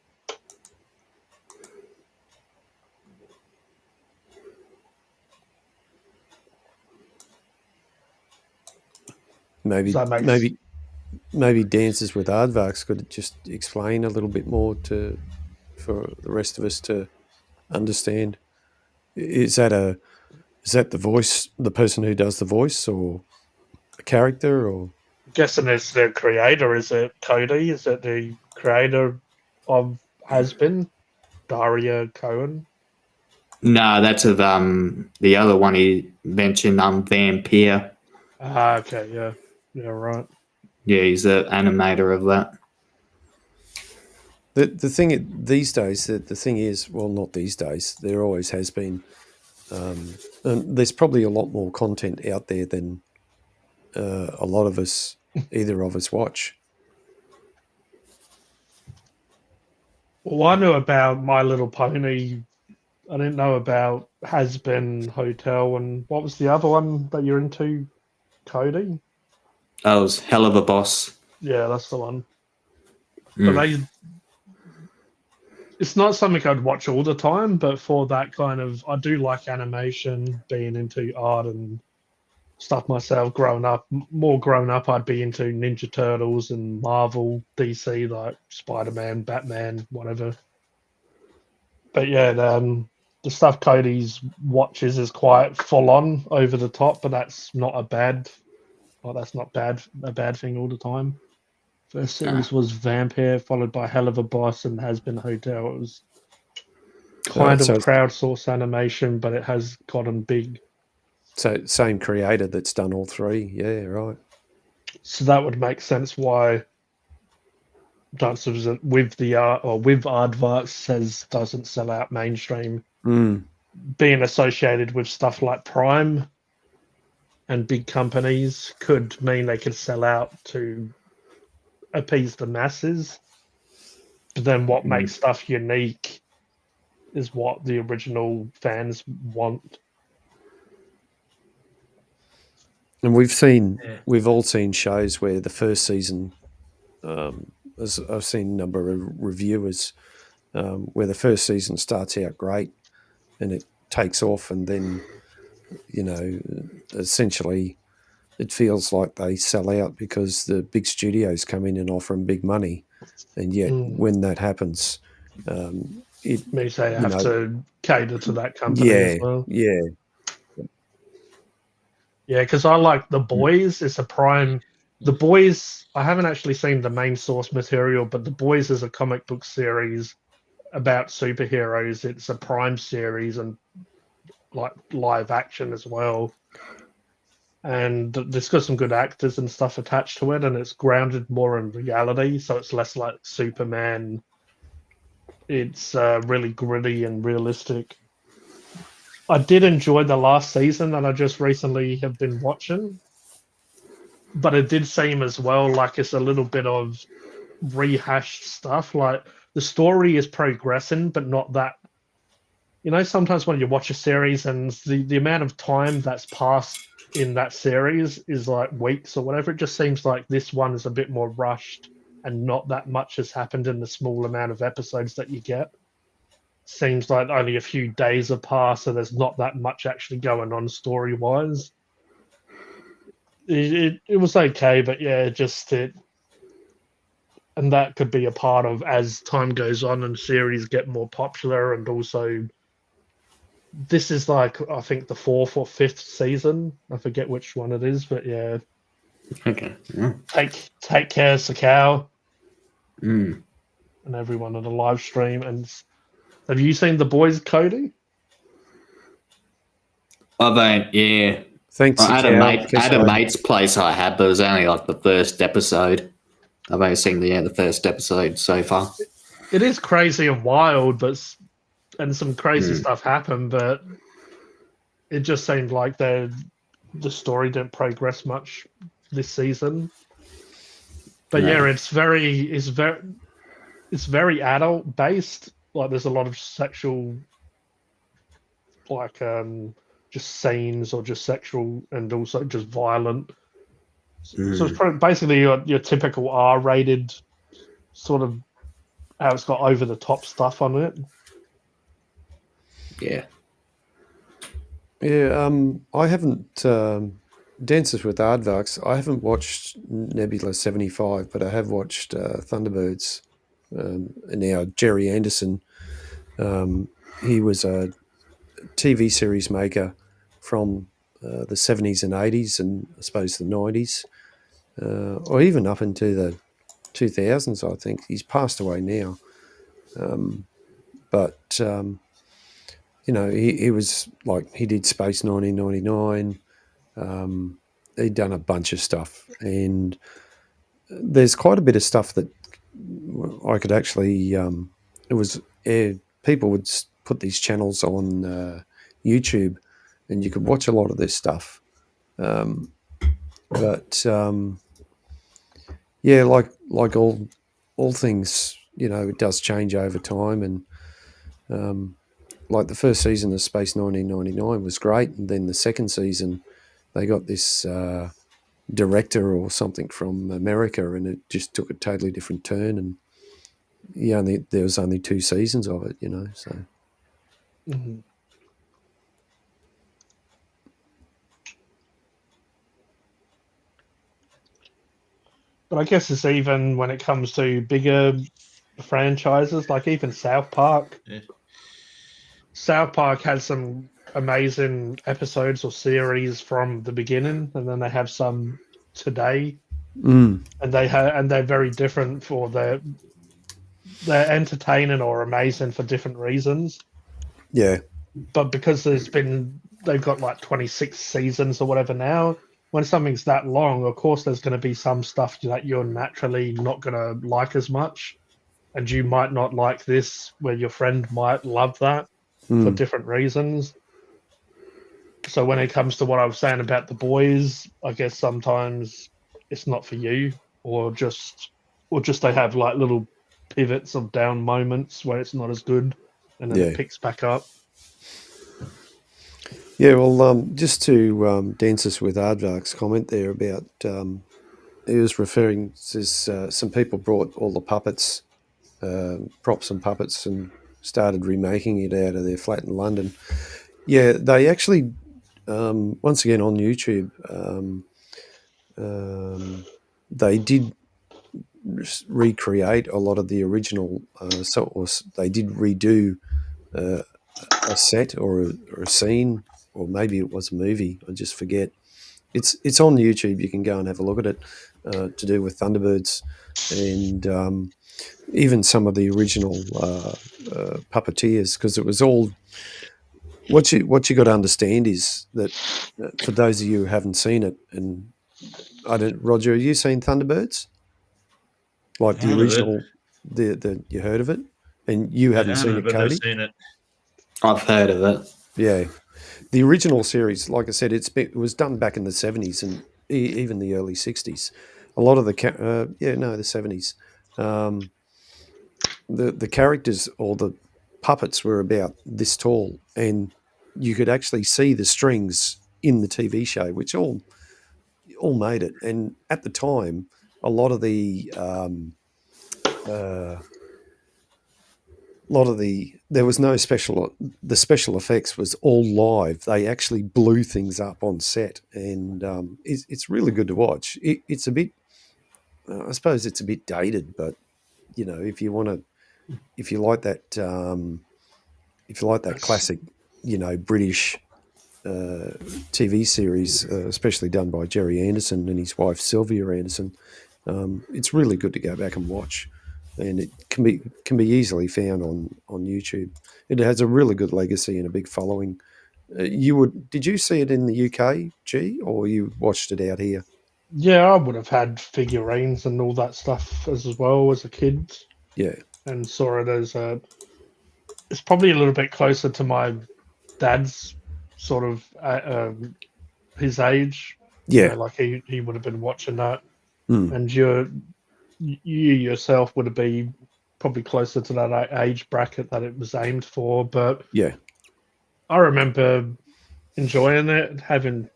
Maybe Dances with Aardvarks could just explain a little bit more for the rest of us to understand. Is that the voice, the person who does the voice, or a character, or? I'm guessing it's the creator. Is it Cody? Is it the creator of Has Been, Daria Cohen? No, that's of the other one he mentioned, Vampire. Okay, yeah, right. Yeah, he's the animator of that. The thing these days, the thing is, well, not these days. There always has been, and there's probably a lot more content out there than a lot of us, either of us, watch. Well, I knew about My Little Pony. I didn't know about Has Been Hotel, and what was the other one that you're into, Cody? That was Hell of a Boss. Yeah, that's the one. But it's not something I'd watch all the time, but for that kind of, I do like animation, being into art and stuff myself. More grown up, I'd be into Ninja Turtles and Marvel, DC, like Spider-Man, Batman, whatever. But yeah, the stuff Cody's watches is quite full on, over the top, but that's not a bad thing all the time. First series was Vampire, followed by Hell of a Boss and Has Been Hotel. It was kind of crowdsourced animation, but it has gotten big. So same creator that's done all three. Yeah, right. So that would make sense why Dances with Aardvarks says doesn't sell out mainstream. Being associated with stuff like Prime and big companies could mean they could sell out to appease the masses. But then what makes stuff unique is what the original fans want. And we've all seen shows where the first season, as I've seen a number of reviewers, where the first season starts out great and it takes off, and then, essentially it feels like they sell out because the big studios come in and offer them big money. And yet when that happens, it means they have to cater to that company as well. Yeah. Yeah, because I like The Boys. It's a Prime. The Boys, I haven't actually seen the main source material, but The Boys is a comic book series about superheroes. It's a Prime series and like live action as well. And it's got some good actors and stuff attached to it, and it's grounded more in reality, so it's less like Superman. It's really gritty and realistic. I did enjoy the last season that I just recently have been watching. but it did seem as well like it's a little bit of rehashed stuff. Like the story is progressing, but not that. You know, sometimes when you watch a series and the amount of time that's passed in that series is like weeks or whatever, it just seems like this one is a bit more rushed and not that much has happened in the small amount of episodes that you get. Seems like only a few days have passed, so there's not that much actually going on story wise. It was okay, but yeah, just it, and that could be a part of as time goes on and series get more popular, and also this is like I think the 4th or 5th season. I forget which one it is, but yeah. Okay. Yeah. Take care, Sakao, Mm. and everyone on the live stream. And have you seen The Boys, Cody? I don't. Yeah. Thanks, I had Sakao. a mate's place I had, but it was only like the first episode. I've only seen the first episode so far. It is crazy and wild, and some crazy Mm. stuff happened, but it just seemed like the story didn't progress much this season. But No. yeah, it's very adult based. Like there's a lot of sexual, like just scenes or just sexual and also just violent. So it's basically your typical R-rated sort of how it's got over the top stuff on it. Yeah. Yeah, I haven't Dances with Aardvarks. I haven't watched Nebula 75, but I have watched Thunderbirds. And now Jerry Anderson, he was a TV series maker from the 70s and 80s, and I suppose the 90s, or even up into the 2000s. I think he's passed away now, but. You know, he was like, he did Space 1999. He'd done a bunch of stuff, and there's quite a bit of stuff that I could actually. It was people would put these channels on YouTube, and you could watch a lot of this stuff. But yeah, like all things, you know, it does change over time, and. Like the first season of Space 1999 was great, and then the second season they got this director or something from America, and it just took a totally different turn. And there was only 2 seasons of it, you know. So Mm-hmm. But I guess it's even when it comes to bigger franchises, like even South Park. Yeah. South Park had some amazing episodes or series from the beginning, and then they have some today, and they're very different for they're entertaining or amazing for different reasons. yeah, But because they've got like 26 seasons or whatever now. When something's that long, of course, there's going to be some stuff that you're naturally not going to like as much, and you might not like this, where your friend might love that. For different reasons. So when it comes to what I was saying about The Boys, I guess sometimes it's not for you, or just they have like little pivots of down moments where it's not as good, and then it picks back up. Yeah, well, just to Dances with Aardvark's comment there about, he was referring to some people brought all the puppets, props and puppets, and started remaking it out of their flat in London. Yeah, they actually, once again on YouTube, they did recreate a lot of the original. They did redo a set or a scene, or maybe it was a movie. I just forget. It's on YouTube. You can go and have a look at it. To do with Thunderbirds, and even some of the original puppeteers, because it was all. What you got to understand is that for those of you who haven't seen it, and I don't, Roger, have you seen Thunderbirds? Like the original, the you heard of it, and you haven't seen it, Cody? I've heard of it. Yeah, the original series, like I said, it was done back in the 70s, and even the early 60s. A lot of the the 70s. The characters or the puppets were about this tall, and you could actually see the strings in the TV show, which all made it. And at the time, a lot of there was no the special effects was all live. They actually blew things up on set, and it's really good to watch. It's a bit, I suppose it's a bit dated, but if you like that, if you like that classic, British TV series, especially done by Jerry Anderson and his wife Sylvia Anderson, it's really good to go back and watch, and it can be easily found on YouTube. It has a really good legacy and a big following. Did you see it in the UK, G, or you watched it out here? Yeah, I would have had figurines and all that stuff as well as a kid. Yeah, and saw it as it's probably a little bit closer to my dad's sort of his age. yeah, Like he would have been watching that, mm. and you yourself would have been probably closer to that age bracket that it was aimed for. But yeah, I remember enjoying it, having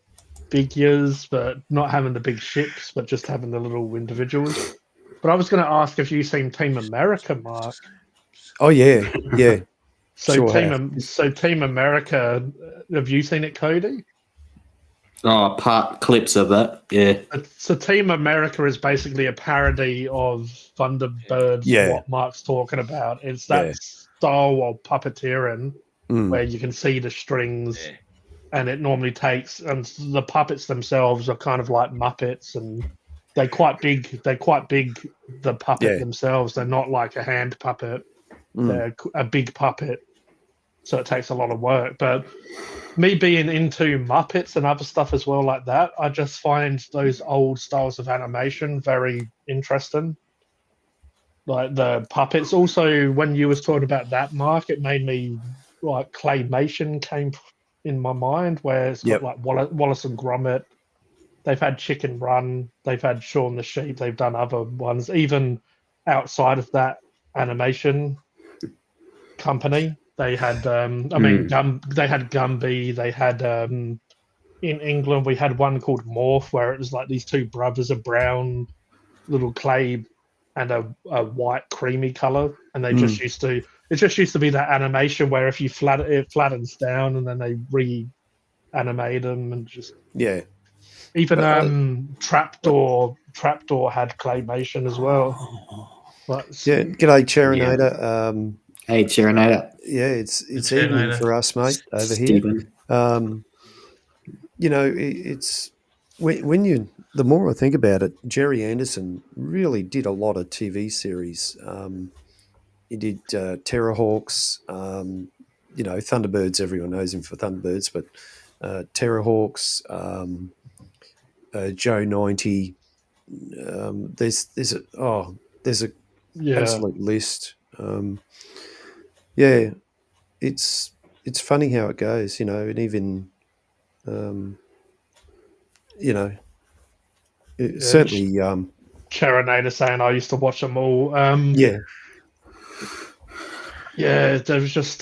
figures, but not having the big ships, but just having the little individuals. But I was going to ask if you've seen Team America, Mark. Oh yeah, yeah. So Sure Team America, have you seen it, Cody? Oh, part clips of it, yeah. So Team America is basically a parody of Thunderbirds, Yeah. what Mark's talking about. It's that style of puppeteering where you can see the strings, and it normally takes, and the puppets themselves are kind of like Muppets, and they're quite big. The puppet themselves, they're not like a hand puppet. They're a big puppet, so it takes a lot of work. But me being into Muppets and other stuff as well like that, I just find those old styles of animation very interesting. Like the puppets. Also, when you was talking about that, Mark, it made me like claymation came in my mind, where it's got like Wallace and Gromit. They've had Chicken Run. They've had Shaun the Sheep. They've done other ones, even outside of that animation company. They had, they had Gumby. They had, in England, we had one called Morph, where it was like these two brothers, a brown little clay and a white creamy color, and they just used to. It just used to be that animation where if you it flattens down, and then they reanimate them, and just even Trapdoor had claymation as well. But, g'day Cherinator. Hey, Cherinator. Yeah, it's evening for us, mate, over here. It's when the more I think about it, Jerry Anderson really did a lot of TV series. He did Terrorhawks, Thunderbirds. Everyone knows him for Thunderbirds, but Terrorhawks, Joe 90. There's a absolute list. It's funny how it goes, and even certainly. Cherinator saying I used to watch them all. There was just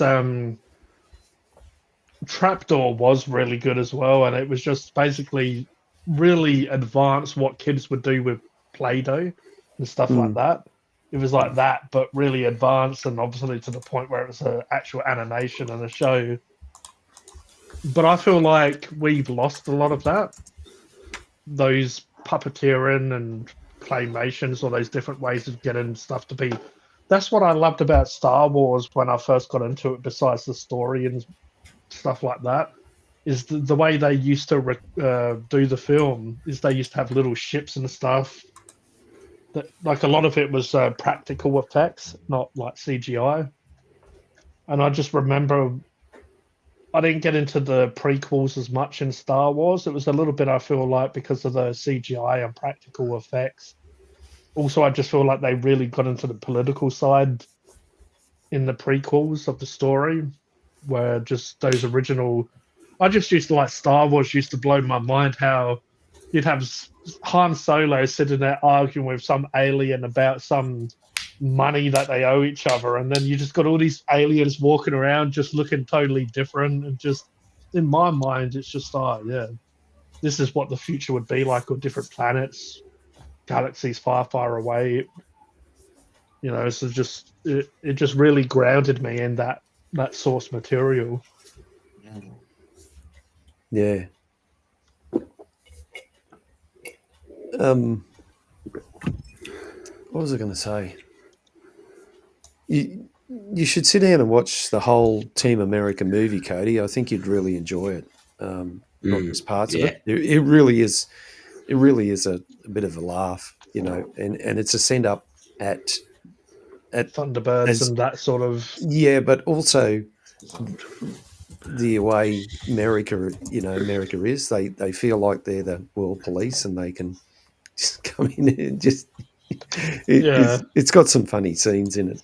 Trapdoor was really good as well, and it was just basically really advanced what kids would do with Play-Doh and stuff like that. It was like that, but really advanced, and obviously to the point where it was an actual animation and a show. But I feel like we've lost a lot of that. Those puppeteering and claymations, or those different ways of getting stuff to be. That's what I loved about Star Wars when I first got into it, besides the story and stuff like that, is the way they used to do the film, is they used to have little ships and stuff. Like a lot of it was practical effects, not like CGI. And I just remember I didn't get into the prequels as much in Star Wars. It was a little bit, I feel like, because of the CGI and practical effects. Also, I just feel like they really got into the political side in the prequels of the story, where just those original... I just used to like Star Wars used to blow my mind how you'd have Han Solo sitting there arguing with some alien about some money that they owe each other, and then you just got all these aliens walking around just looking totally different, and just in my mind, it's just this is what the future would be like with different planets, galaxies far, far away. So just it just really grounded me in that source material. Yeah. What was I going to say? You should sit down and watch the whole Team America movie, Cody. I think you'd really enjoy it. Not just parts of it. It really is. It really is a bit of a laugh, and it's a send up at Thunderbirds and that sort of. Yeah, but also the way America is, they feel like they're the world police and they can just come in and just. It's got some funny scenes in it,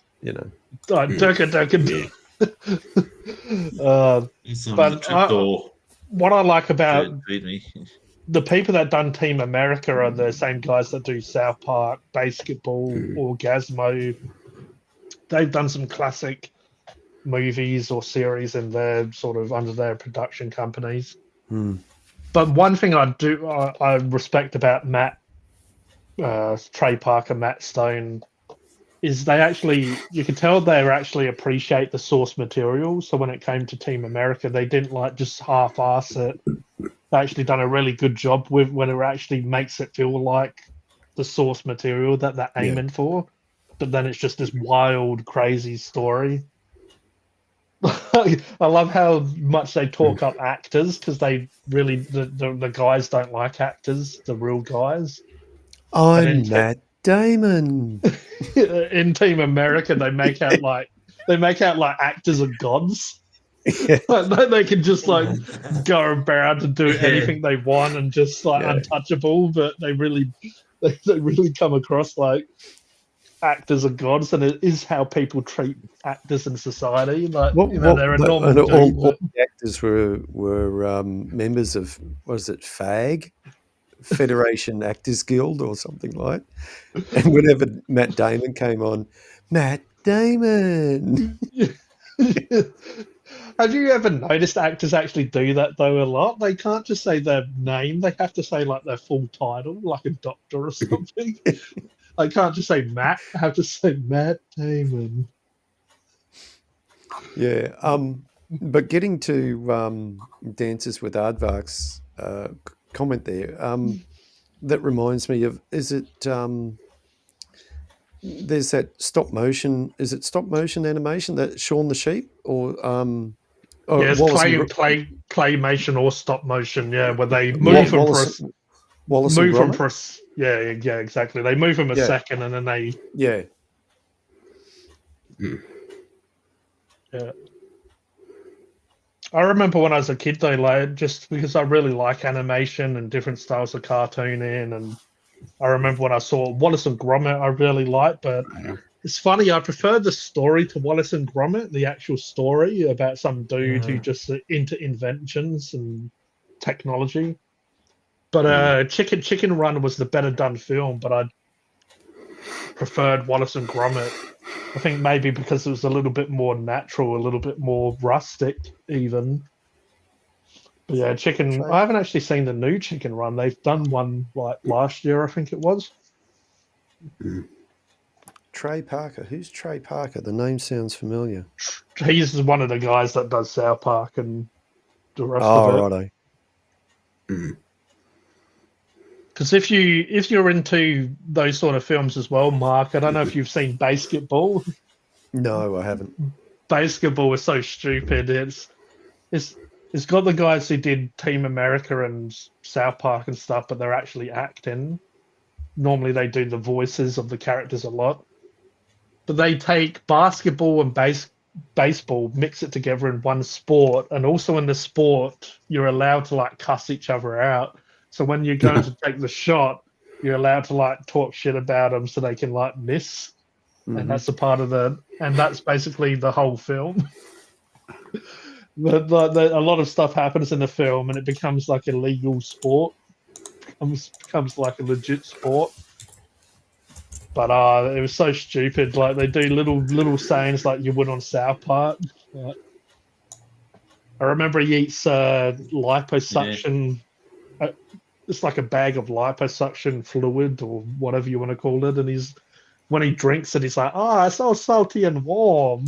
What I like about the people that done Team America are the same guys that do South Park, Basketball, Orgasmo. They've done some classic movies or series in their sort of under their production companies. But one thing I respect about Trey Parker, Matt Stone, is you can tell they actually appreciate the source material. So when it came to Team America, they didn't just half-ass it. They actually done a really good job with when it actually makes it feel like the source material that they're aiming for. But then it's just this wild, crazy story. I love how much they talk up actors, because they really the guys don't like actors, the real guys. I'm Matt Damon. In Team America, they make out like actors are gods. Yeah. They can just go around and do anything they want and just untouchable, but they really come across like actors are gods, and it is how people treat actors in society. They're a normal dude. All the actors were members of, what is it, FAG? Federation Actors Guild or something like. And whenever Matt Damon came on, Matt Damon. Have you ever noticed actors actually do that though a lot? They can't just say their name; they have to say their full title, like a doctor or something. I can't just say Matt; I have to say Matt Damon. Yeah, but getting to Dances with Aardvark's comment there, that reminds me of, is it there's that stop motion, is it stop motion animation, that Shaun the Sheep, or it's claymation or stop motion, where they move Wallace and Gromit? Yeah, exactly. They move them a second and then they Yeah. I remember when I was a kid though, just because I really like animation and different styles of cartooning, and I remember when I saw Wallace and Gromit I really liked, but it's funny, I prefer the story to Wallace and Gromit, the actual story about some dude who just into inventions and technology. But Chicken Run was the better done film, but I preferred Wallace and Gromit. I think maybe because it was a little bit more natural, a little bit more rustic even. But yeah, I haven't actually seen the new Chicken Run. They've done one last year, I think it was. Trey Parker. Who's Trey Parker? The name sounds familiar. He's one of the guys that does South Park and the rest of it. Righto. Because if you're into those sort of films as well, Mark, I don't know if you've seen Basketball. No, I haven't. Basketball is so stupid. It's got the guys who did Team America and South Park and stuff, but they're actually acting. Normally they do the voices of the characters a lot. But they take basketball and baseball, mix it together in one sport, and also in the sport, you're allowed to cuss each other out. So when you're going to take the shot, you're allowed to talk shit about them so they can miss, and that's a part of and that's basically the whole film. But a lot of stuff happens in the film, and it becomes like a legal sport becomes like a legit sport. But it was so stupid. Like they do little sayings like you would on South Park. Like, I remember he eats liposuction. It's like a bag of liposuction fluid or whatever you want to call it, and when he drinks it, he's like, "Oh, it's so salty and warm."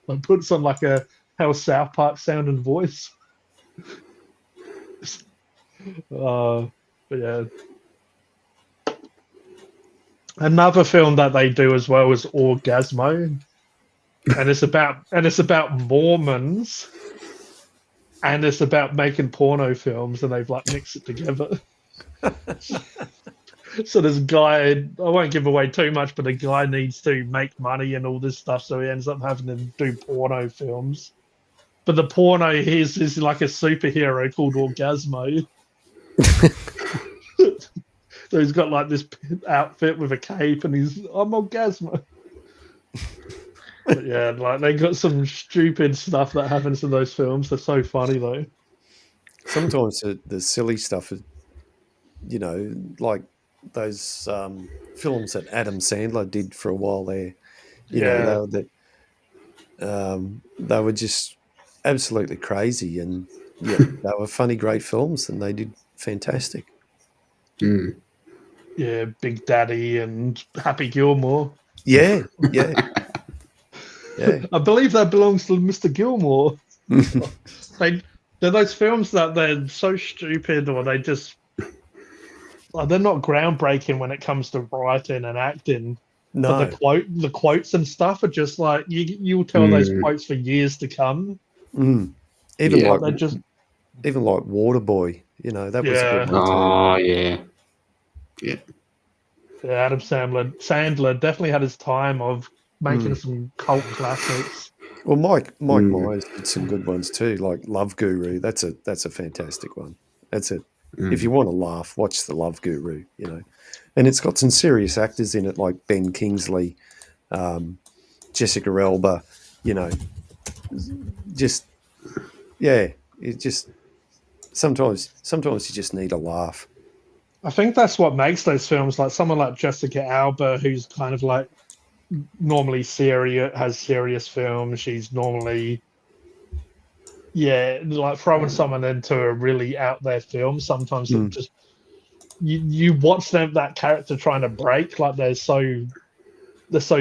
And puts on like a how South Park sounding voice. But yeah. Another film that they do as well is Orgasmo, and it's about Mormons, and it's about making porno films, and they've like mixed it together. So this guy, I won't give away too much, but the guy needs to make money and all this stuff, so he ends up having to do porno films. But the porno is like a superhero called Orgasmo. So he's got like this outfit with a cape, and I'm Orgasmo. But yeah, like they got some stupid stuff that happens in those films. They're so funny though. Sometimes the silly stuff is, like those films that Adam Sandler did for a while there. They were just absolutely crazy, and they were funny, great films, and they did fantastic. Mm. Yeah, Big Daddy and Happy Gilmore. Yeah. I believe that belongs to Mr. Gilmore. They're those films that they're so stupid, or they just they're not groundbreaking when it comes to writing and acting. No, But the quotes and stuff are just like you'll tell those quotes for years to come. even Yeah. like Waterboy. That was a good one too. Oh yeah. Yeah, Adam Sandler definitely had his time of making some cult classics. Well, Mike Myers did some good ones too, like Love Guru. That's a fantastic one. That's it. If you want to laugh, watch the Love Guru. And it's got some serious actors in it, like Ben Kingsley, Jessica Elba. It just sometimes you just need a laugh. I think that's what makes those films, like someone like Jessica Alba, who's kind of like normally has serious films. She's normally, like throwing someone into a really out there film. Sometimes it just you watch that character trying to break, like they're so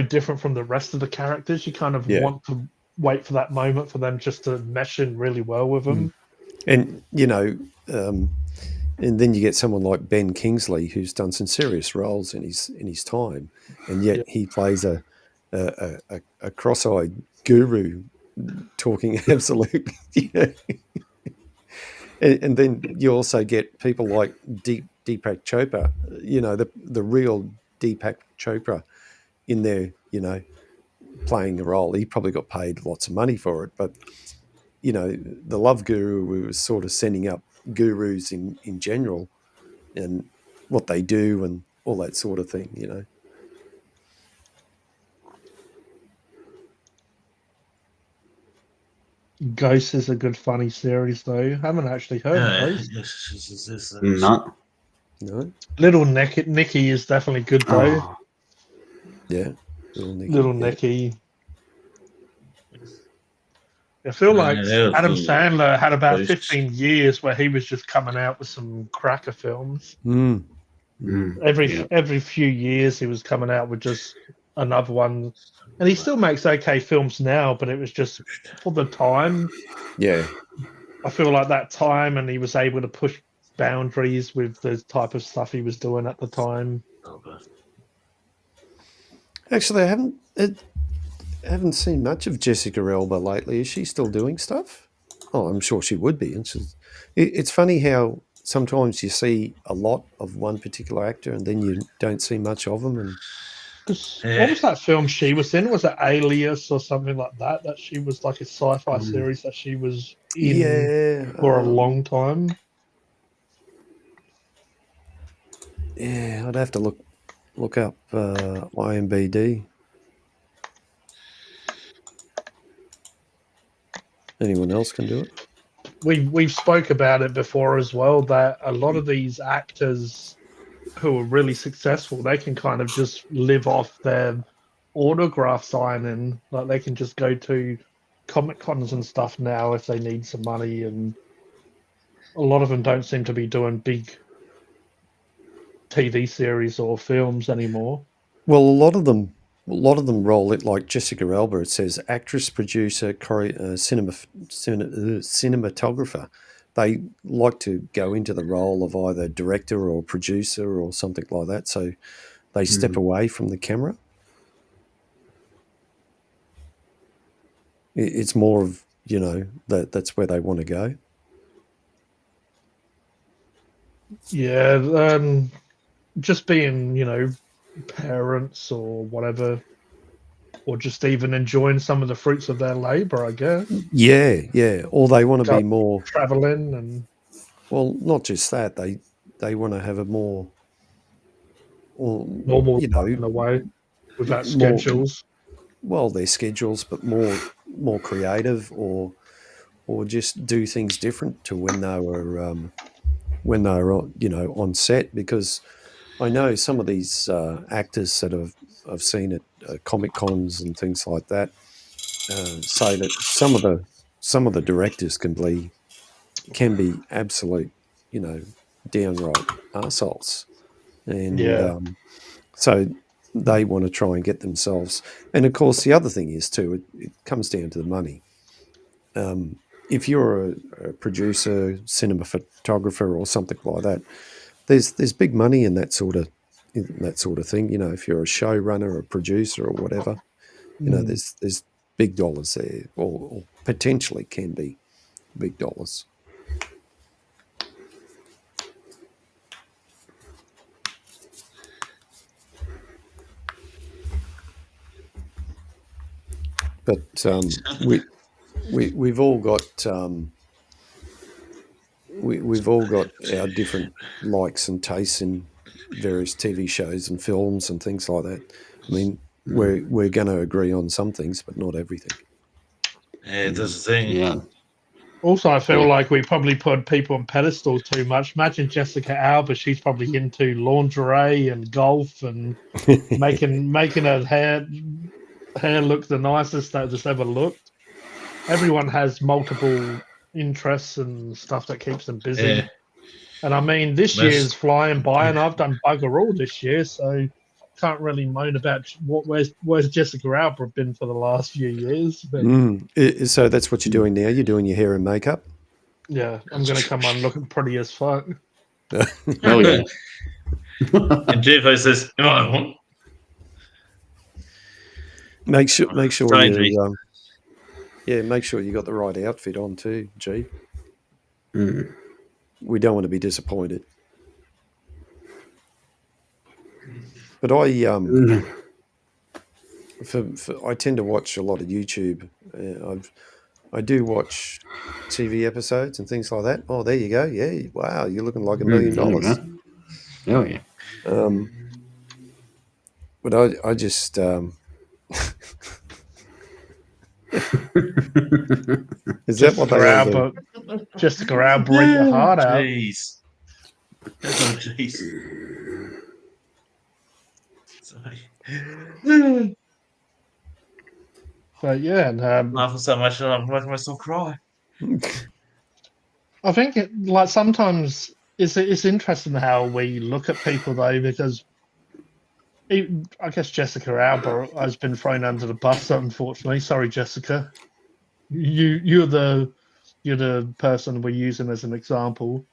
different from the rest of the characters. You kind of want to wait for that moment for them just to mesh in really well with them. And and then you get someone like Ben Kingsley, who's done some serious roles in his time, and yet he plays a cross-eyed guru talking absolute. And then you also get people like Deepak Chopra, the real Deepak Chopra, in there, playing a role. He probably got paid lots of money for it, but the Love Guru was sort of sending up gurus in general and what they do and all that sort of thing. Ghost is a good funny series though. I haven't actually heard of Ghost. No. No? Little Nicky is definitely good though. Oh. Yeah. Little Nicky. I feel like Adam Sandler had about 15 years where he was just coming out with some cracker films. Every few years he was coming out with just another one. And he still makes okay films now, but it was just for the time. Yeah. I feel like that time, and he was able to push boundaries with the type of stuff he was doing at the time. Actually, I haven't seen much of Jessica Elba lately. Is she still doing stuff? Oh, I'm sure she would be. It's funny how sometimes you see a lot of one particular actor and then you don't see much of them. And what was that film she was in? Was it Alias or something like that? That she was like a sci-fi series that she was in for a long time. Yeah, I'd have to look up IMBD. Anyone else can do it? we've spoke about it before as well, that a lot of these actors who are really successful, they can kind of just live off their autograph signing. Like they can just go to Comic Cons and stuff now if they need some money, and a lot of them don't seem to be doing big TV series or films anymore. Well, a lot of them roll it like Jessica Alba. It says actress, producer, cinematographer. They like to go into the role of either director or producer or something like that. So they step away from the camera. It's more of, that's where they want to go. Yeah, just being, parents or whatever, or just even enjoying some of the fruits of their labor, I guess. Yeah. Or they want to be more traveling and. Well, not just that. They want to have a more, normal in a way without schedules. Well, their schedules, but more creative, or just do things different to when they were on set. Because I know some of these actors that I've seen at Comic Cons and things like that say that some of the directors can be absolute, downright arseholes. And so they want to try and get themselves. And of course, the other thing is too, it comes down to the money. If you're a producer, cinema photographer, or something like that, there's big money in that sort of thing. If you're a showrunner, or a producer, or whatever, there's big dollars there, or potentially can be big dollars. But we've all got we've all got our different likes and tastes in various TV shows and films and things like that. I mean, we're going to agree on some things, but not everything. Yeah, that's the thing. Yeah. Also, I feel like we probably put people on pedestals too much. Imagine Jessica Alba; she's probably into lingerie and golf and making her hair look the nicest that it's ever looked. Everyone has multiple interests and stuff that keeps them busy. Yeah. And I mean, this year's flying by, and I've done bugger all this year, so can't really moan about where's Jessica Alba been for the last few years. But so that's what you're doing now? You're doing your hair and makeup? Yeah, I'm going to come on looking pretty as fuck. Oh, yeah. And Jeff says, Make sure Strange. make sure you got the right outfit on too, G. Mm. We don't want to be disappointed. But I I tend to watch a lot of YouTube. I do watch TV episodes and things like that. Oh, there you go. Yeah, wow, you're looking like $1 million. Oh yeah. But I just is that what they all do? Jessica Alba, bring your heart out. Jeez. Oh, jeez. Sorry. But yeah, and Laughing so much that I'm making myself cry. I think sometimes it's interesting how we look at people though, because I guess Jessica Alba has been thrown under the bus, unfortunately. Sorry, Jessica. You're the person we're using as an example.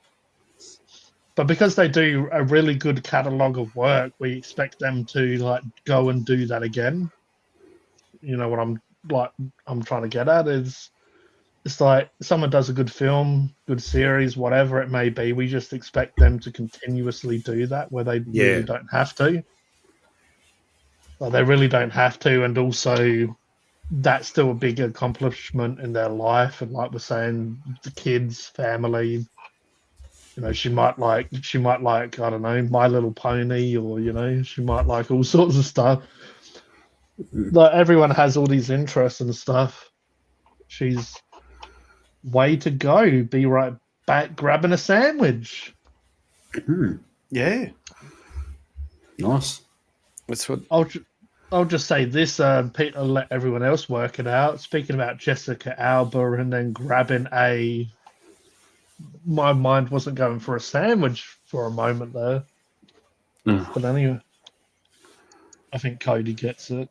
But because they do a really good catalogue of work, we expect them to go and do that again. You know what I'm trying to get at is, it's like someone does a good film, good series, whatever it may be. We just expect them to continuously do that where they really don't have to. Well, they really don't have to, and also that's still a big accomplishment in their life. And like we're saying, the kids, family. She might like I don't know, My Little Pony, or she might like all sorts of stuff. Like everyone has all these interests and stuff. She's way to go. Be right back grabbing a sandwich. Yeah, Nice. that's what. I'll just say this, Peter, let everyone else work it out. Speaking about Jessica Alba and then grabbing my mind wasn't going for a sandwich for a moment there. But anyway, I think Cody gets it.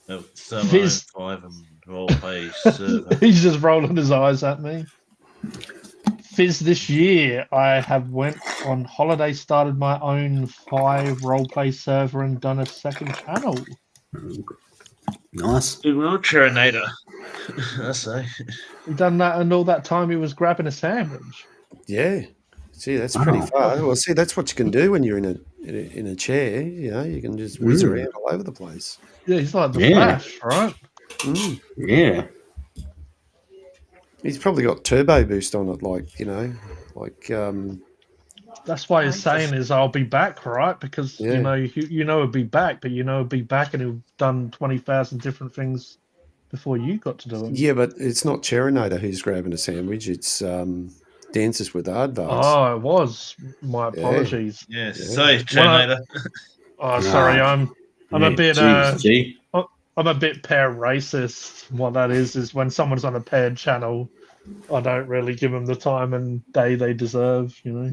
Fizz. 5 and role-play server. He's just rolling his eyes at me. Fizz, this year I have went on holiday, started my own 5 roleplay server and done a second channel. Nice. Good wheelchair nader. I say. He done that, and all that time he was grabbing a sandwich. Yeah, see, that's pretty far. Well, see, that's what you can do when you're in a chair. You know, you can just whiz around all over the place. Yeah, he's like the Flash, right? Yeah. He's probably got turbo boost on it, That's why he's saying is I'll be back, right? Because Yeah. you know he'll be back, but he'll be back and he'll done 20,000 different things before you got to do it. Yeah, but it's not Cherinator who's grabbing a sandwich. It's Dances with Aardvarks. Oh, it was. My apologies. Yeah, sorry, chair nader. Oh, sorry, I'm a bit I'm a bit pair racist. What that is when someone's on a paired channel, I don't really give them the time and day they deserve. You know,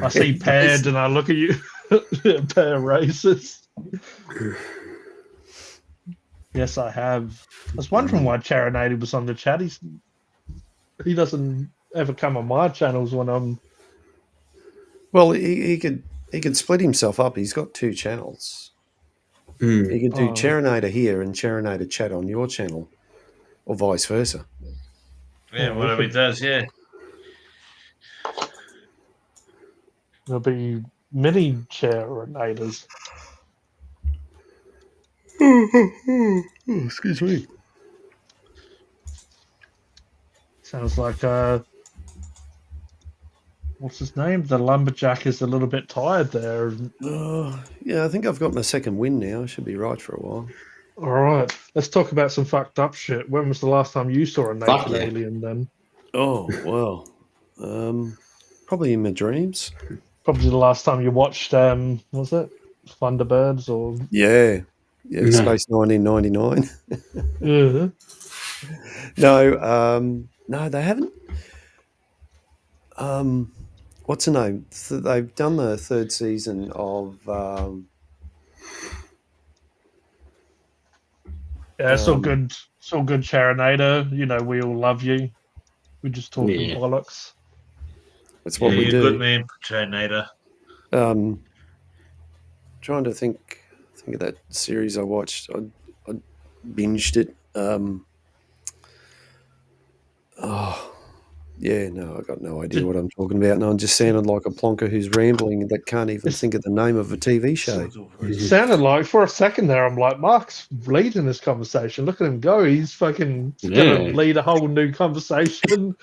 I see paired and I look at you, pair racist. Yes, I have. I was wondering why Charinade was on the chat. He doesn't ever come on my channels when I'm. Well, he could split himself up. He's got 2 channels. He can do Cherinator here and Cherinator chat on your channel, or vice versa. Yeah, whatever he does, yeah. There'll be many Charinators. Excuse me. Sounds like what's his name? The lumberjack is a little bit tired there. Yeah, I think I've got my second win now. I should be right for a while. All right, let's talk about some fucked up shit. When was the last time you saw a naked alien? Then Oh well, probably in my dreams. probably the last time you watched what was it Thunderbirds or Yeah, Space 1999. No, they haven't. What's the name? They've done the 3rd season of. Yeah, it's all good. It's all good, Charinator. You know, we all love you. We're just talking bollocks. That's what we you're do. a good man, Charinator. Trying to think of that series I watched. I binged it. I got no idea what I'm talking about. No, I'm just sounding like a plonker who's rambling that can't even think of the name of a TV show. It sounded like for a second there, I'm like, Mark's leading this conversation. Look at him go. He's fucking going to lead a whole new conversation.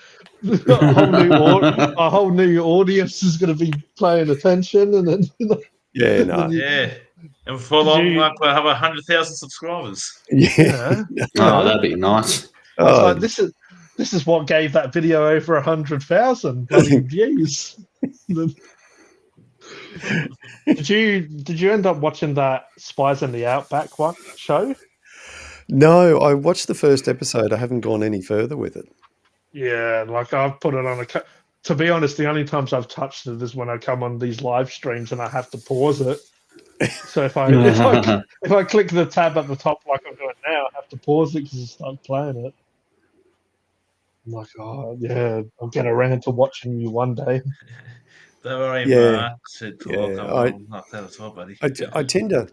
a whole new audience is going to be paying attention. And then, Yeah. And before long, Mark will have 100,000 subscribers. Yeah. Oh, that'd be nice. Like, this is what gave that video over 100,000 bloody views. Did you end up watching that Spies in the Outback show? No, I watched the first episode. I haven't gone any further with it. Yeah, like I've put it on to be honest, the only times I've touched it is when I come on these live streams and I have to pause it. So if I click the tab at the top like I'm doing now, I have to pause it because I start playing it. I'm like, oh yeah, I'll get around to watching you one day. Don't worry, Mark said I'll knock that as well, buddy. I tend to,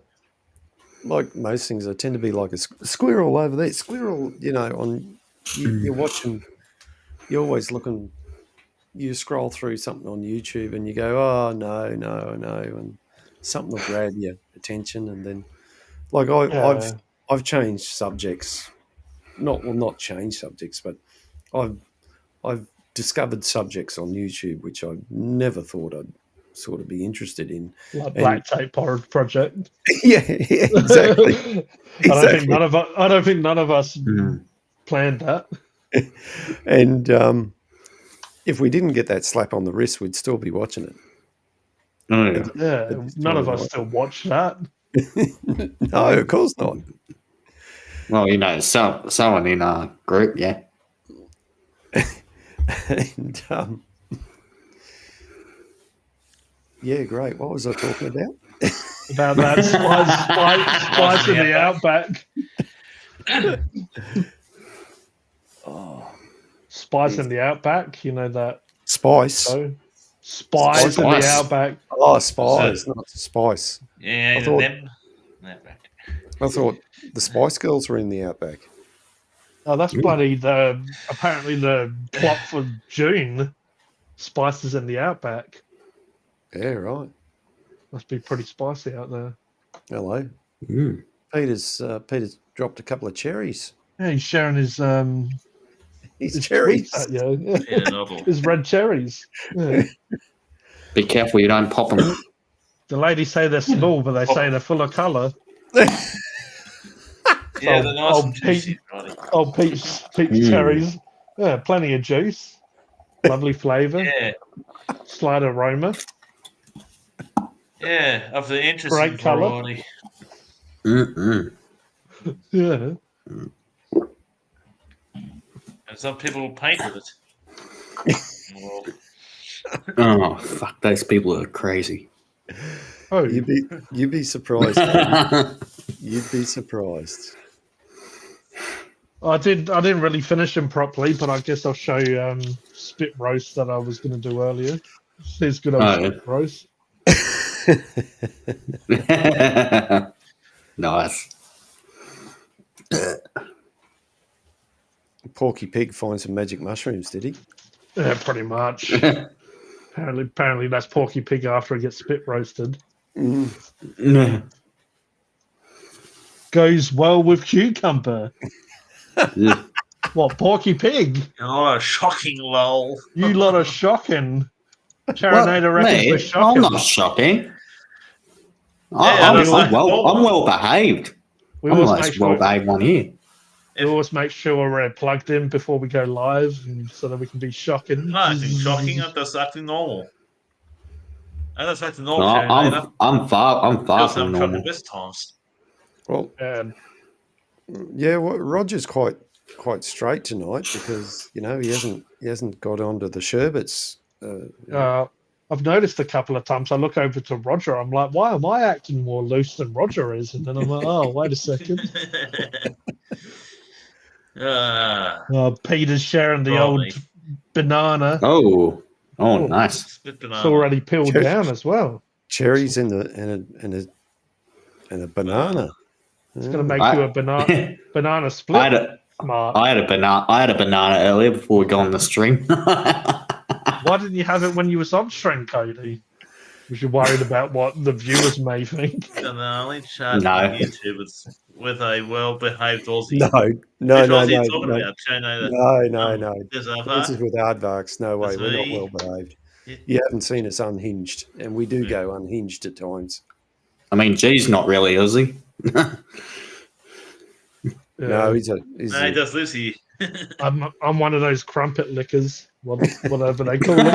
like most things, I tend to be like a squirrel over there. Squirrel, you're watching, you're always looking, you scroll through something on YouTube and you go, oh, no, and something will grab your attention. And then, like, I've changed subjects. Not changed subjects, but I've discovered subjects on YouTube which I never thought I'd sort of be interested in. Like Black Tape Project. yeah, exactly. I don't think none of us planned that. And if we didn't get that slap on the wrist, we'd still be watching it. Oh, yeah. Yeah, At this none time of us night. still watch that. No, of course not. Well, someone in our group, yeah. And yeah, great. What was I talking about? About that spice in the outback. Oh, Spice in the outback. You know that spice. show? Spice in the Spice. outback. Oh, spice, not spice. Yeah, I thought- them. I thought the Spice Girls were in the outback. Oh, that's bloody apparently the plot for June. Spices in the outback. Yeah, right. Must be pretty spicy out there. Hello. Mm. Peter's dropped a couple of cherries. Yeah, he's sharing his His cherries. sweets at you. Yeah. Yeah, novel. His red cherries. Yeah. Be careful you don't pop them. The ladies say they're small, but they say they're full of colour. Yeah, they're nice Oh, and juicy. Right? Oh, peach cherries. Yeah, plenty of juice. Lovely flavour. Yeah, Slight aroma. yeah, of the interesting Great colour. variety. Mm-mm. Yeah. And some people paint with it. Well, Oh, fuck, those people are crazy. Oh, You'd be surprised. man. You'd be surprised. I didn't really finish them properly, but I guess I'll show you spit roast that I was going to do earlier. There's good old Oh, yeah. spit roast. Nice. Porky Pig finds some magic mushrooms, did he? Yeah, pretty much. apparently that's Porky Pig after he gets spit roasted. Mm. Goes well with cucumber. Yeah. What, Porky Pig? oh, shocking lol. You lot are shocking. Charanator reckons Me? we're shocking. I'm not shocking. Yeah, that's like- I'm well behaved. We I'm always the make most well sure behaved one here. we always make sure we're plugged in before we go live, and so that we can be shocking. No, acting shocking, I'm just acting normal. I'm just acting No, normal, Charanator. I'm far Because from I'm trying normal. the best times. Well, And yeah. Well, Roger's quite straight tonight because he hasn't got onto the sherbets. I've noticed a couple of times I look over to Roger, I'm like, why am I acting more loose than Roger is? And then I'm like, oh, wait a second. Peter's sharing the Right. old banana. Oh, Oh. nice. Spit It's banana. already peeled Cheers. down as well. Cherries and a banana. It's going to make I- you a banana I split. had a Smart. I had a banana earlier before we got on the stream. Why didn't you have it when you was on stream, Cody? Was you worried about what the viewers may think? And the only chat No. on YouTube is with a well-behaved Aussie. No, Which Aussie you talking no. about, Charanator? No. There's This is with Aardvarks. No way, That's we're not me. well behaved. Yeah. You haven't seen us unhinged, and we do go unhinged at times. I mean, G's not really, is he? No, he's No, he does lives here. I'm one of those crumpet lickers, whatever they call them.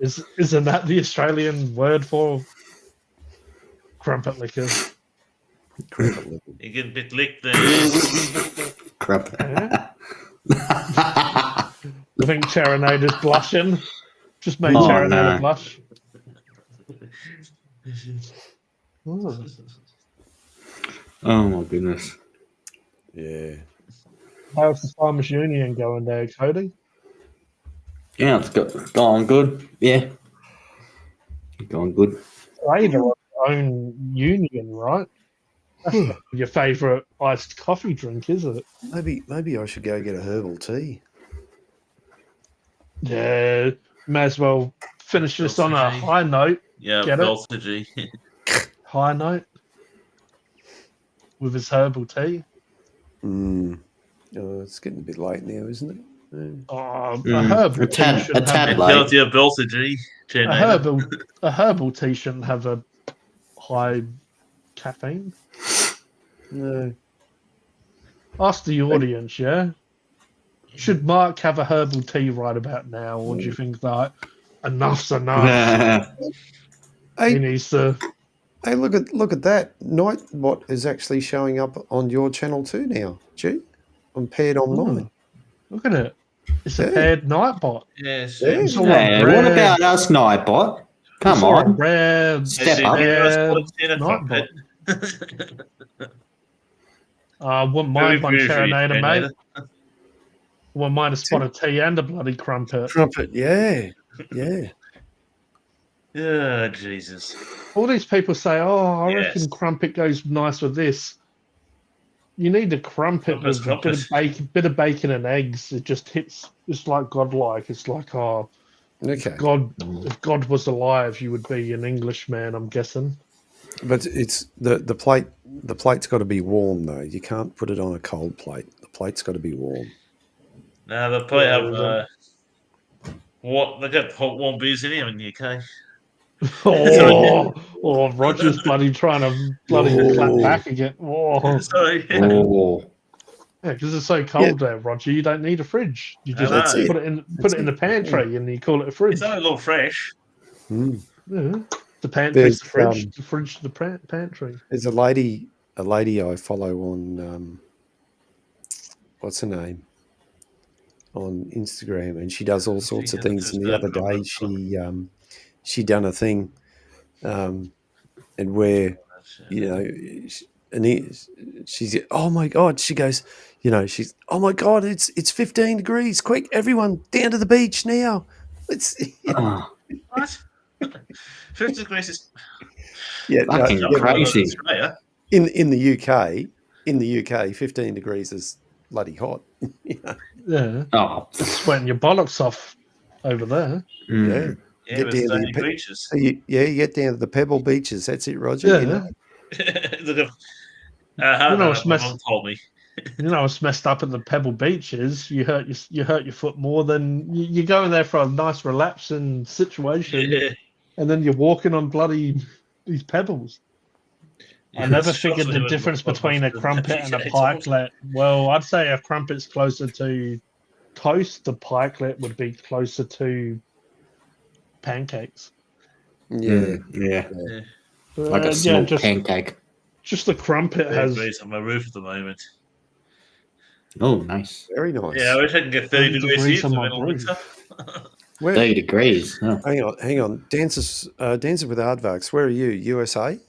Isn't that the Australian word for crumpet licker? You get a bit licked there. Crap. Yeah. I think Charanator's blushing. Just made Oh, Charanator no. blush. Oh. Oh my goodness. Yeah. How's the Farmers Union going there, Cody? Yeah, it's going good. Yeah. Going good. They have their own union, right? That's not your favourite iced coffee drink, is it? Maybe I should go get a herbal tea. Yeah, may as well finish this on a high note. Yeah, Get it? Belsagy. High note with his herbal tea. Oh, it's getting a bit late now, isn't it? Oh, a herbal A tad- tea shouldn't a tad have late. Tells you Belsagy, a herbal tea shouldn't have a high caffeine. No. Ask the audience, yeah? Should Mark have a herbal tea right about now, or do you think that enough's enough? He Hey, needs to. hey, look at that. Nightbot is actually showing up on your channel too now. Gee, I'm paired on mine. Look at it. It's a Yeah. paired Nightbot. Yes. Yeah. It's all Hey, on what red. about us, Nightbot? Come It's all on. red. Step up. Nightbot. Wouldn't mind one Charanator, mate. Wouldn't mind a spot of tea and a bloody crumpet. Trumpet, yeah. Yeah. Oh, Jesus. All these people say, "Oh, I Yes. reckon crumpet goes nice with this." You need a crumpet Crumpet's with a bit of bacon and eggs. It just hits. It's like godlike. It's like, oh, Okay. if God was alive, you would be an Englishman. I'm guessing. But it's the plate. The plate's got to be warm though. You can't put it on a cold plate. The plate's got to be warm. No, they probably have what they got hot warm beers in here in the UK. Roger's bloody trying to clap back again. Oh, Sorry. Oh. yeah, because it's so cold there, Roger. You don't need a fridge. You just That's put it in the pantry, and you call it a fridge. It's only a little fresh. Mm. Yeah. The pantry's There's, the fridge. The fridge, the pantry. There's a lady I follow on what's her name on Instagram, and she does all sorts of things. And the other day, she done a thing, and where she's oh my god, she goes, she's oh my god, it's 15 degrees. Quick, everyone down to the beach now. It's Oh, What? 50 degrees is fucking crazy. Australia. in the UK, 15 degrees is bloody hot. Yeah. Oh. Sweating your bollocks off over there. Mm. Yeah, Get with down to stony the beaches. You get down to the pebble beaches. That's it, Roger. Yeah. Look it's my mum told me. It's messed up at the pebble beaches. You hurt your foot more than you go in there for a nice relaxing situation, Yeah. and then you're walking on bloody these pebbles. I never figured the difference between a crumpet and a pikelet. Well, I'd say a crumpet's closer to toast. A pikelet would be closer to pancakes. Yeah. Yeah. Like a small pancake. Just the crumpet has. Degrees on my roof at the moment. Oh, nice. Very nice. Yeah, I wish I can get 30 degrees here for the middle of winter. 30 degrees. Oh. Hang on. Dancers with Aardvarks. Where are you? USA?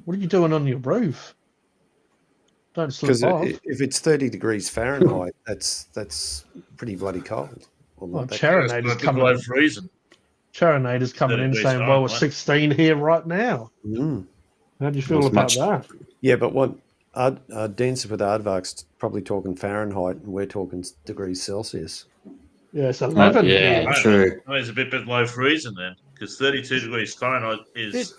What are you doing on your roof? Don't slip Because off. if it's 30 degrees Fahrenheit, that's pretty bloody cold. Well, It's Charanator's coming. below freezing. Charanator's coming in saying, "Well, it's 16 here right now." Mm. How do you feel about that? Yeah, but what Dancers with Aardvarks probably talking Fahrenheit, and we're talking degrees Celsius. Yeah, it's 11. Yeah, true. It's a bit below freezing then, because 32 degrees Fahrenheit is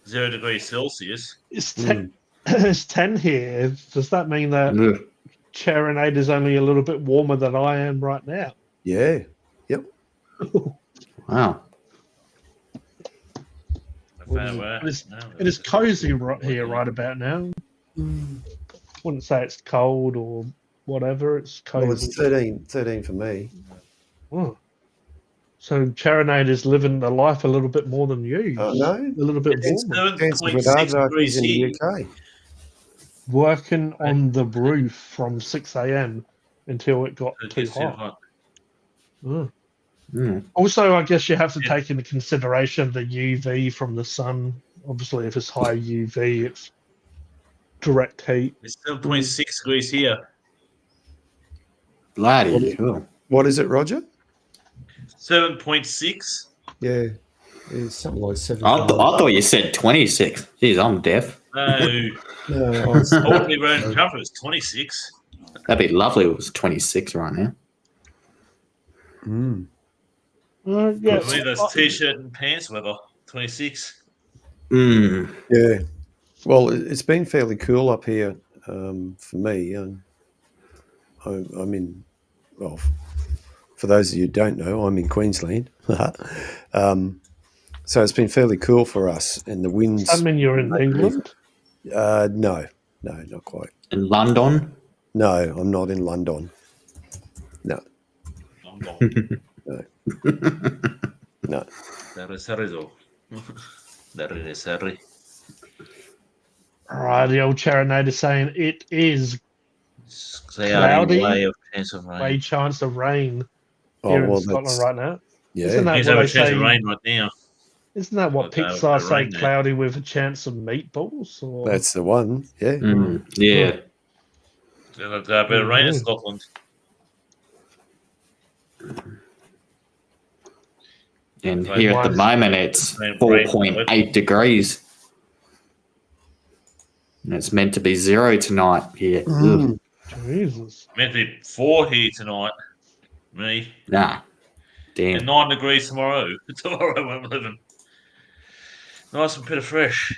0 degrees Celsius. It's 10. It's 10 here. Does that mean that Charanator's only a little bit warmer than I am right now? Yeah. Yep. Wow. It is cozy right here right about now. Wouldn't say it's cold or whatever. It's cozy. Well, it's 13 for me. Oh. So Charanator's living the life a little bit more than you. Oh, no. A little bit warmer. Dancers with Aardvarks in the UK. Working on the roof from 6 a.m. until it got too hot. Oh. Mm. Also, I guess you have to take into consideration the UV from the sun. Obviously, if it's high UV, it's direct heat. It's 7.6 degrees here. Bloody cool. What is it, Roger? 7.6. Yeah. It's something like 7. I thought you said 26. Jeez, I'm deaf. No. No, I wouldn't be wearing comfort. It's 26. That'd be lovely if it was 26 right now. Mm. Yeah. I believe that's t-shirt and pants weather. 26. Mm. Yeah. Well, it's been fairly cool up here for me. I'm in, well, for those of you who don't know, I'm in Queensland. So it's been fairly cool for us. And the winds. Does that mean you're in England? No, not quite. In London? No, I'm not in London. No, I'm gone. no. There is Rizzo. There is Harry. All right, the old Charanator saying it is Cloudy, Cloudy? way of chance of way rain. chance of rain Oh, here in well, Scotland that's right now. yeah. Isn't that He's what have a they chance say? of rain right now. Isn't that what Okay, Pixar okay, say? rain there. Cloudy with a chance of meatballs? Or That's the one. Yeah. Yeah. There's a bit of rain in Scotland. And Right, here at the mine's- moment, it's Rain, 4.8 degrees. And it's meant to be 0 tonight here. Ugh. Jesus. Meant to be 4 here tonight. Me. Nah. And Damn. 9 degrees tomorrow. Tomorrow we're living. Nice and bit of fresh.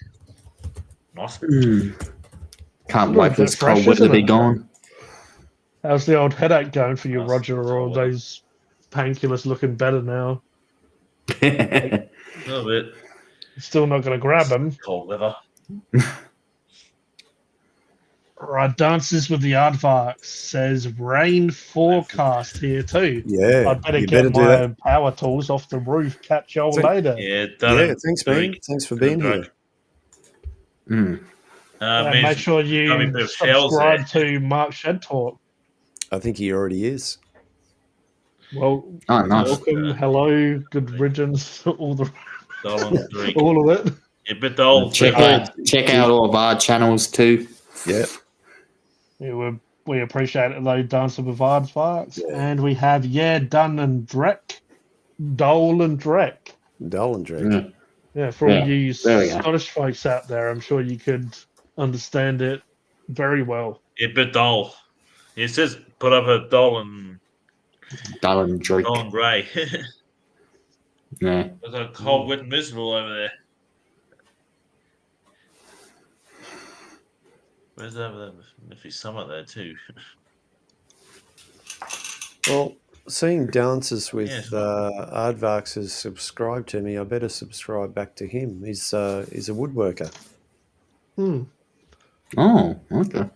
Nice. Can't It's a wait bit for this fresh, cold weather to isn't be it? gone. How's the old headache going for you, Nice Roger? Or all cold weather. those painkillers looking better now? A little bit. Still not going to grab them. Cold weather. Right, Dances with the Aardvarks says rain forecast here too. Yeah. I'd better you get do my that. power tools off the roof. Catch y'all Think- later. Yeah, done Yeah. it. Thanks, man. Thanks for being here. And Means make sure got me a you bit of shells subscribe to Mark Shed Talk. I think he already is. Well, Oh, nice. welcome, hello, good riddance, all Dolan drink. all of it. A bit old. Check out all of our channels too. Yeah. We appreciate it though, Dancing with Aardvarks. Yeah. And we have Dun and Drek. Dole and Drek. Dull and Drake. Yeah, for all Yeah, you there we go. Scottish folks out there, I'm sure you could understand it very well. A bit dull. It says put up a Dolan Dylan Drake. Grey. Yeah. There's a cold, wet, and miserable over there. Where's over there? Must be summer there too. Well, seeing Dances with Yes. Aardvarks has subscribed to me, I better subscribe back to him. He's a woodworker. Hmm. Oh, okay.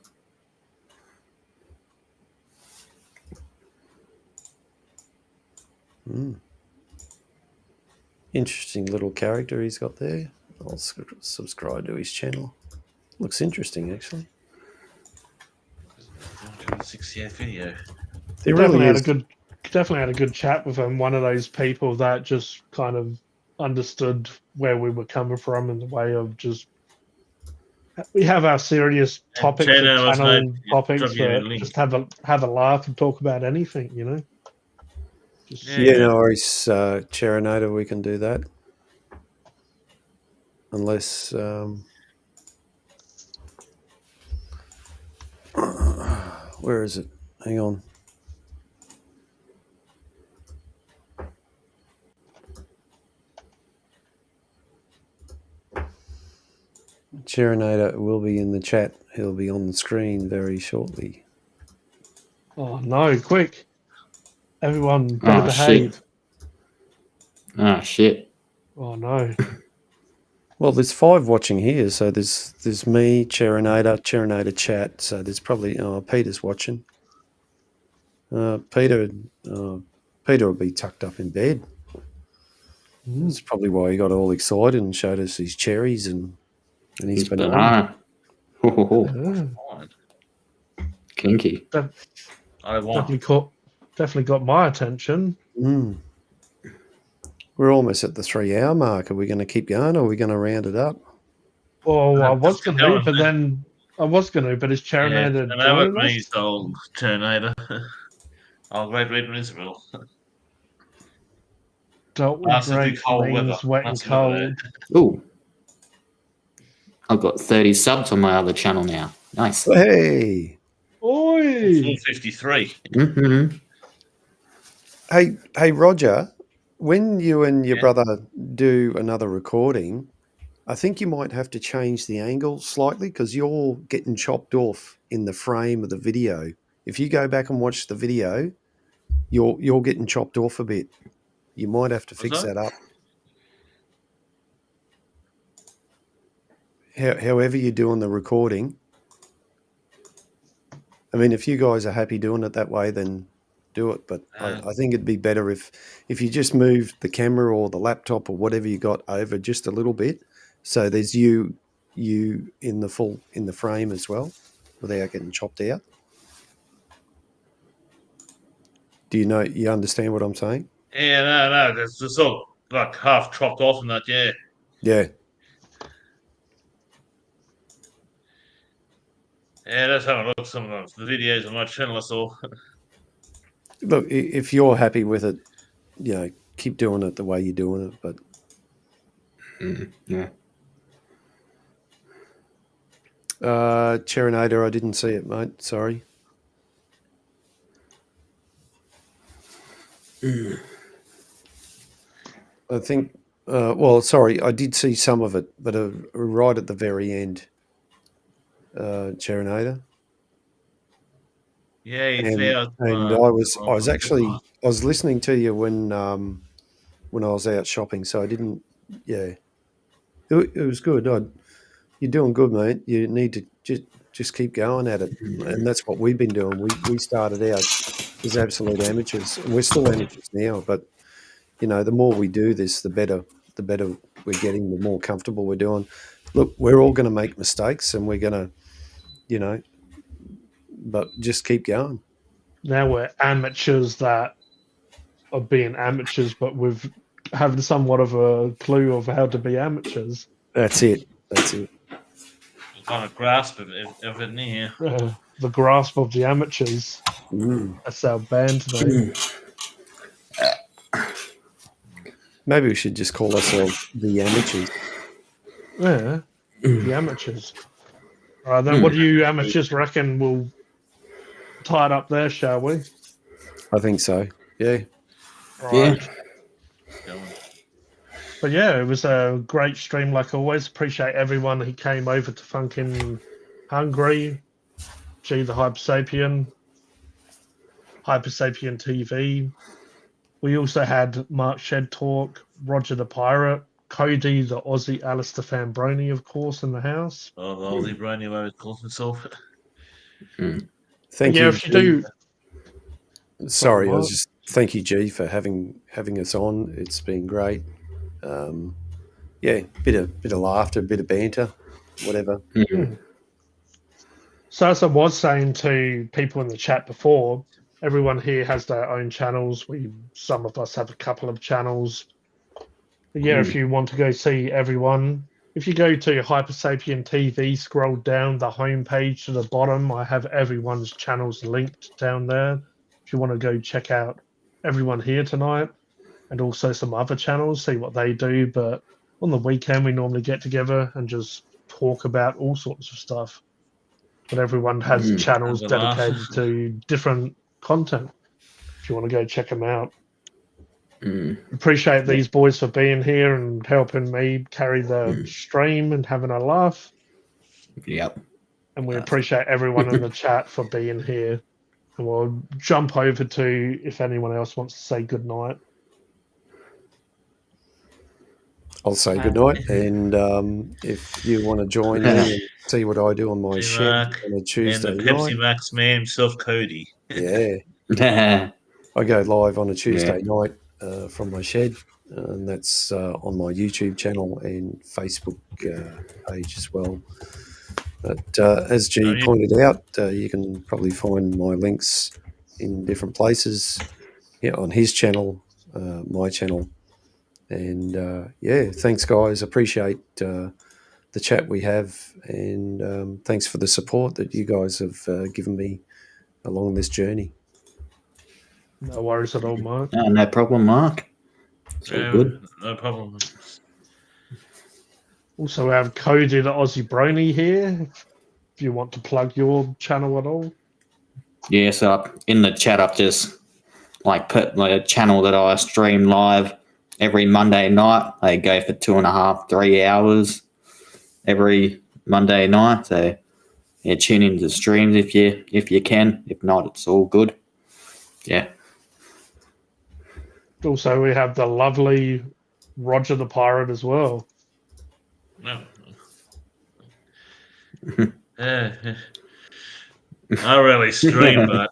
Interesting little character he's got there. I'll subscribe to his channel. Looks interesting, actually. 68 video. He definitely really had is. definitely had a good chat with him. One of those people that just kind of understood where we were coming from in the way of just we have our serious topics, Chad, and I was channel like, topics, drop you a but link. just have a laugh and talk about anything, you know. Just, Yeah, no worries, Charanator, we can do that. Unless... where is it? Hang on. Charanator will be in the chat. He'll be on the screen very shortly. Oh no! Quick, everyone, better Oh, behave. Ah, shit. Oh no! Well, there's 5 watching here, so there's me, Charanator chat. So there's probably Peter's watching. Peter will be tucked up in bed. That's probably why he got all excited and showed us his cherries and his He's banana. banana. Ho, ho, ho. Yeah, Fine. Kinky. I want. definitely got my attention. Mm. We're almost at the 3-hour mark. Are we going to keep going, or are we going to round it up? Well, I was Just going go to, on, but man. then I was going to, but is Yeah, Charanator I know what joining us? means, old Terminator. I'll great red miserable. Dealt with Nasty Drake cold weather. means wet and Nasty weather cold. Ooh. I've got 30 subs on my other channel now. Nice. Hey, Oi! 453. Mm-hmm. hey, Roger. When you and your Yeah. brother do another recording, I think you might have to change the angle slightly because you're getting chopped off in the frame of the video. If you go back and watch the video, you're getting chopped off a bit. You might have to fix that? that up. However you're doing the recording, I mean, if you guys are happy doing it that way, then do it. But I think it'd be better if you just moved the camera or the laptop or whatever you got over just a little bit, so there's you in the frame as well, without getting chopped out. Do you understand what I'm saying? Yeah, no, there's just all like half chopped off and that. Yeah, Yeah. yeah. Let's have a look at some of the videos on my channel. I saw. Look, if you're happy with it, keep doing it the way you're doing it. But Yeah. Cherinator, I didn't see it, mate. Sorry. I think. Sorry, I did see some of it, but right at the very end, Cherinator. Yeah, he's there. And I was listening to you when I was out shopping, so I didn't. Yeah, it was good. You're doing good, mate. You need to just keep going at it, and that's what we've been doing. We started out as absolute amateurs, and we're still amateurs now. But the more we do this, the better we're getting. The more comfortable we're doing. Look, we're all going to make mistakes, and we're going to, but just keep going. Now we're amateurs that are being amateurs, but with having somewhat of a clue of how to be amateurs. That's it. Kind of grasp of it here. The grasp of the amateurs. That's our band today. Maybe we should just call ourselves the amateurs. Yeah, the amateurs. All right, then what do you amateurs reckon? We'll tie it up there, shall we? I think so. Yeah. Right. But yeah, it was a great stream like always. Appreciate everyone who came over to Funkin' Hungry, G the Hypersapien TV. We also had Mark Shed Talk, Roger the Pirate, Cody the Aussie, Alistair Fambroni, of course, in the house. Oh, the Aussie Brony, where he calls himself. Thank you. If you do. Sorry, thank you, G, for having us on. It's been great. Bit of laughter, a bit of banter, whatever. So as I was saying to people in the chat before, everyone here has their own channels. Some of us have a couple of channels. But if you want to go see everyone, if you go to Hypersapien TV, scroll down the homepage to the bottom, I have everyone's channels linked down there. If you want to go check out everyone here tonight and also some other channels, see what they do. But on the weekend, we normally get together and just talk about all sorts of stuff. But everyone has channels dedicated to different content. If you want to go check them out. Appreciate these boys for being here and helping me carry the stream and having a laugh. Yep. And we appreciate everyone in the chat for being here. And we'll jump over to if anyone else wants to say good night. I'll say good night, and if you want to join me and see what I do on my shed on a Tuesday and the night, Pepsi Max man himself, Cody. Yeah, I go live on a Tuesday night from my shed, and that's on my YouTube channel and Facebook page as well. But as G pointed out, you can probably find my links in different places. On his channel, my channel. And thanks, guys. Appreciate the chat we have, and thanks for the support that you guys have given me along this journey. No worries at all, Mark. No problem, Mark. It's all good. No problem. Also, we have Cody the Aussie Brony here. If you want to plug your channel at all. Yeah, so in the chat, I've just put my channel that I stream live every Monday night. They go for 2.5, 3 hours every Monday night. So tune into the streams if you can. If not, it's all good. Yeah. Also, we have the lovely Roger the Pirate as well. No. I rarely stream, but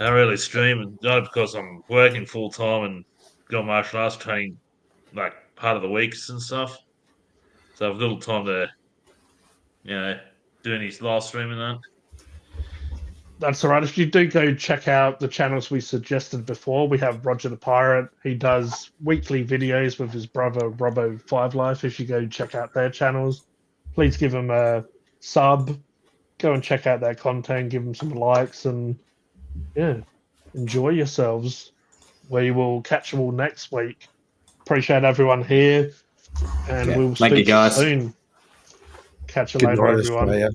I rarely stream, not because I'm working full time and got martial arts training like part of the weeks and stuff. So I've little time to, do any live streaming and that. That's all right. If you do go check out the channels we suggested before, we have Roger the Pirate. He does weekly videos with his brother Robbo Five Life. If you go check out their channels, please give them a sub. Go and check out their content. Give them some likes and enjoy yourselves. We will catch you all next week. Appreciate everyone here, and Yeah. we'll Thank you, speak guys. soon. Catch you Good later, night, everyone. Australia.